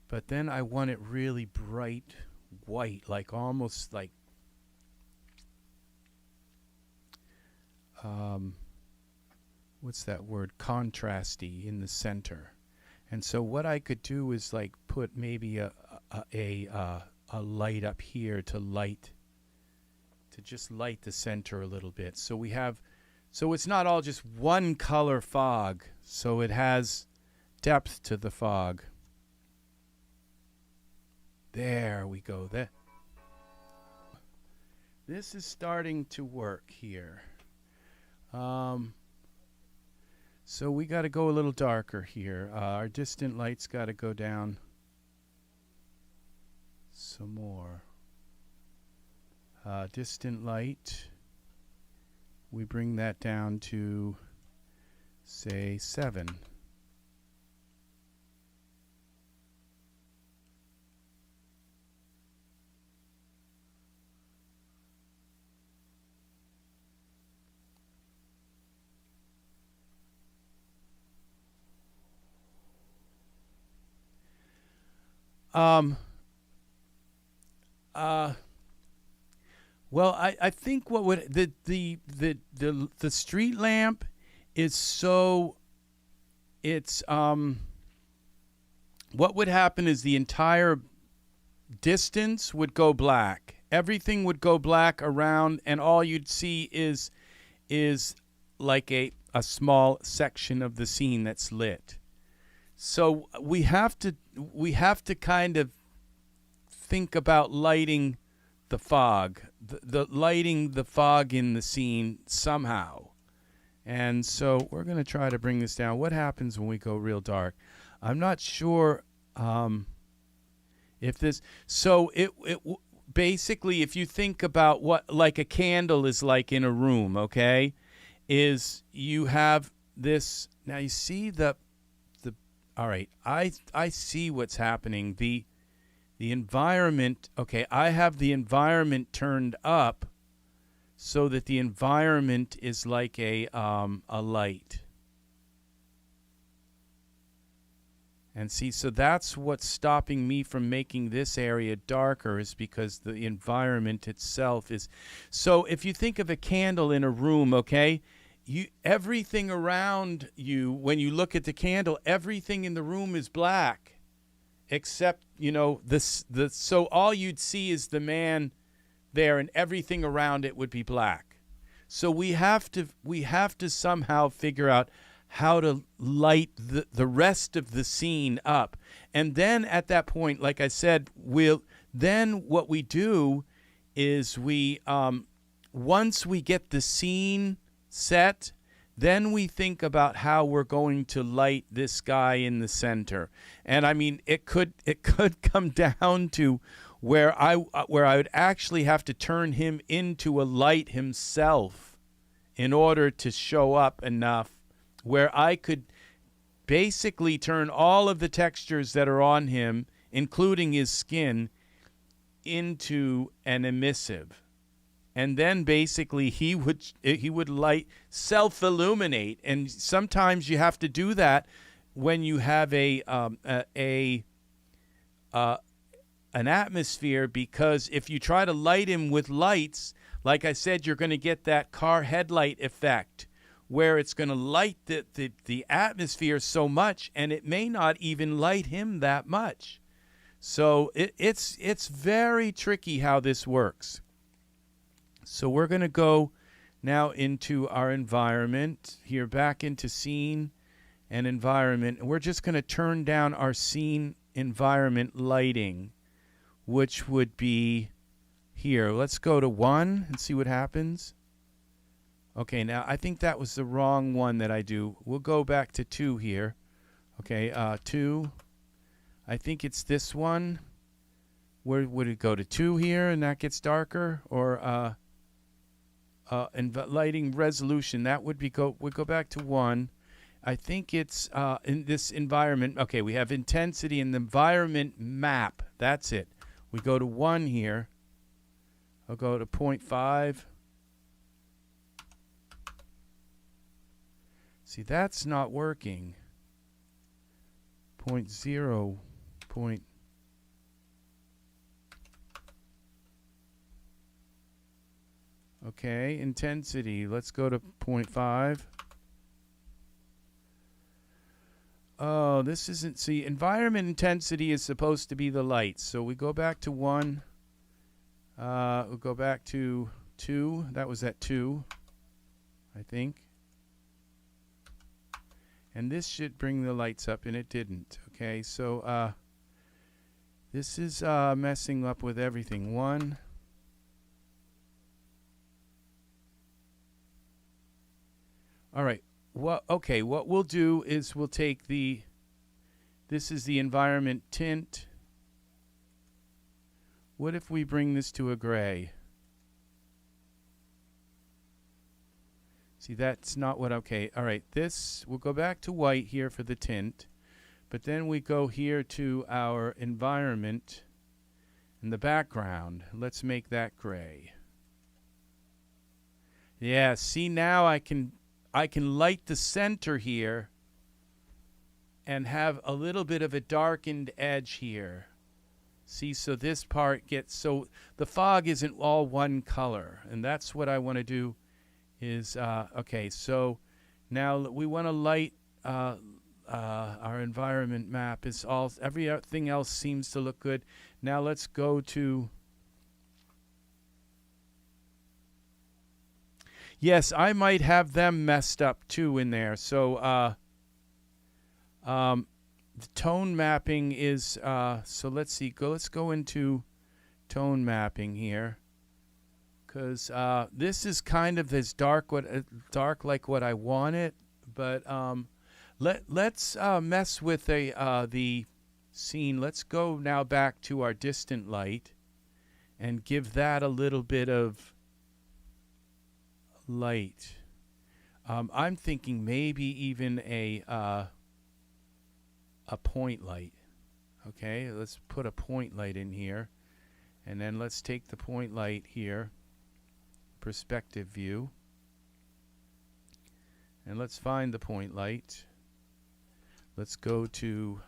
But then I want it really bright white, like almost like what's that word? Contrasty in the center. And so what I could do is like put maybe a light up here to just light the center a little bit. So we have, so it's not all just one color fog. So it has depth to the fog. There we go. This is starting to work here. So we got to go a little darker here. Our distant light's got to go down some more. Distant light, we bring that down to, say, 7. Well, I think what would the street lamp is so it's what would happen is the entire distance would go black. Everything would go black around, and all you'd see is like a small section of the scene that's lit. So we have to kind of think about lighting the fog, lighting the fog in the scene somehow. And so we're going to try to bring this down. What happens when we go real dark? I'm not sure if this. So it basically, if you think about what like a candle is like in a room, okay, is you have this. Now you see the. All right, I see what's happening. The environment, okay, I have the environment turned up so that the environment is like a light. And see, so that's what's stopping me from making this area darker, is because the environment itself is. So if you think of a candle in a room, okay, everything around you, when you look at the candle, everything in the room is black. Except, you know, so all you'd see is the man there, and everything around it would be black. So we have to somehow figure out how to light the rest of the scene up. And then at that point, like I said, then what we do is once we get the scene set, then we think about how we're going to light this guy in the center. And I mean, it could come down to where I would actually have to turn him into a light himself in order to show up enough where I could basically turn all of the textures that are on him, including his skin, into an emissive. And then basically he would light, self-illuminate. And sometimes you have to do that when you have an atmosphere, because if you try to light him with lights, like I said, you're going to get that car headlight effect where it's going to light the atmosphere so much, and it may not even light him that much. So it's very tricky how this works. So we're going to go now into our environment here, back into scene and environment. And we're just going to turn down our scene environment lighting, which would be here. Let's go to 1 and see what happens. Okay, now I think that was the wrong one that I do. We'll go back to 2 here. Okay, 2. I think it's this one. Where would it go to 2 here and that gets darker? Or lighting resolution, that would go back to 1. I think it's in this environment. Okay, we have intensity in the environment map. That's it. We go to 1 here. I'll go to 0.5. See, that's not working. 0.0. Okay, intensity. Let's go to 0.5. Oh, this isn't. See, environment intensity is supposed to be the lights. So we go back to 1. We'll go back to 2. That was at 2, I think. And this should bring the lights up, and it didn't. Okay, so this is messing up with everything. 1. All right. Okay, what we'll do is we'll take this is the environment tint. What if we bring this to a gray? See, that's not what, okay. All right, we'll go back to white here for the tint, but then we go here to our environment and the background. Let's make that gray. Yeah, see, now I can light the center here and have a little bit of a darkened edge here. See, so this part gets, so the fog isn't all one color, and that's what I want to do is, okay, so now we want to light our environment map. Is all, everything else seems to look good. Now let's go to, yes, I might have them messed up too in there. So the tone mapping is, so let's see, let's go into tone mapping here. Because this is kind of this dark like what I want it, but let's mess with the scene. Let's go now back to our distant light and give that a little bit of light. I'm thinking maybe even a point light. Okay, let's put a point light in here, and then let's take the point light here. Perspective view, and let's find the point light. Let's go to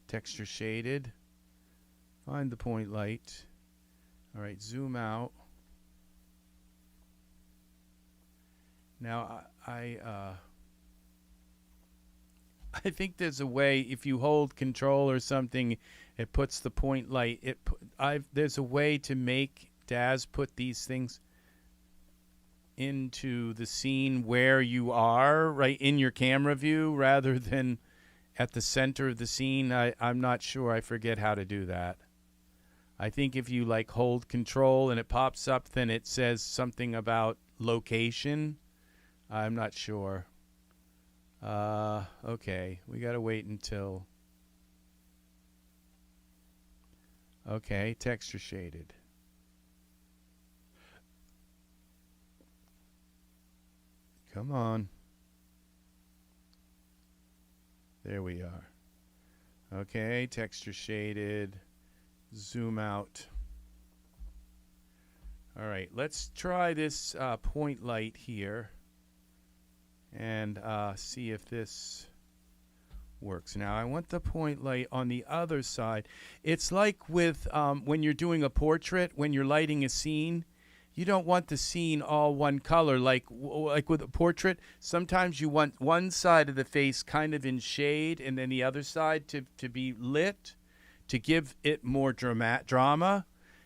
texture shaded, find the point light. All right, zoom out. Now I think there's a way, if you hold control or something, it puts the point light. There's a way to make Daz put these things into the scene where you are, right in your camera view, rather than at the center of the scene. I'm not sure. I forget how to do that. I think if you like hold control and it pops up, then it says something about location. I'm not sure. Okay, we gotta wait until. Okay, texture shaded. Come on. There we are. Okay, texture shaded. Zoom out. All right, let's try this point light here and see if this works. Now, I want the point light on the other side. It's like with when you're doing a portrait, when you're lighting a scene, you don't want the scene all one color. Like with a portrait, sometimes you want one side of the face kind of in shade and then the other side to be lit to give it more drama.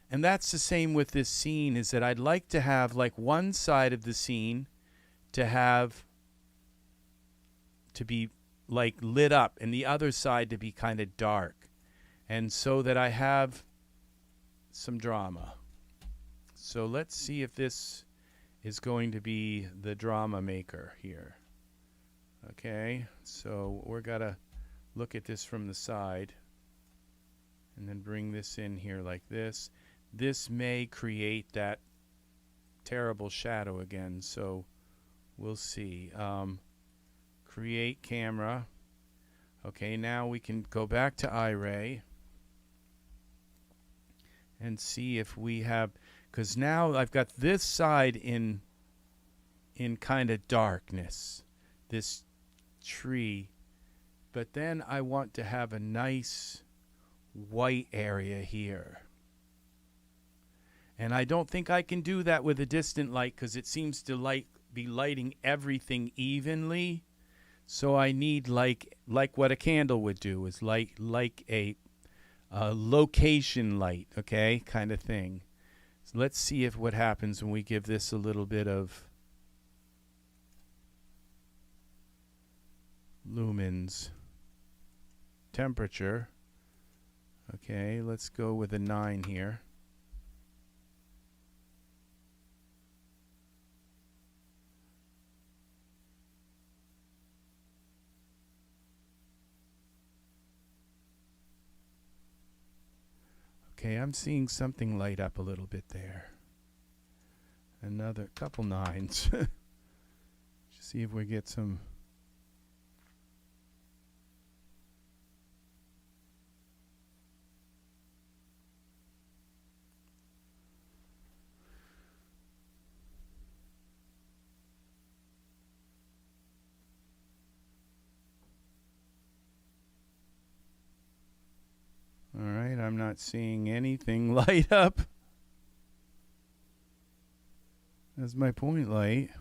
And that's the same with this scene, is that I'd like to have like one side of the scene to be like lit up and the other side to be kind of dark. And so that I have some drama. So let's see if this is going to be the drama maker here. Okay, so we're gonna look at this from the side and then bring this in here like this. This may create that terrible shadow again, so we'll see. Create camera. Okay, now we can go back to Iray and see if we have, because now I've got this side in kind of darkness, this tree, but then I want to have a nice white area here. And I don't think I can do that with a distant light because it seems to be lighting everything evenly. So I need like what a candle would do, is like a location light, okay, kind of thing. So let's see if what happens when we give this a little bit of lumens. Temperature. Okay, let's go with a 9 here. Okay, I'm seeing something light up a little bit there. Another couple 9s. Just see if we get some. All right, I'm not seeing anything light up. That's my point light.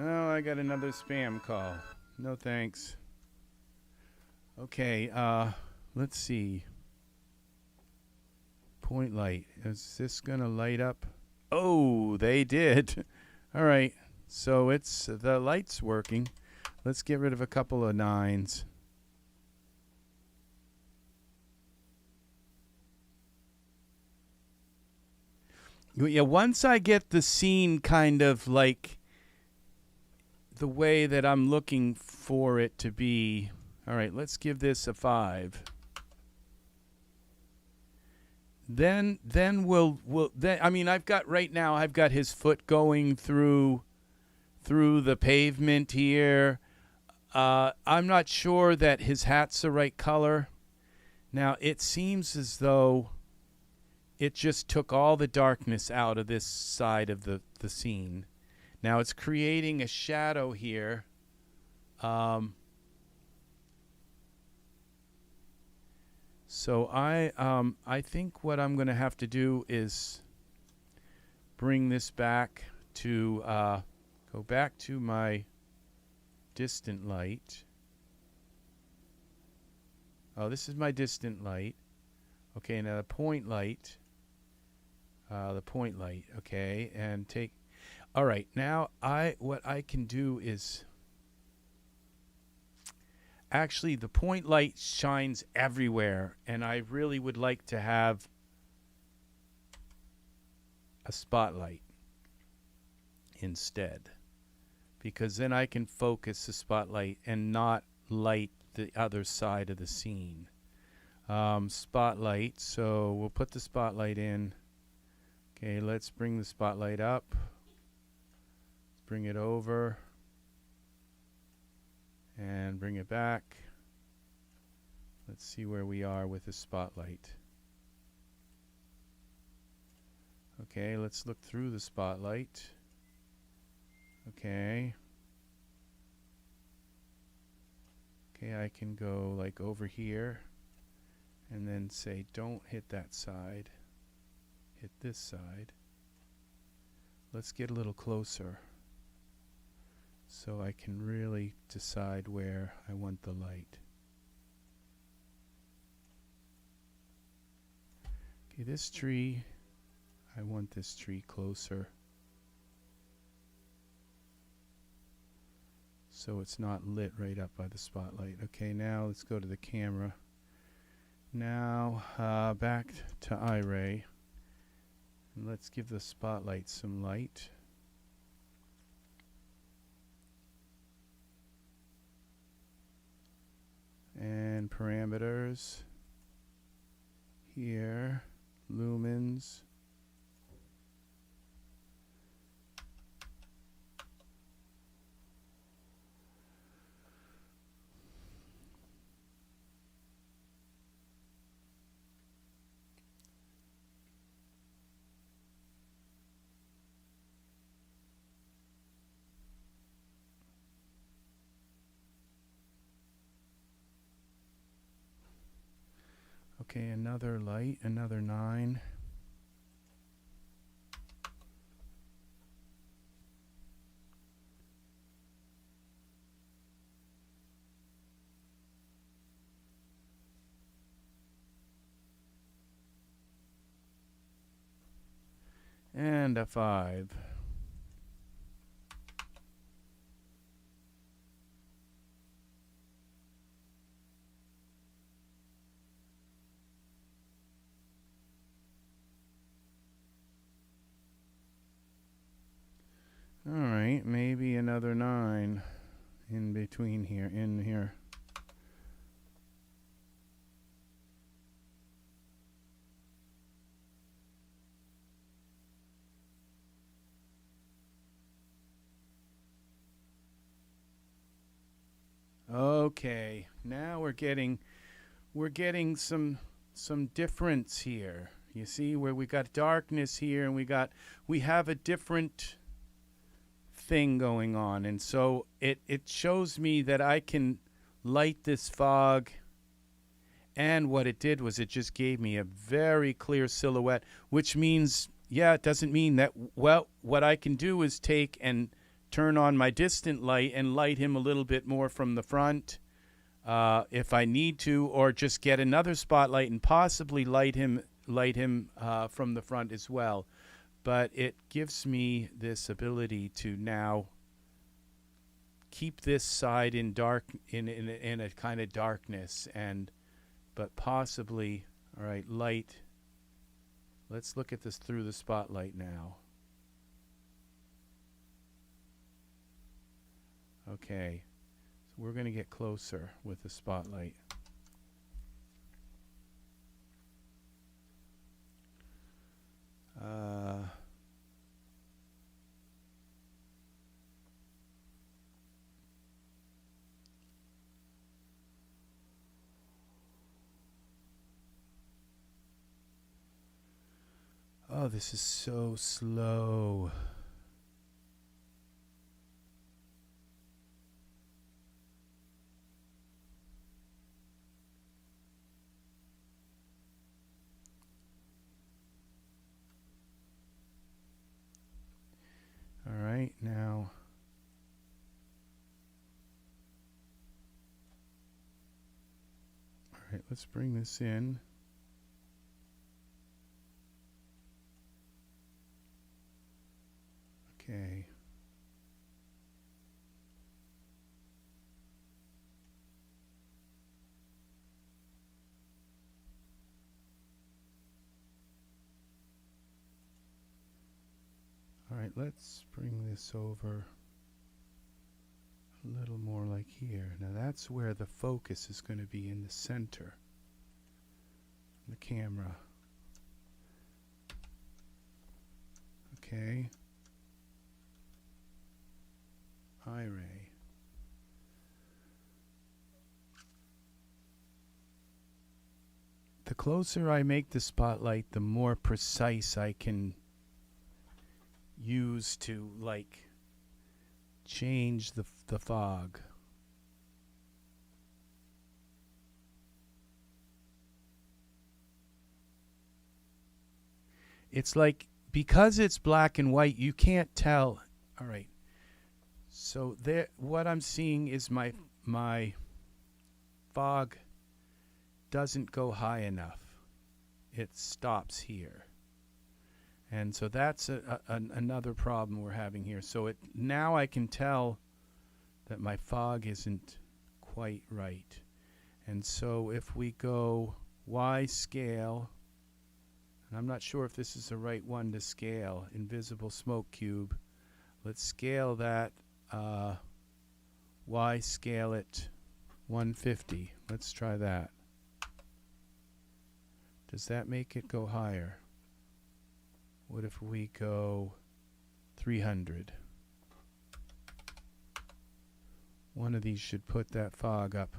Oh, I got another spam call. No thanks. Okay, let's see. Point light. Is this gonna light up? Oh, they did. All right, so it's the light's working. Let's get rid of a couple of 9s. Yeah, once I get the scene kind of like the way that I'm looking for it to be. All right, let's give this a 5. Then we'll I mean, I've got right now I've got his foot going through the pavement here. I'm not sure that his hat's the right color. Now, it seems as though it just took all the darkness out of this side of the scene. Now, it's creating a shadow here. So I think what I'm going to have to do is bring this back to, go back to my distant light. Oh, this is my distant light. Okay, now the point light. Okay, and take. All right, now what I can do is actually the point light shines everywhere, and I really would like to have a spotlight instead, because then I can focus the spotlight and not light the other side of the scene. Spotlight, so we'll put the spotlight in. Okay, let's bring the spotlight up. Bring it over. And bring it back. Let's see where we are with the spotlight. Okay, let's look through the spotlight. Okay. Okay, I can go like over here and then say don't hit that side. Hit this side. Let's get a little closer so I can really decide where I want the light. Okay, this tree, I want this tree closer so it's not lit right up by the spotlight. Okay, now let's go to the camera. Now back to Iray. And let's give the spotlight some light. And parameters here, lumens. Okay, another light, another 9. And a 5. All right, maybe another 9 in between here, in here. Okay, now we're getting some difference here. You see where we got darkness here, and we have a different thing going on, and so it shows me that I can light this fog, and what it did was it just gave me a very clear silhouette, which means, yeah, it doesn't mean that, well, what I can do is take and turn on my distant light and light him a little bit more from the front if I need to, or just get another spotlight and possibly light him from the front as well. But it gives me this ability to now keep this side in dark, in a kind of darkness, but possibly, all right, light. Let's look at this through the spotlight now. Okay, so we're going to get closer with the spotlight. Oh, this is so slow. All right, now all right, let's bring this in. Okay. All right, let's bring this over a little more like here. Now that's where the focus is going to be, in the center of the camera. Okay. Iray. The closer I make the spotlight, the more precise I can use to, like, change the fog. It's like, because it's black and white, you can't tell. All right. So there, what I'm seeing is my fog doesn't go high enough. It stops here. And so that's another problem we're having here. So now I can tell that my fog isn't quite right. And so if we go Y scale, And I'm not sure if this is the right one to scale. Invisible smoke cube. Let's scale that. Y scale it 150. Let's try that. Does that make it go higher? What if we go 300? One of these should put that fog up.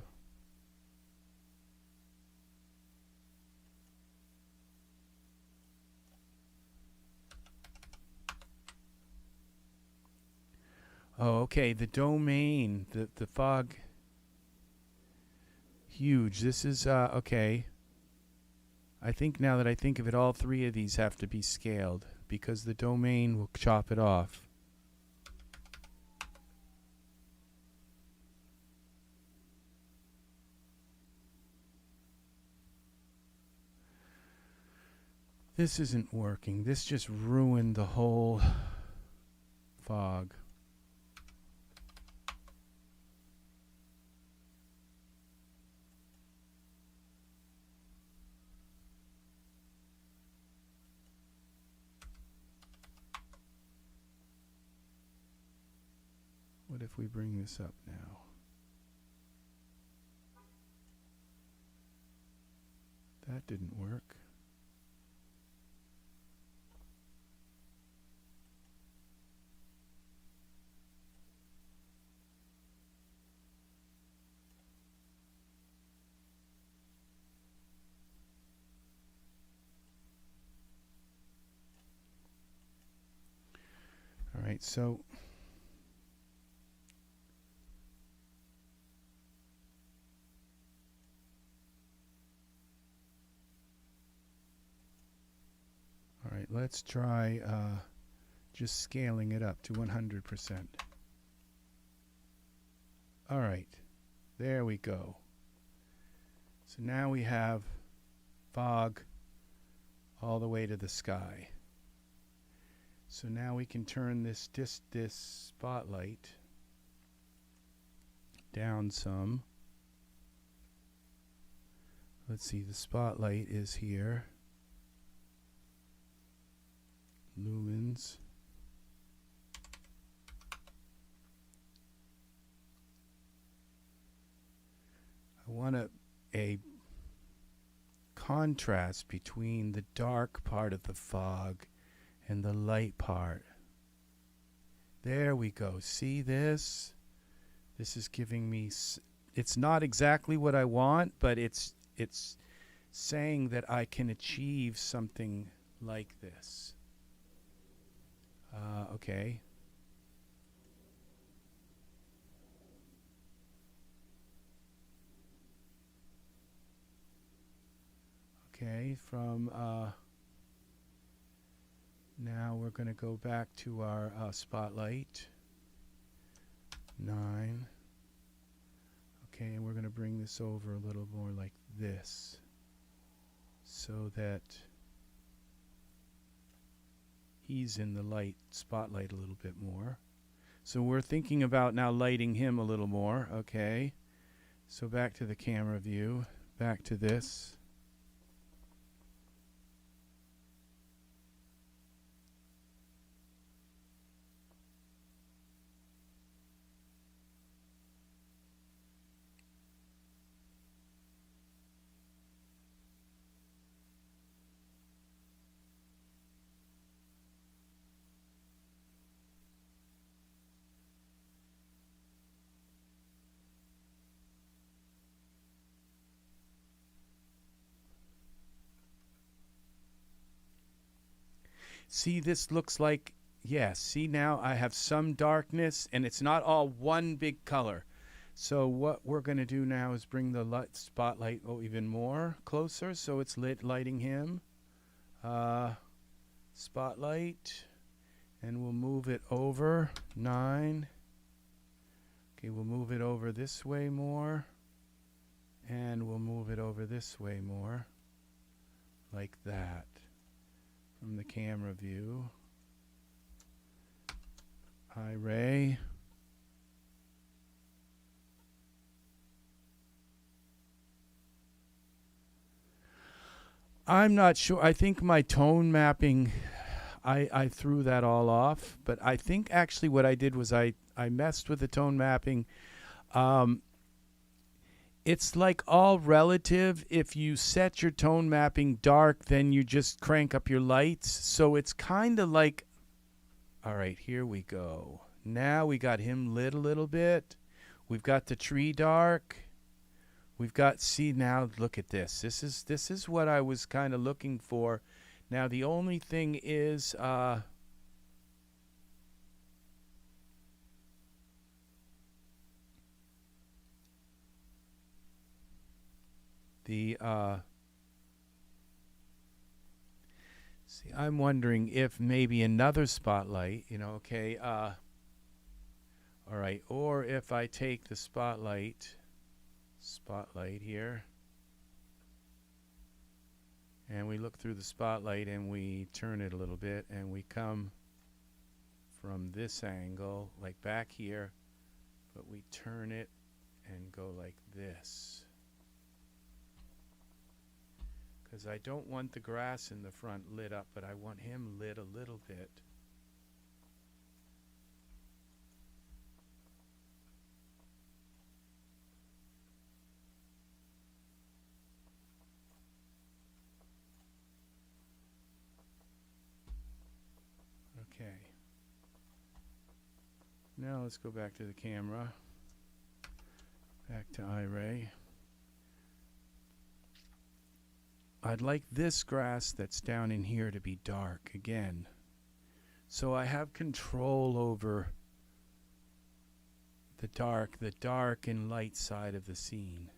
Oh, okay, the domain, the fog, huge. This is, okay. I think now that I think of it, all three of these have to be scaled because the domain will chop it off. This isn't working. This just ruined the whole fog. What if we bring this up now? That didn't work. All right, so let's try just scaling it up to 100%. All right, there we go. So now we have fog all the way to the sky. So now we can turn this spotlight down some. Let's see, the spotlight is here. Lumens. I want a contrast between the dark part of the fog and the light part. There we go. See this? This is giving me, it's not exactly what I want, but it's saying that I can achieve something like this. Okay. Okay, from now we're going to go back to our spotlight. 9. Okay, and we're going to bring this over a little more like this, so that he's in the light spotlight a little bit more. So we're thinking about now lighting him a little more. Okay, so back to the camera view, back to this. See, this looks like, yes, see now I have some darkness and it's not all one big color. So what we're going to do now is bring the light spotlight even more closer, so it's lighting him. Spotlight, and we'll move it over 9. Okay, we'll move it over this way more, and we'll move it over this way more, like that. From the camera view. Iray. I'm not sure. I think my tone mapping, I threw that all off. But I think actually what I did was I messed with the tone mapping. Um, it's like all relative. If you set your tone mapping dark, then you just crank up your lights. So it's kind of like, all right, here we go. Now we got him lit a little bit. We've got the tree dark. We've got, see now, look at this. This is what I was kind of looking for. Now the only thing is, see, I'm wondering if maybe another spotlight, you know, okay, all right, or if I take the spotlight here, and we look through the spotlight and we turn it a little bit and we come from this angle, like back here, but we turn it and go like this. Because I don't want the grass in the front lit up, but I want him lit a little bit. Okay. Now let's go back to the camera. Back to Iray. I'd like this grass that's down in here to be dark again. So I have control over the dark and light side of the scene.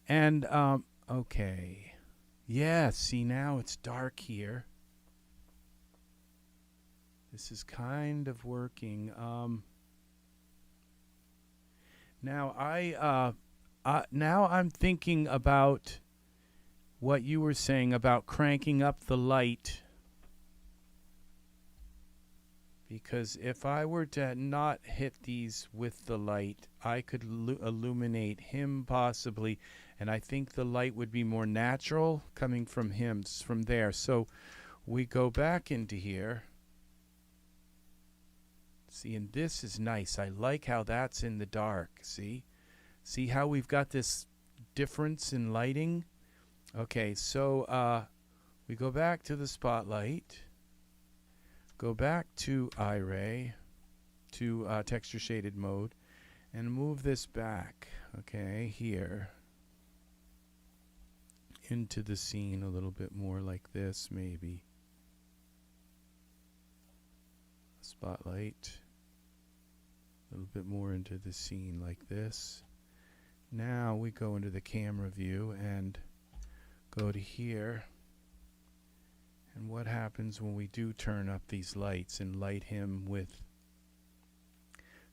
And, okay. Yeah, see now it's dark here. This is kind of working. Now now I'm thinking about what you were saying about cranking up the light. Because if I were to not hit these with the light, I could illuminate him possibly, and I think the light would be more natural coming from him from there. So we go back into here. See, and this is nice. I like how that's in the dark. See how we've got this difference in lighting? Okay, so we go back to the spotlight. Go back to Iray, to texture shaded mode, and move this back, okay, here, into the scene a little bit more like this, maybe. Spotlight, a little bit more into the scene like this. Now we go into the camera view and go to here. And what happens when we do turn up these lights and light him with,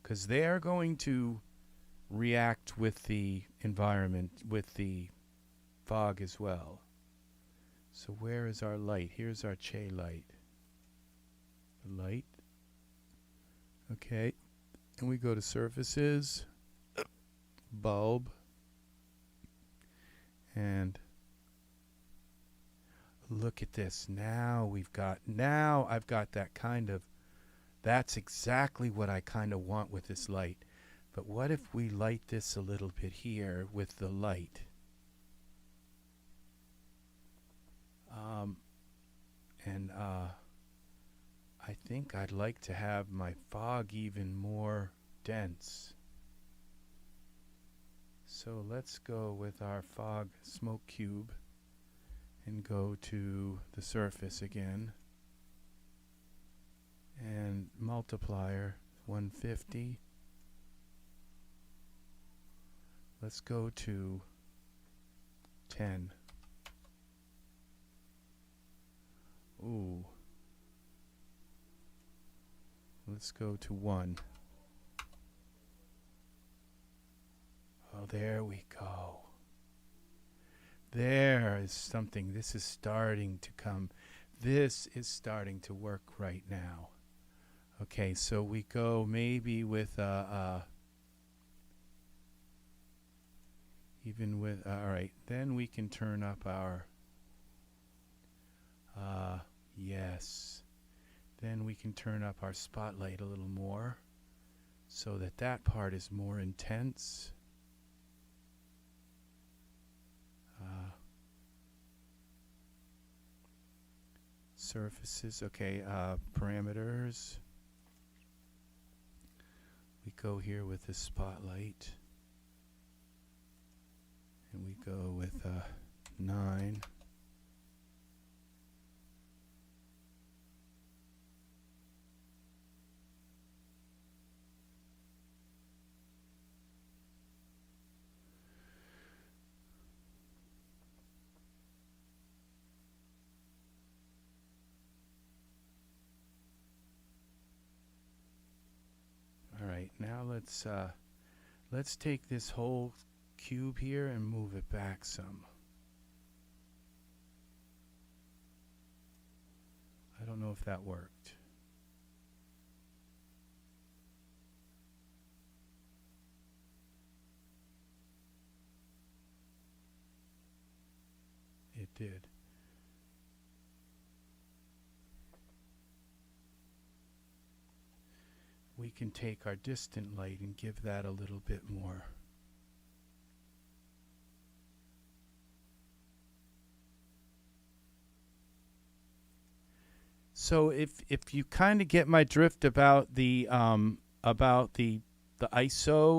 because they are going to react with the environment, with the fog as well. So where is our light? Here's our Che light. The light. Okay. And we go to surfaces, bulb, and look at this. Now I've got that kind of, that's exactly what I kind of want with this light. But what if we light this a little bit here with the light? I think I'd like to have my fog even more dense. So let's go with our fog smoke cube and go to the surface again, and multiplier 150. Let's go to 10. Ooh. Let's go to 1. Oh, there we go. There is something. This is starting to come. This is starting to work right now. Okay, so we go maybe with even with all right, then we can turn up our yes. Then we can turn up our spotlight a little more so that that part is more intense. Surfaces, okay, parameters. We go here with the spotlight, and we go with 9. All right, now let's take this whole cube here and move it back some. I don't know if that worked. It did. We can take our distant light and give that a little bit more. So if you kind of get my drift about the ISO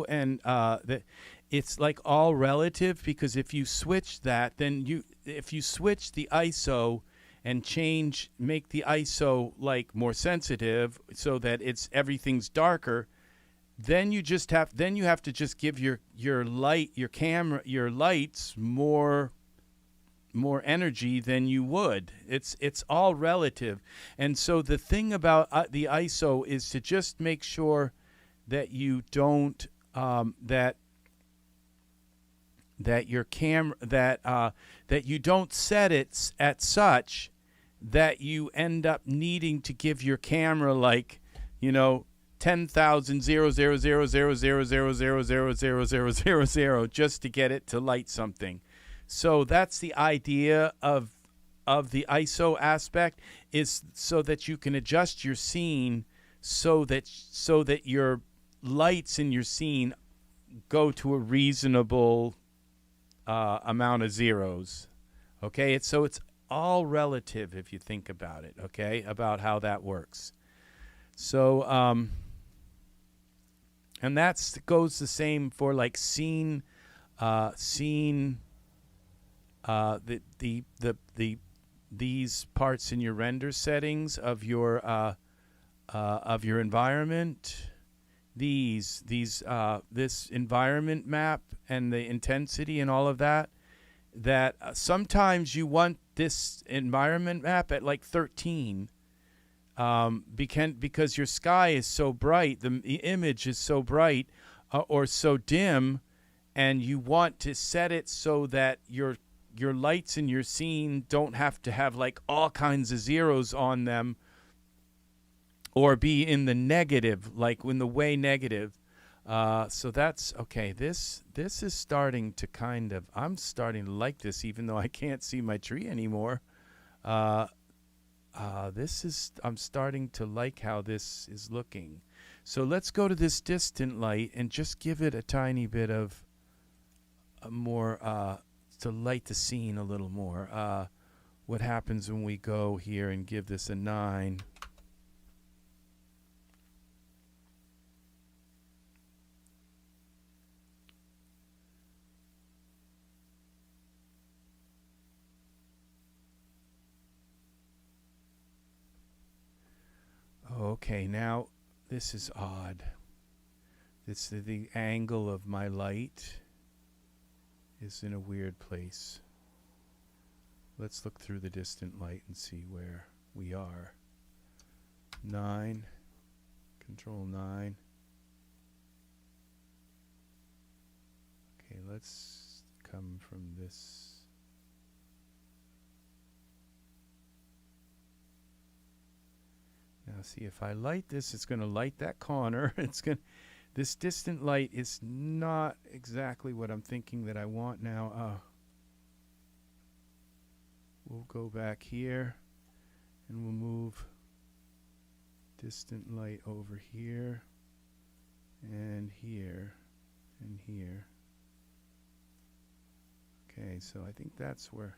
and that it's like all relative, because if you switch that, then if you switch the ISO and make the ISO like more sensitive so that everything's darker, then you have to just give your lights more energy than you would. It's all relative. And so the thing about the ISO is to just make sure that you don't that your camera that you don't set it at such that you end up needing to give your camera 10,000,000,000,000,000,000,000 just to get it to light something. So that's the idea of the ISO aspect, is so that you can adjust your scene so that your lights in your scene go to a reasonable amount of zeros. Okay, it's all relative if you think about it, okay, about how that works. So and that goes the same for like scene these parts in your render settings of your environment. This environment map and the intensity and all of that. That sometimes you want this environment map at like 13, because your sky is so bright, the image is so bright or so dim, and you want to set it so that your lights in your scene don't have to have like all kinds of zeros on them or be in the negative, like in the way negative. So that's okay. This is starting to I'm starting to like this, even though I can't see my tree anymore. I'm starting to like how this is looking. So let's go to this distant light and just give it a tiny bit of more to light the scene a little more. What happens when we go here and give this a 9? Okay, now this is odd. The angle of my light is in a weird place. Let's look through the distant light and see where we are. 9, control 9. Okay, let's come from this. Now Now see, if I light this, it's going to light that corner. This distant light is not exactly what I'm thinking that I want now. We'll go back here and we'll move distant light over here and here and here. Okay, so I think that's where,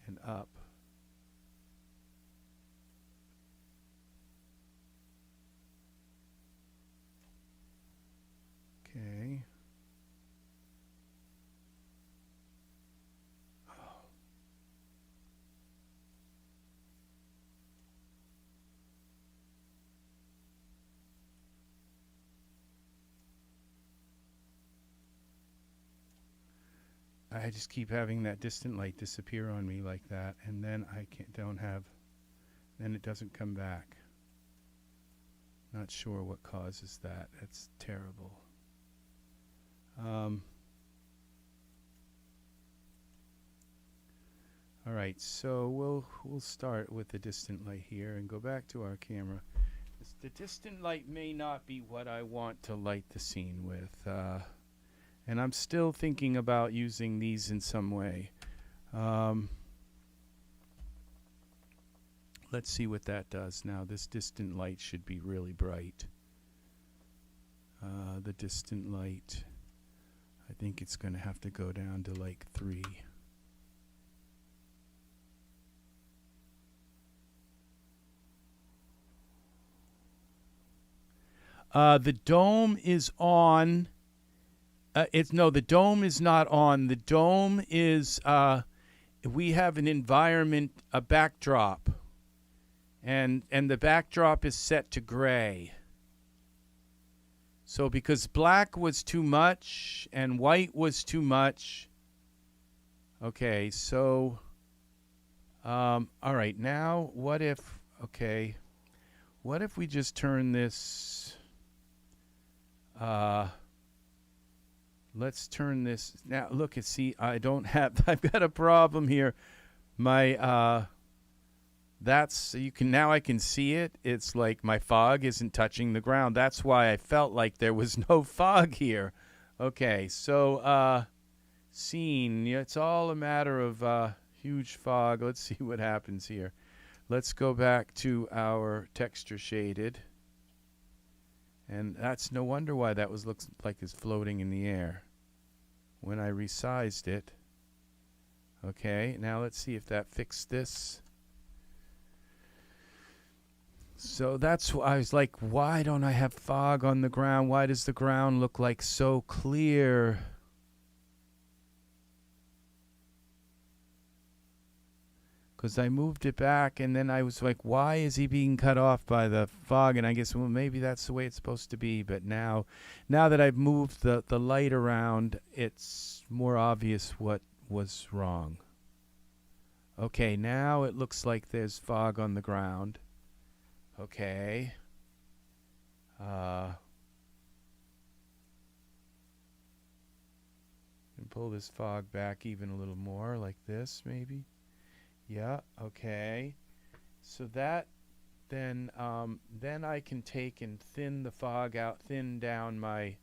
and up. Okay. I just keep having that distant light disappear on me like that, and then I then it doesn't come back. Not sure what causes that. That's terrible. All right, so we'll start with the distant light here and go back to our camera. The distant light may not be what I want to light the scene with, and I'm still thinking about using these in some way. Let's see what that does now. This distant light should be really bright. The distant light, I think it's going to have to go down to like 3. The dome is on. The dome is not on. The dome is, we have an environment, a backdrop, and the backdrop is set to gray. So because black was too much and white was too much, okay, so, all right, now what if we just turn this, let's turn this, now look and see, I've got a problem here. My, now I can see it. It's like my fog isn't touching the ground. That's why I felt like there was no fog here. Okay, so, scene, it's all a matter of, huge fog. Let's see what happens here. Let's go back to our texture shaded. And that's no wonder why that looks like it's floating in the air when I resized it. Okay, now let's see if that fixed this. So that's why I was like, why don't I have fog on the ground? Why does the ground look like so clear? Because I moved it back, and then I was like, why is he being cut off by the fog? And I guess, well, maybe that's the way it's supposed to be. But now that I've moved the light around, it's more obvious what was wrong. Okay, now it looks like there's fog on the ground. Okay. And pull this fog back even a little more, like this, maybe. Yeah, okay. So that then I can take and thin the fog out, thin down my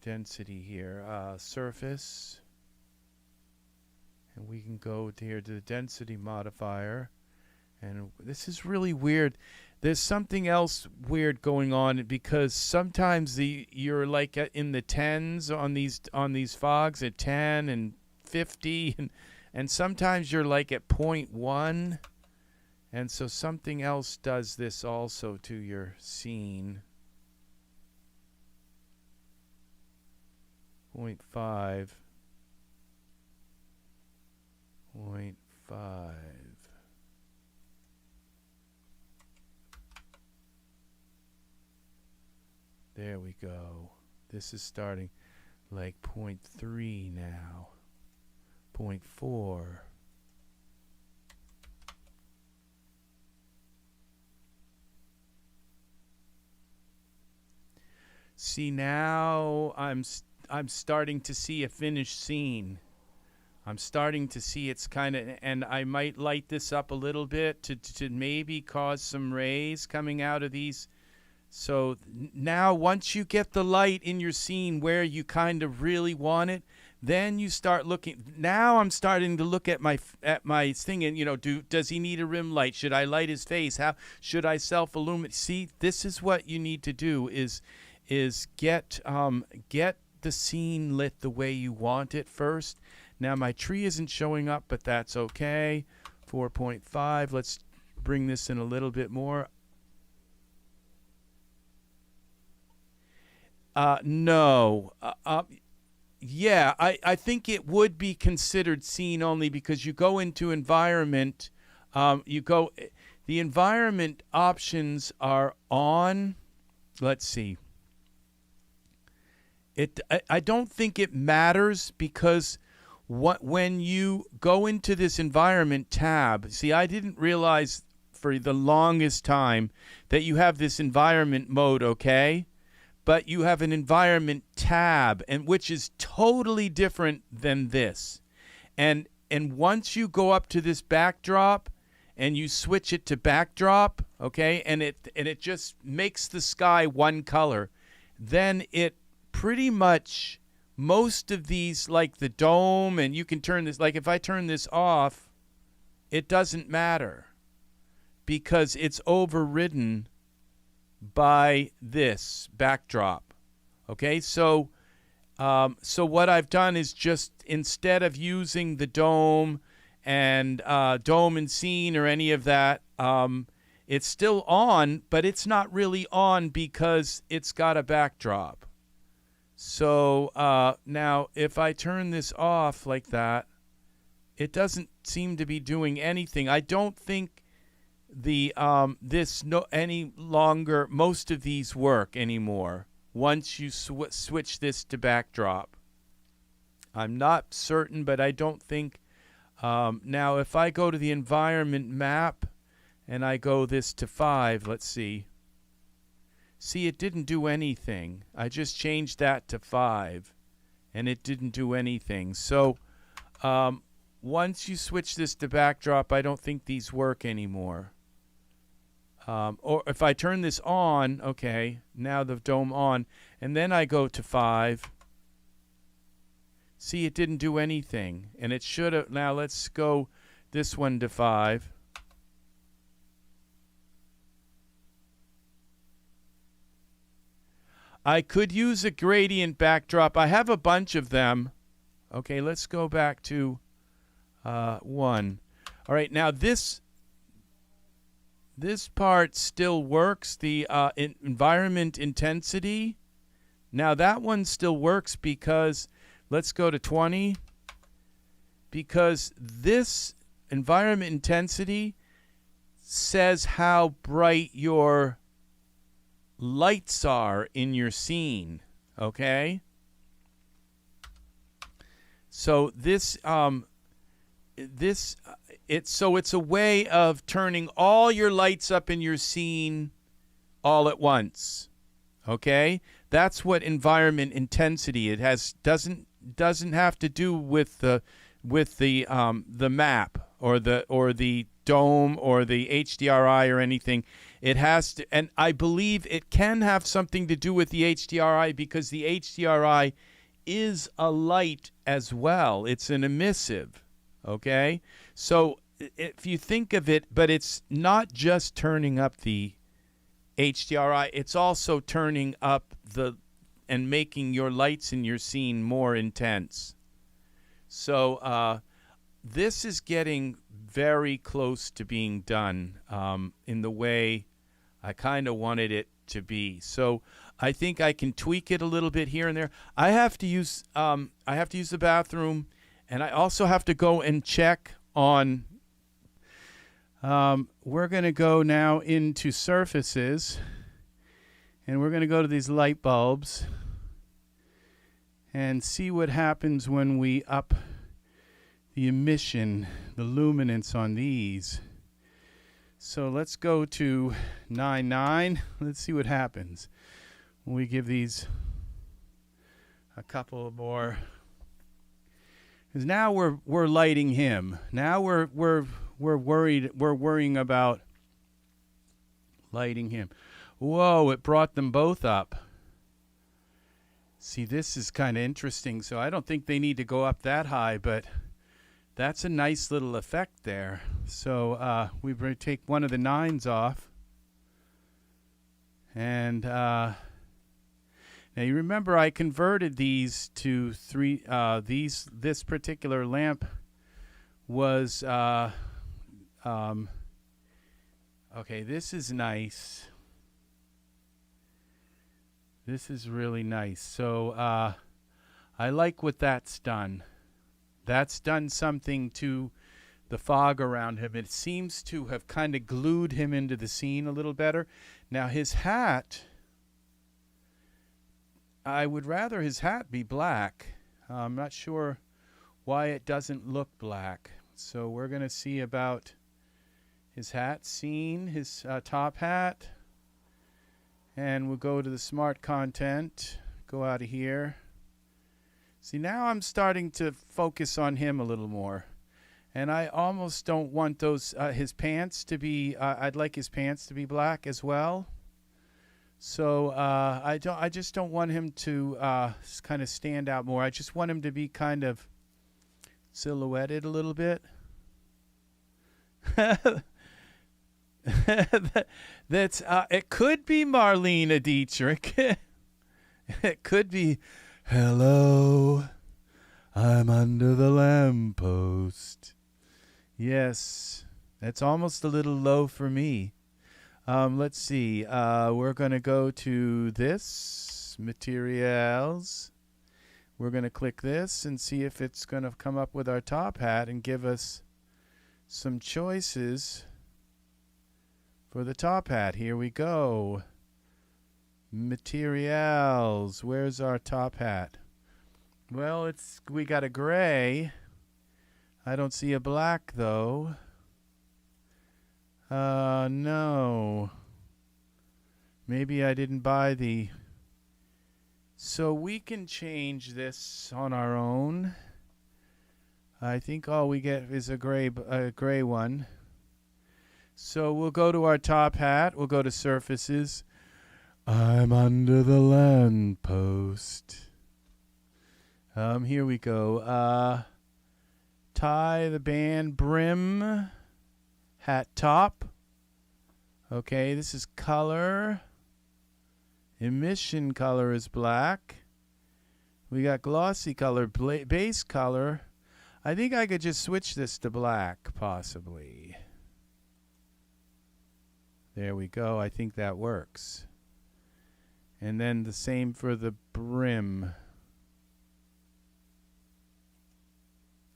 density here. Surface, and we can go here to the density modifier, and this is really weird. There's something else weird going on, because sometimes you're like in the 10s on these fogs at 10 and 50, and sometimes you're like at 0.1, and so something else does this also to your scene. 0.5. 0.5. There we go. This is starting like 0.3 now. 0.4. See, now I'm starting to see a finished scene. I'm starting to see it's kind of, and I might light this up a little bit to maybe cause some rays coming out of these. So now once you get the light in your scene where you kind of really want it, then you start looking. Now I'm starting to look at my thing and, you know, does he need a rim light? Should I light his face? How should I self-illuminate? See, this is what you need to do is get the scene lit the way you want it first. Now my tree isn't showing up, but that's okay. 4.5. Let's bring this in a little bit more. No. Yeah, I think it would be considered scene only because you go into environment. The environment options are on. Let's see. I don't think it matters because when you go into this environment tab, see, I didn't realize for the longest time that you have this environment mode, okay? But you have an environment tab, and which is totally different than this. And once you go up to this backdrop and you switch it to backdrop, okay, and it just makes the sky one color, then it pretty much, most of these, like the dome, and you can turn this, like if I turn this off, it doesn't matter because it's overridden by this backdrop. Okay, so what I've done is just, instead of using the dome and scene or any of that, it's still on, but it's not really on because it's got a backdrop. So now if I turn this off like that, it doesn't seem to be doing anything. I don't think any longer, most of these work anymore once you switch this to backdrop. I'm not certain, but I don't think. Now if I go to the environment map and I go this to 5, let's see. See, it didn't do anything. I just changed that to 5 and it didn't do anything. So once you switch this to backdrop, I don't think these work anymore. Or if I turn this on, okay, now the dome on, and then I go to 5. See, it didn't do anything, and it should have. Now let's go this one to 5. I could use a gradient backdrop. I have a bunch of them. Okay, let's go back to 1. All right, now this part still works, the environment intensity. Now that one still works because, let's go to 20, because this environment intensity says how bright your lights are in your scene, okay? So it's a way of turning all your lights up in your scene all at once. Okay? That's what environment intensity it has. Doesn't have to do with the map or the dome or the HDRI or anything. It has to, and I believe it can have something to do with the HDRI because the HDRI is a light as well. It's an emissive. Okay? So if you think of it, but it's not just turning up the HDRI, it's also turning up and making your lights in your scene more intense. So this is getting very close to being done in the way I kind of wanted it to be. So I think I can tweak it a little bit here and there. I have to use the bathroom, and I also have to go and check on. We're going to go now into surfaces, and we're going to go to these light bulbs and see what happens when we up the emission, the luminance on these. So let's go to 9.9. Let's see what happens when we give these a couple more. Because now we're lighting him. Now we're worrying about lighting him. Whoa, it brought them both up. See, this is kind of interesting. So I don't think they need to go up that high, but that's a nice little effect there. So we take one of the 9s off. And now you remember I converted these to 3. This particular lamp was okay. This is nice. This is really nice. So I like what that's done. That's done something to the fog around him. It seems to have kind of glued him into the scene a little better. Now his hat, I would rather his hat be black. I'm not sure why it doesn't look black. So we're going to see about his hat scene, his top hat. And we'll go to the smart content, go out of here. See, now I'm starting to focus on him a little more. And I almost don't want those his pants to be. I'd like his pants to be black as well. So I just don't want him to kind of stand out more. I just want him to be kind of silhouetted a little bit. That's it could be Marlene Dietrich. It could be, hello, I'm under the lamppost. Yes, that's almost a little low for me. Let's see. We're going to go to this, materials. We're going to click this and see if it's going to come up with our top hat and give us some choices for the top hat. Here we go. Materials. Where's our top hat? Well, we got a gray. I don't see a black though. No. Maybe I didn't buy the. So we can change this on our own. I think all we get is a gray one. So we'll go to our top hat. We'll go to surfaces. I'm under the lamppost. Here we go. Tie the band brim. Hat top. Okay, this is color. Emission color is black. We got glossy color, base color. I think I could just switch this to black, possibly. There we go. I think that works. And then the same for the brim.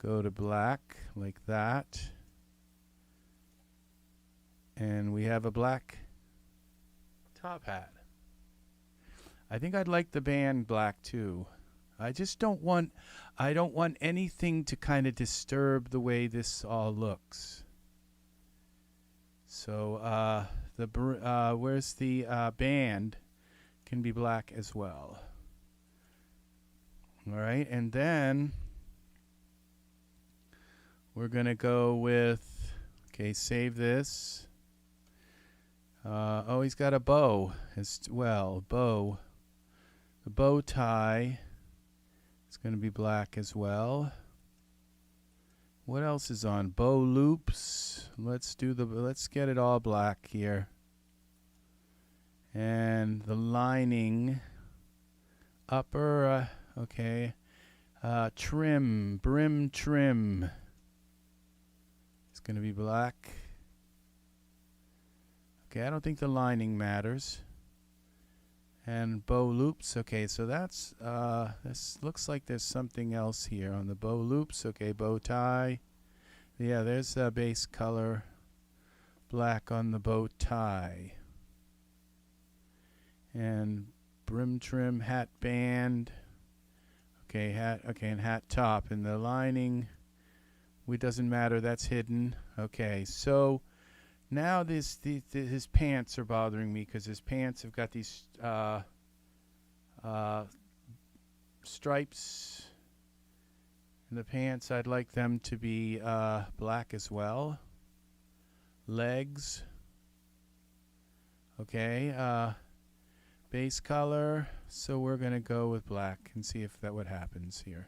Go to black, like that. And we have a black top hat. I think I'd like the band black too. I just don't want anything to kind of disturb the way this all looks. So where's the band can be black as well. All right, and then we're gonna go with, okay, save this. Oh, he's got a bow as well. Bow. The bow tie is going to be black as well. What else is on? Bow loops. Let's get it all black here. And the lining, upper, okay. Trim, brim trim. It's going to be black. Okay, I don't think the lining matters. And bow loops. Okay, so that's this looks like there's something else here on the bow loops. Okay, bow tie. Yeah, there's a base color black on the bow tie. And brim trim, hat band. Okay, hat. Okay, and hat top. And the lining, it doesn't matter. That's hidden. Okay, so now his pants are bothering me because his pants have got these stripes. And the pants, I'd like them to be black as well. Legs. Okay. Base color. So we're going to go with black and see if that what happens here.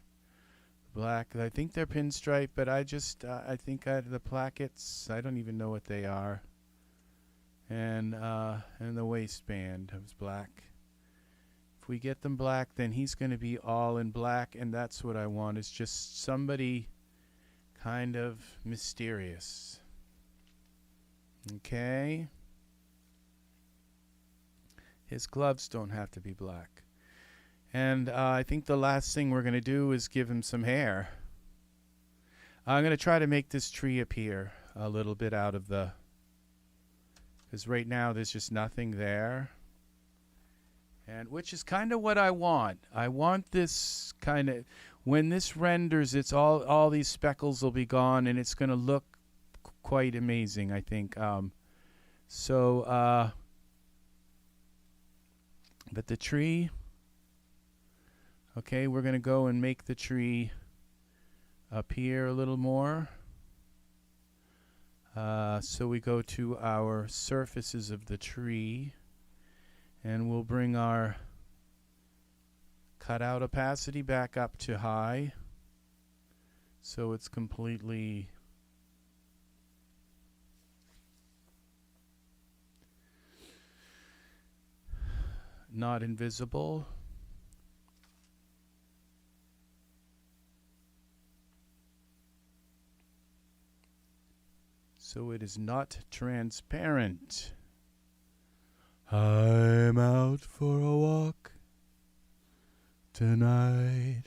Black. I think they're pinstripe, but I think the plackets, I don't even know what they are. And the waistband is black. If we get them black, then he's going to be all in black, and that's what I want, is just somebody kind of mysterious. Okay. His gloves don't have to be black. And I think the last thing we're going to do is give him some hair. I'm going to try to make this tree appear a little bit out of the... because right now there's just nothing there. And which is kind of what I want. I want this kind of, when this renders, it's all these speckles will be gone, and it's going to look quite amazing, I think. But the tree, okay, we're going to go and make the tree appear a little more. So we go to our surfaces of the tree. And we'll bring our cutout opacity back up to high, so it's completely not invisible. So it is not transparent. I'm out for a walk tonight.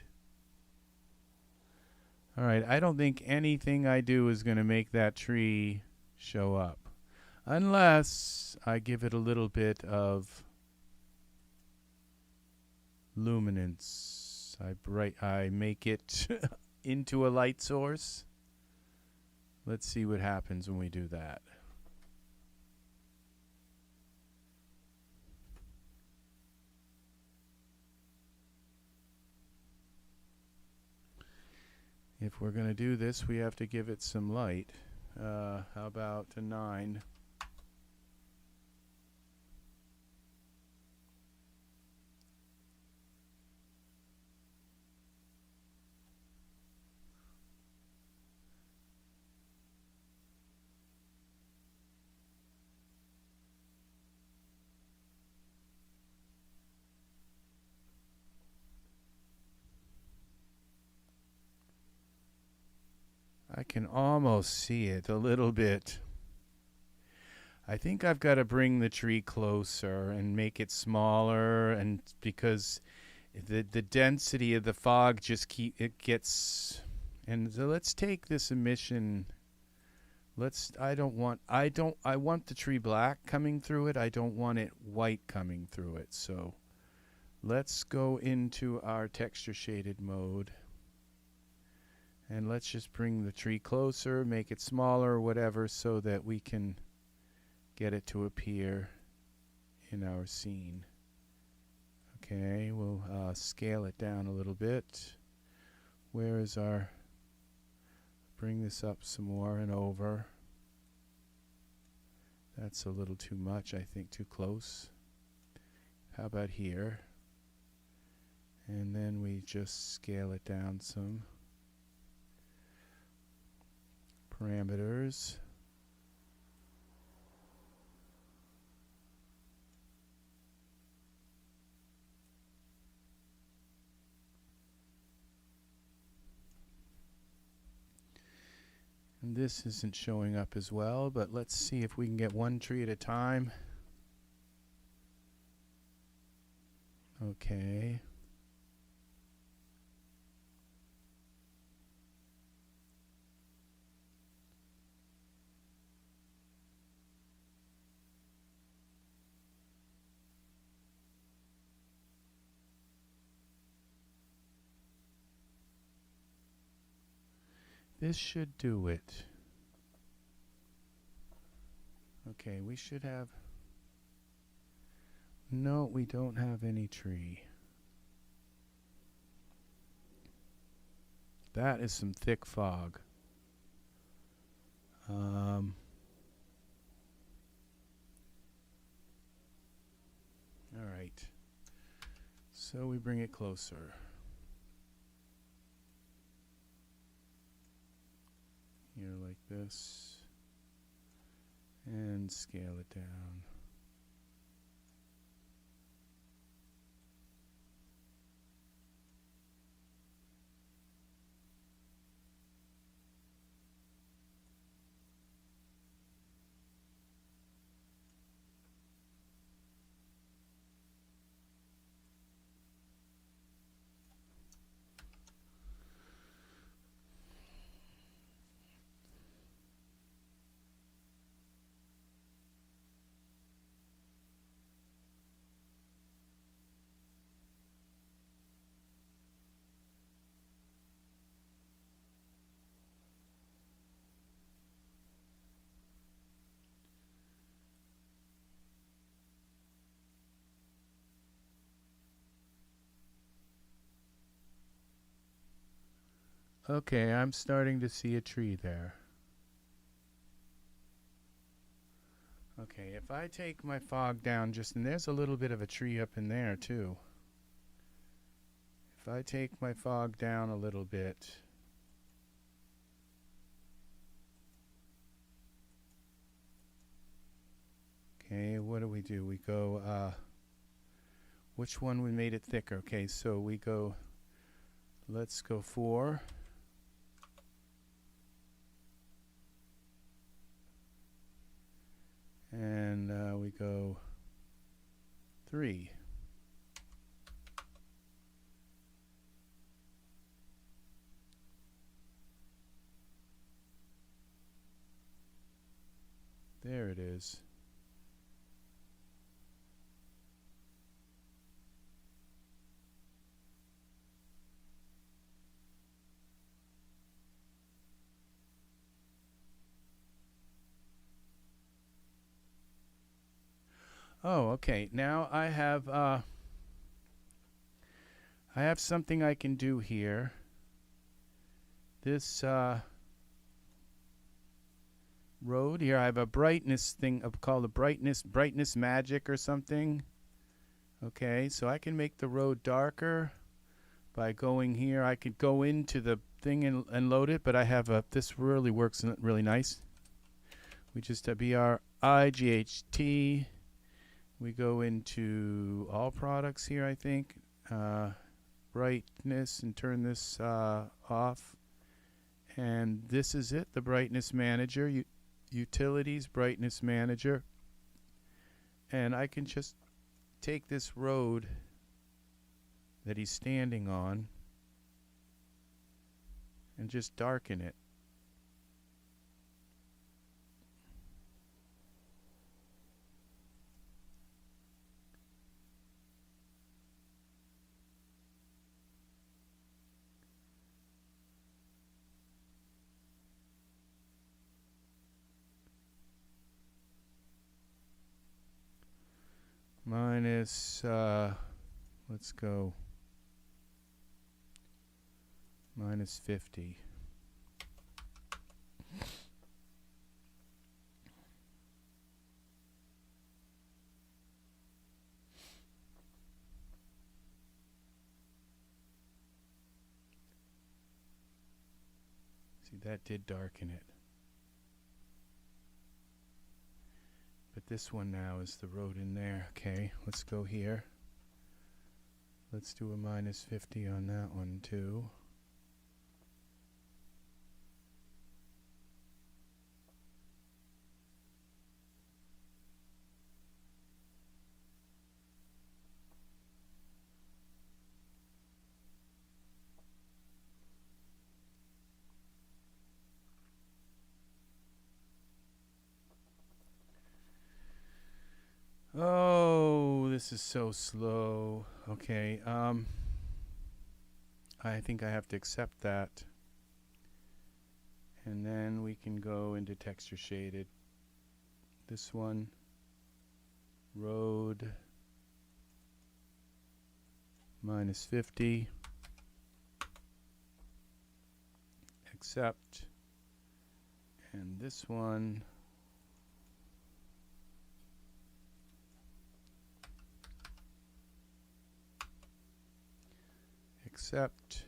All right, I don't think anything I do is going to make that tree show up, unless I give it a little bit of luminance. I make it into a light source. Let's see what happens when we do that. If we're going to do this, we have to give it some light. How about a 9? I can almost see it a little bit. I think I've got to bring the tree closer and make it smaller, and because the density of the fog just gets. And so let's take this emission. I want the tree black coming through it. I don't want it white coming through it. So let's go into our texture shaded mode. And let's just bring the tree closer, make it smaller, whatever, so that we can get it to appear in our scene. Okay, we'll scale it down a little bit. Where is our... Bring this up some more and over. That's a little too much, I think, too close. How about here? And then we just scale it down some. Parameters. And this isn't showing up as well, but let's see if we can get one tree at a time. Okay. This should do it. Okay, we should have... No, we don't have any tree. That is some thick fog. All right. So we bring it closer. Here like this. And scale it down. Okay, I'm starting to see a tree there. Okay, if I take my fog down just, and there's a little bit of a tree up in there too. If I take my fog down a little bit, okay, what do? We go, which one we made it thicker? Okay, so we go, let's go 4. And we go 3. There it is. Oh, okay. Now I have something I can do here. This road here, I have a brightness thing called a brightness magic or something. Okay, so I can make the road darker by going here. I could go into the thing and load it, but I have a, this really works really nice. We just have BRIGHT. We go into all products here, I think. Brightness, and turn this off. And this is it, the brightness manager. Utilities, brightness manager. And I can just take this road that he's standing on and just darken it. Minus, let's go minus 50. See, that did darken it. But this one now is the road in there. Okay, let's go here. Let's do a minus 50 on that one too. Oh, this is so slow. Okay, I think I have to accept that. And then we can go into texture shaded. This one, road, minus 50. accept. And this one, accept.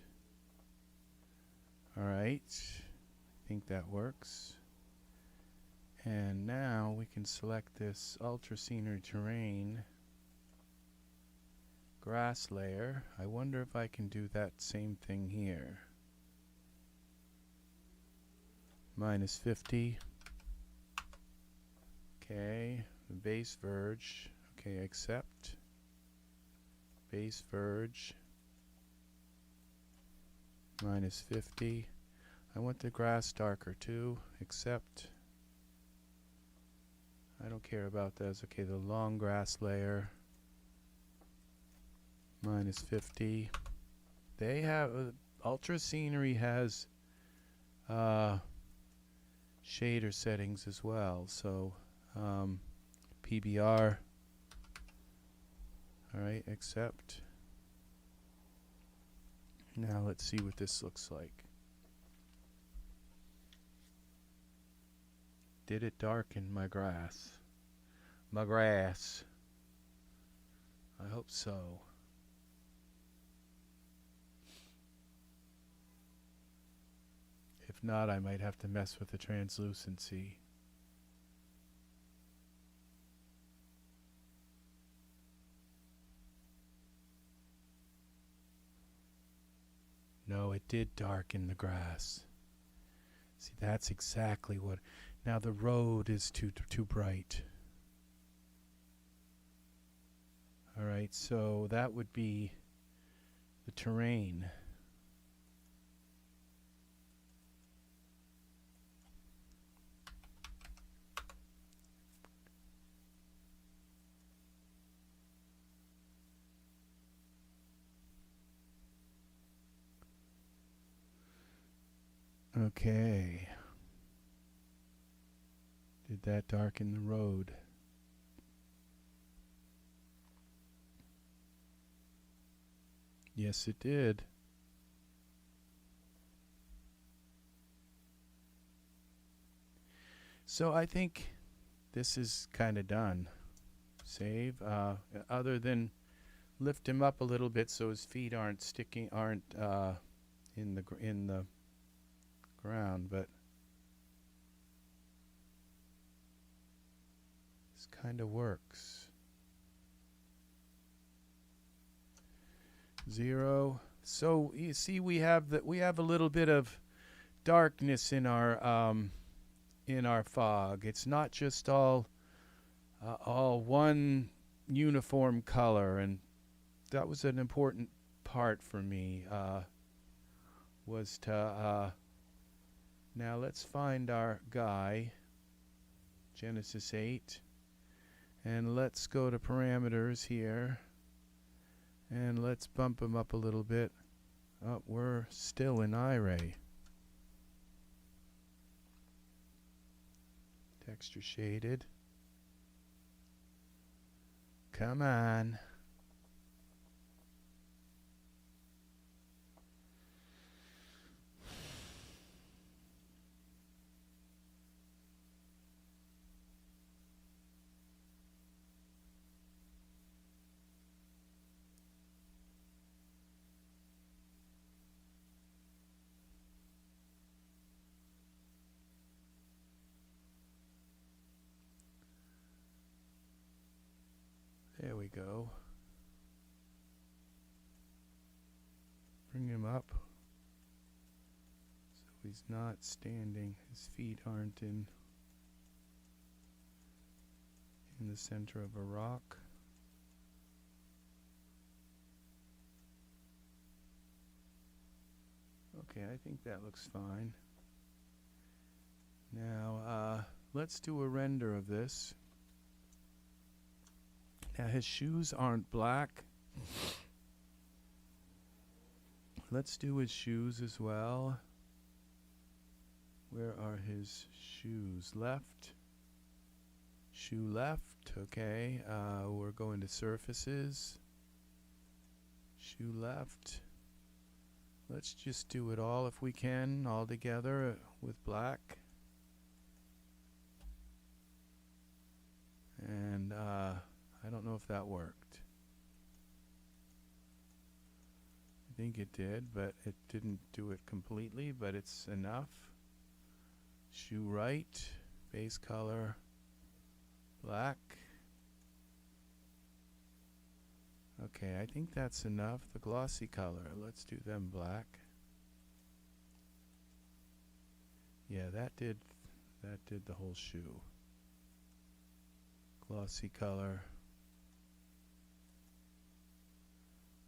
All right, I think that works. And now we can select this Ultra Scenery Terrain grass layer. I wonder if I can do that same thing here. -50. Okay, the base verge. Okay, accept. Base verge. -50. I want the grass darker too. Accept. I don't care about those. Okay, the long grass layer. -50. They have Ultra Scenery has shader settings as well. So PBR. All right, accept. Now let's see what this looks like. Did it darken my grass? My grass. I hope so. If not, I might have to mess with the translucency. No, it did darken the grass. See, that's exactly what. Now the road is too bright. All right, so that would be the terrain. Okay. Did that darken the road? Yes, it did. So I think this is kind of done. Save. Other than lift him up a little bit so his feet aren't in the ground, but this kind of works. 0. So you see, we have a little bit of darkness in our fog. It's not just all one uniform color, and that was an important part for me. Was to now let's find our guy, Genesis 8, and let's go to parameters here. And let's bump him up a little bit. Oh, we're still in Iray. Texture shaded. Come on. There we go. Bring him up so he's not standing. His feet aren't in the center of a rock. Okay, I think that looks fine. Now, let's do a render of this. Now, his shoes aren't black. Let's do his shoes as well. Where are his shoes? Left. Shoe left. Okay. We're going to surfaces. Shoe left. Let's just do it all if we can, all together with black. And I don't know if that worked. I think it did, but it didn't do it completely, but it's enough. Shoe right, base color, black. Okay, I think that's enough. The glossy color, let's do them black. Yeah, that did the whole shoe. Glossy color.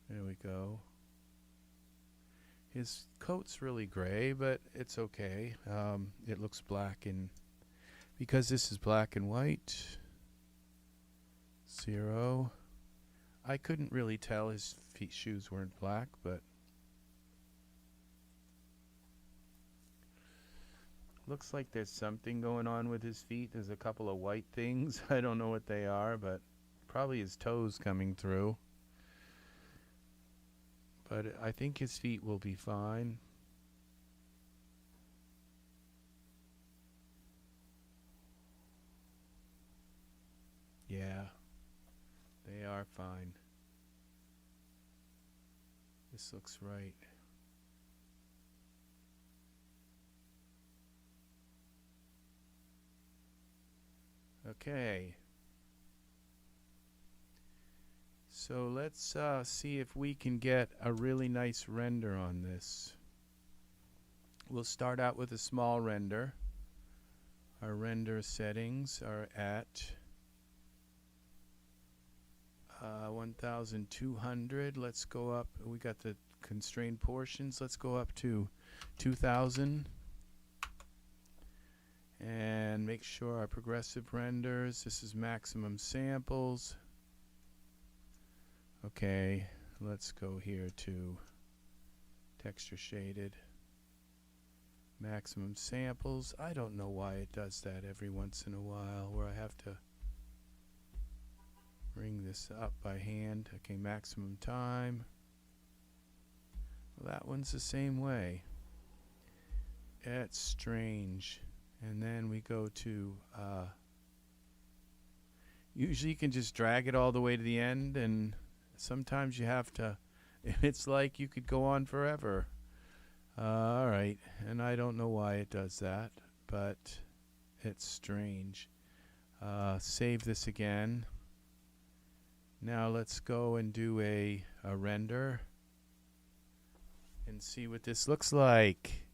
There we go. His coat's really gray, but it's okay. It looks black, and because this is black and white, 0. I couldn't really tell his shoes weren't black, but looks like there's something going on with his feet. There's a couple of white things. I don't know what they are, but probably his toes coming through. But I think his feet will be fine. Yeah, they are fine. This looks right. Okay. So let's see if we can get a really nice render on this. We'll start out with a small render. Our render settings are at 1200. Let's go up. We got the constrained portions. Let's go up to 2000. And make sure our progressive renders. This is maximum samples. Okay, let's go here to texture shaded. Maximum samples. I don't know why it does that every once in a while, where I have to bring this up by hand. Okay, maximum time. Well, that one's the same way. It's strange. And then we go to usually you can just drag it all the way to the end, and sometimes you have to. It's like you could go on forever. All right, and I don't know why it does that, but it's strange. Save this again. Now let's go and do a render and see what this looks like.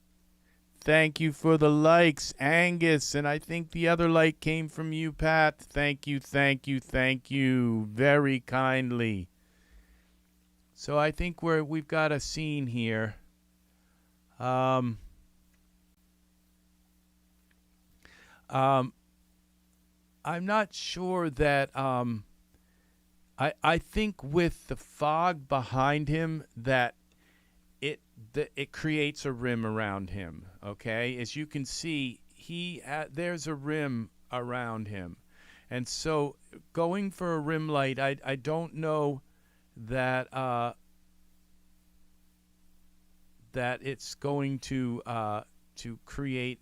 Thank you for the likes, Angus, and I think the other like came from you, Pat. Thank you, thank you, thank you very kindly. So I think we've got a scene here. I'm not sure that I think with the fog behind him that it creates a rim around him. Okay, as you can see, there's a rim around him, and so going for a rim light, I don't know that that it's going to create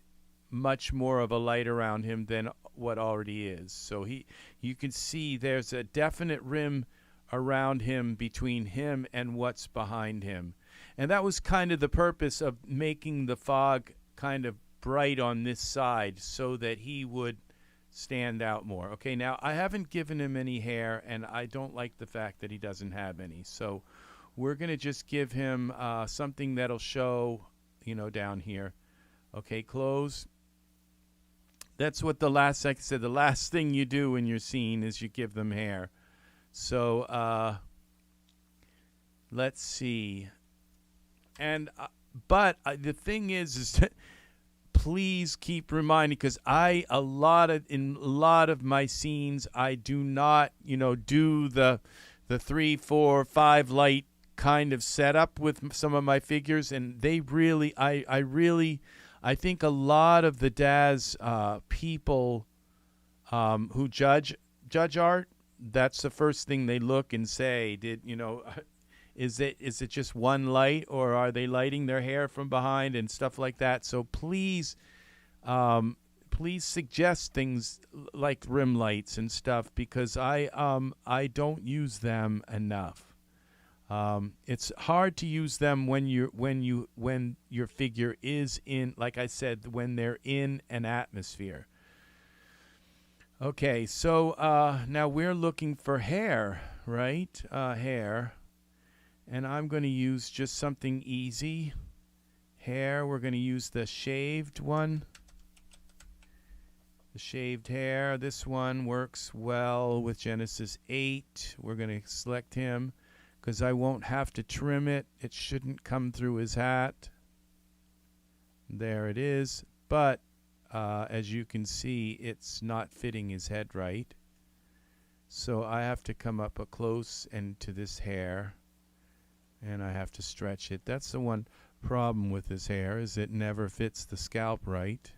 much more of a light around him than what already is. So you can see there's a definite rim around him between him and what's behind him. And that was kind of the purpose of making the fog kind of bright on this side so that he would stand out more. Okay, now I haven't given him any hair, and I don't like the fact that he doesn't have any. So we're going to just give him something that'll show, down here. Okay, close. That's what like I said, the last thing you do in your scene is you give them hair. So let's see. And but the thing is please keep reminding, because in a lot of my scenes I do not do the 3, 4, 5 light kind of setup with some of my figures, and they really I think a lot of the Daz people who judge art, that's the first thing they look and say, is it just one light, or are they lighting their hair from behind and stuff like that? So please, please suggest things like rim lights and stuff, because I don't use them enough. It's hard to use them when your figure is in, like I said, when they're in an atmosphere. Okay, so now we're looking for hair, right? Hair. And I'm going to use just something easy. Hair, we're going to use the shaved one. The shaved hair. This one works well with Genesis 8. We're going to select him because I won't have to trim it. It shouldn't come through his hat. There it is. But as you can see, it's not fitting his head right. So I have to come up close and to this hair. And I have to stretch it. That's the one problem with his hair, is it never fits the scalp right.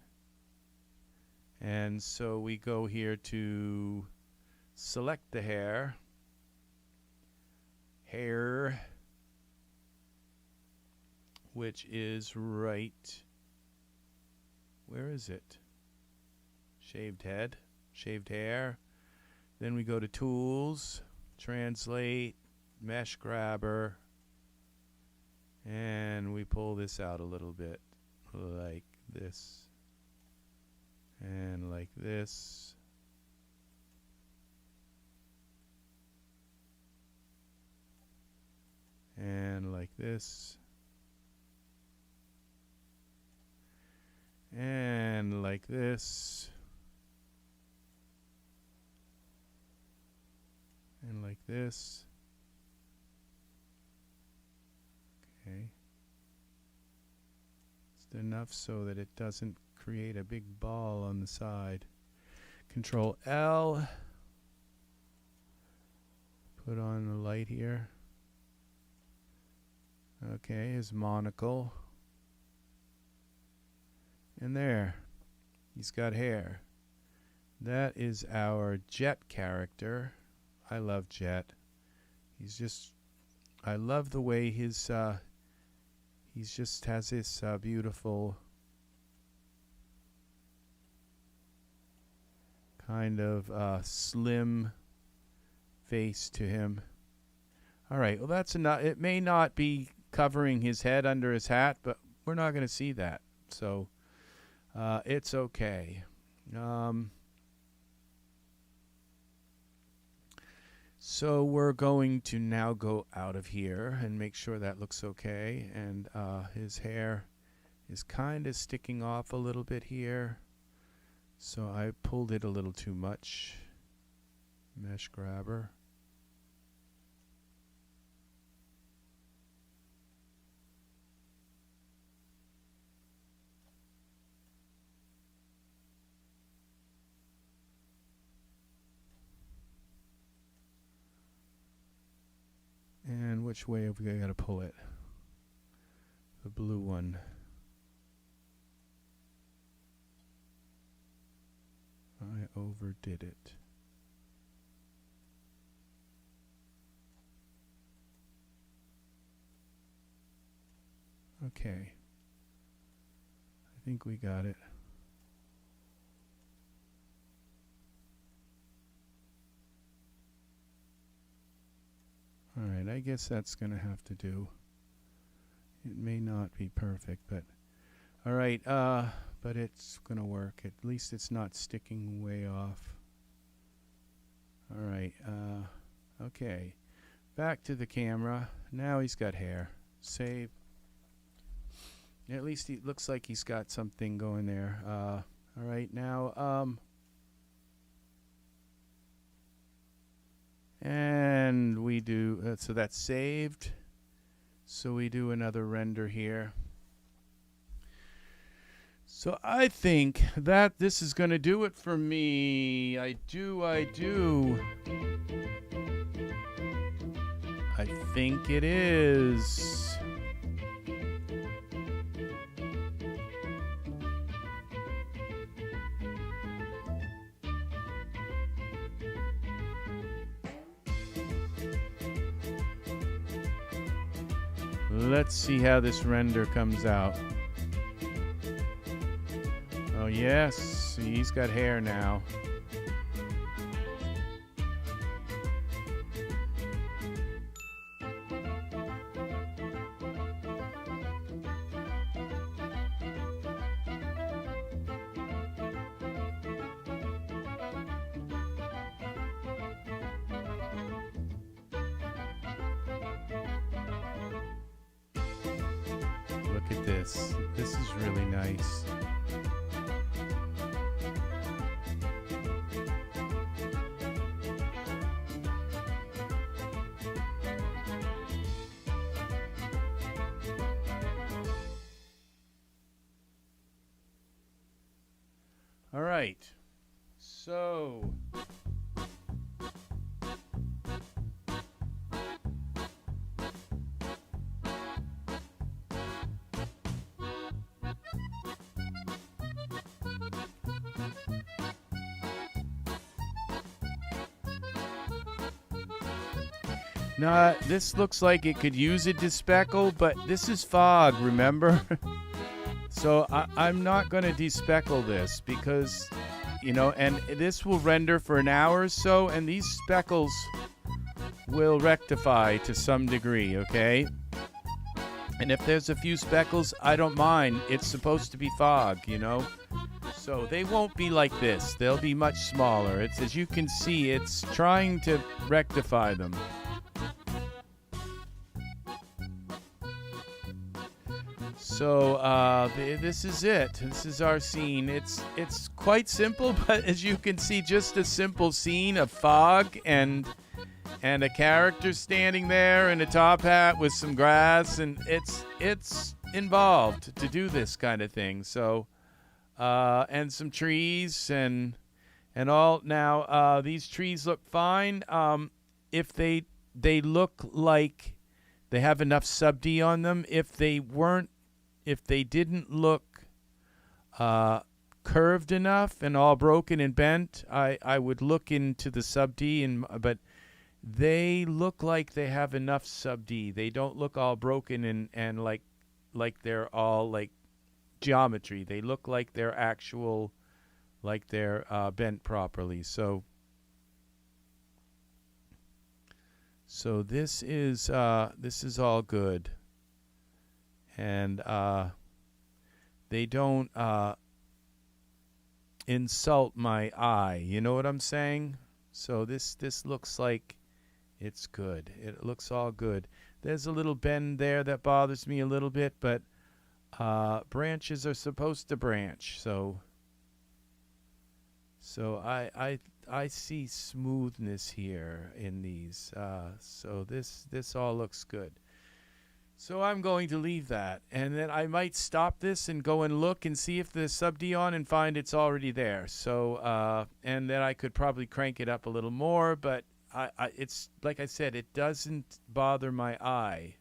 And so we go here to select the hair. Hair, which is right. Where is it? Shaved head, shaved hair. Then we go to Tools, Translate, Mesh Grabber. And we pull this out a little bit, like this, and like this. And like this. And like this. And like this. Okay. Just enough so that it doesn't create a big ball on the side. Control L. Put on the light here. Okay, his monocle. And there. He's got hair. That is our Jet character. I love Jet. He's just, I love the way his he's just has this beautiful kind of slim face to him. All right, well, that's enough. It may not be covering his head under his hat, but we're not going to see that. So it's okay. So we're going to now go out of here and make sure that looks okay. And his hair is kind of sticking off a little bit here. So I pulled it a little too much. Mesh grabber. And which way have we got to pull it? The blue one. I overdid it. Okay. I think we got it. All right, I guess that's going to have to do. It may not be perfect, but all right, but it's going to work. At least it's not sticking way off. All right, okay. Back to the camera. Now he's got hair. Save. At least it looks like he's got something going there. All right, now, and we do, so that's saved. So we do another render here. So I think that this is going to do it for me. I do. I think it is. Let's see how this render comes out. Oh yes, see, he's got hair now. Look at this. This is really nice. All right. So now, this looks like it could use a despeckle, but this is fog, remember? So I'm not going to despeckle this because, you know, and this will render for an hour or so, and these speckles will rectify to some degree, okay? And if there's a few speckles, I don't mind. It's supposed to be fog, you know? So they won't be like this. They'll be much smaller. It's, as you can see, it's trying to rectify them. So this is it. This is our scene. It's quite simple, but as you can see, just a simple scene of fog and a character standing there in a top hat with some grass, and it's involved to do this kind of thing. So and some trees and all. Now these trees look fine. If they look like they have enough sub D on them. If they didn't look curved enough and all broken and bent, I would look into the sub D, but they look like they have enough sub D. They don't look all broken and like they're all like geometry. They look like they're actual, like they're bent properly. So this is all good. And they don't insult my eye. You know what I'm saying? So this looks like it's good. It looks all good. There's a little bend there that bothers me a little bit, but branches are supposed to branch. So I see smoothness here in these. So this all looks good. So I'm going to leave that, and then I might stop this and go and look and see if there's sub D on and find it's already there. So and then I could probably crank it up a little more, but it's like I said, it doesn't bother my eye.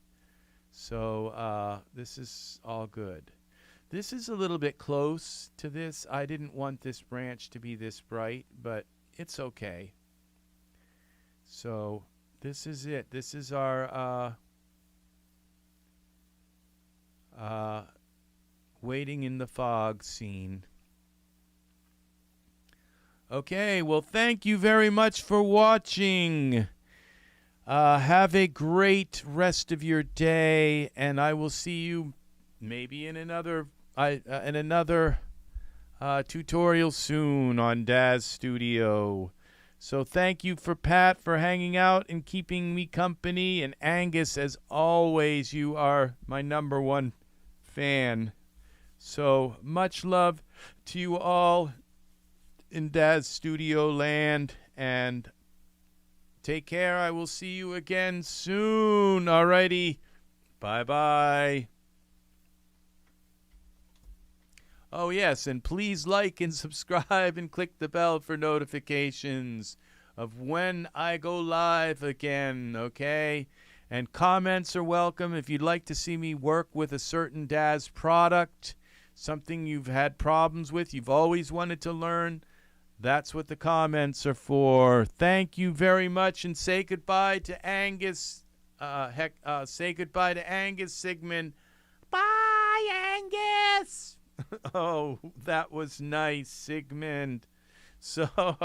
So this is all good. This is a little bit close to this. I didn't want this branch to be this bright, but it's okay. So this is it. This is our waiting in the fog scene. Okay, well, thank you very much for watching. Have a great rest of your day, and I will see you maybe in another tutorial soon on Daz Studio. So thank you for Pat for hanging out and keeping me company, and Angus, as always, you are my #1 fan. So much love to you all in Daz Studio land, and take care. I will see you again soon. Alrighty, bye-bye. Oh yes, and please like and subscribe and click the bell for notifications of when I go live again, okay? And comments are welcome if you'd like to see me work with a certain Daz product, something you've had problems with, you've always wanted to learn. That's what the comments are for. Thank you very much, and say goodbye to Angus say goodbye to Angus, Sigmund. Bye, Angus. Oh, that was nice, Sigmund. So, all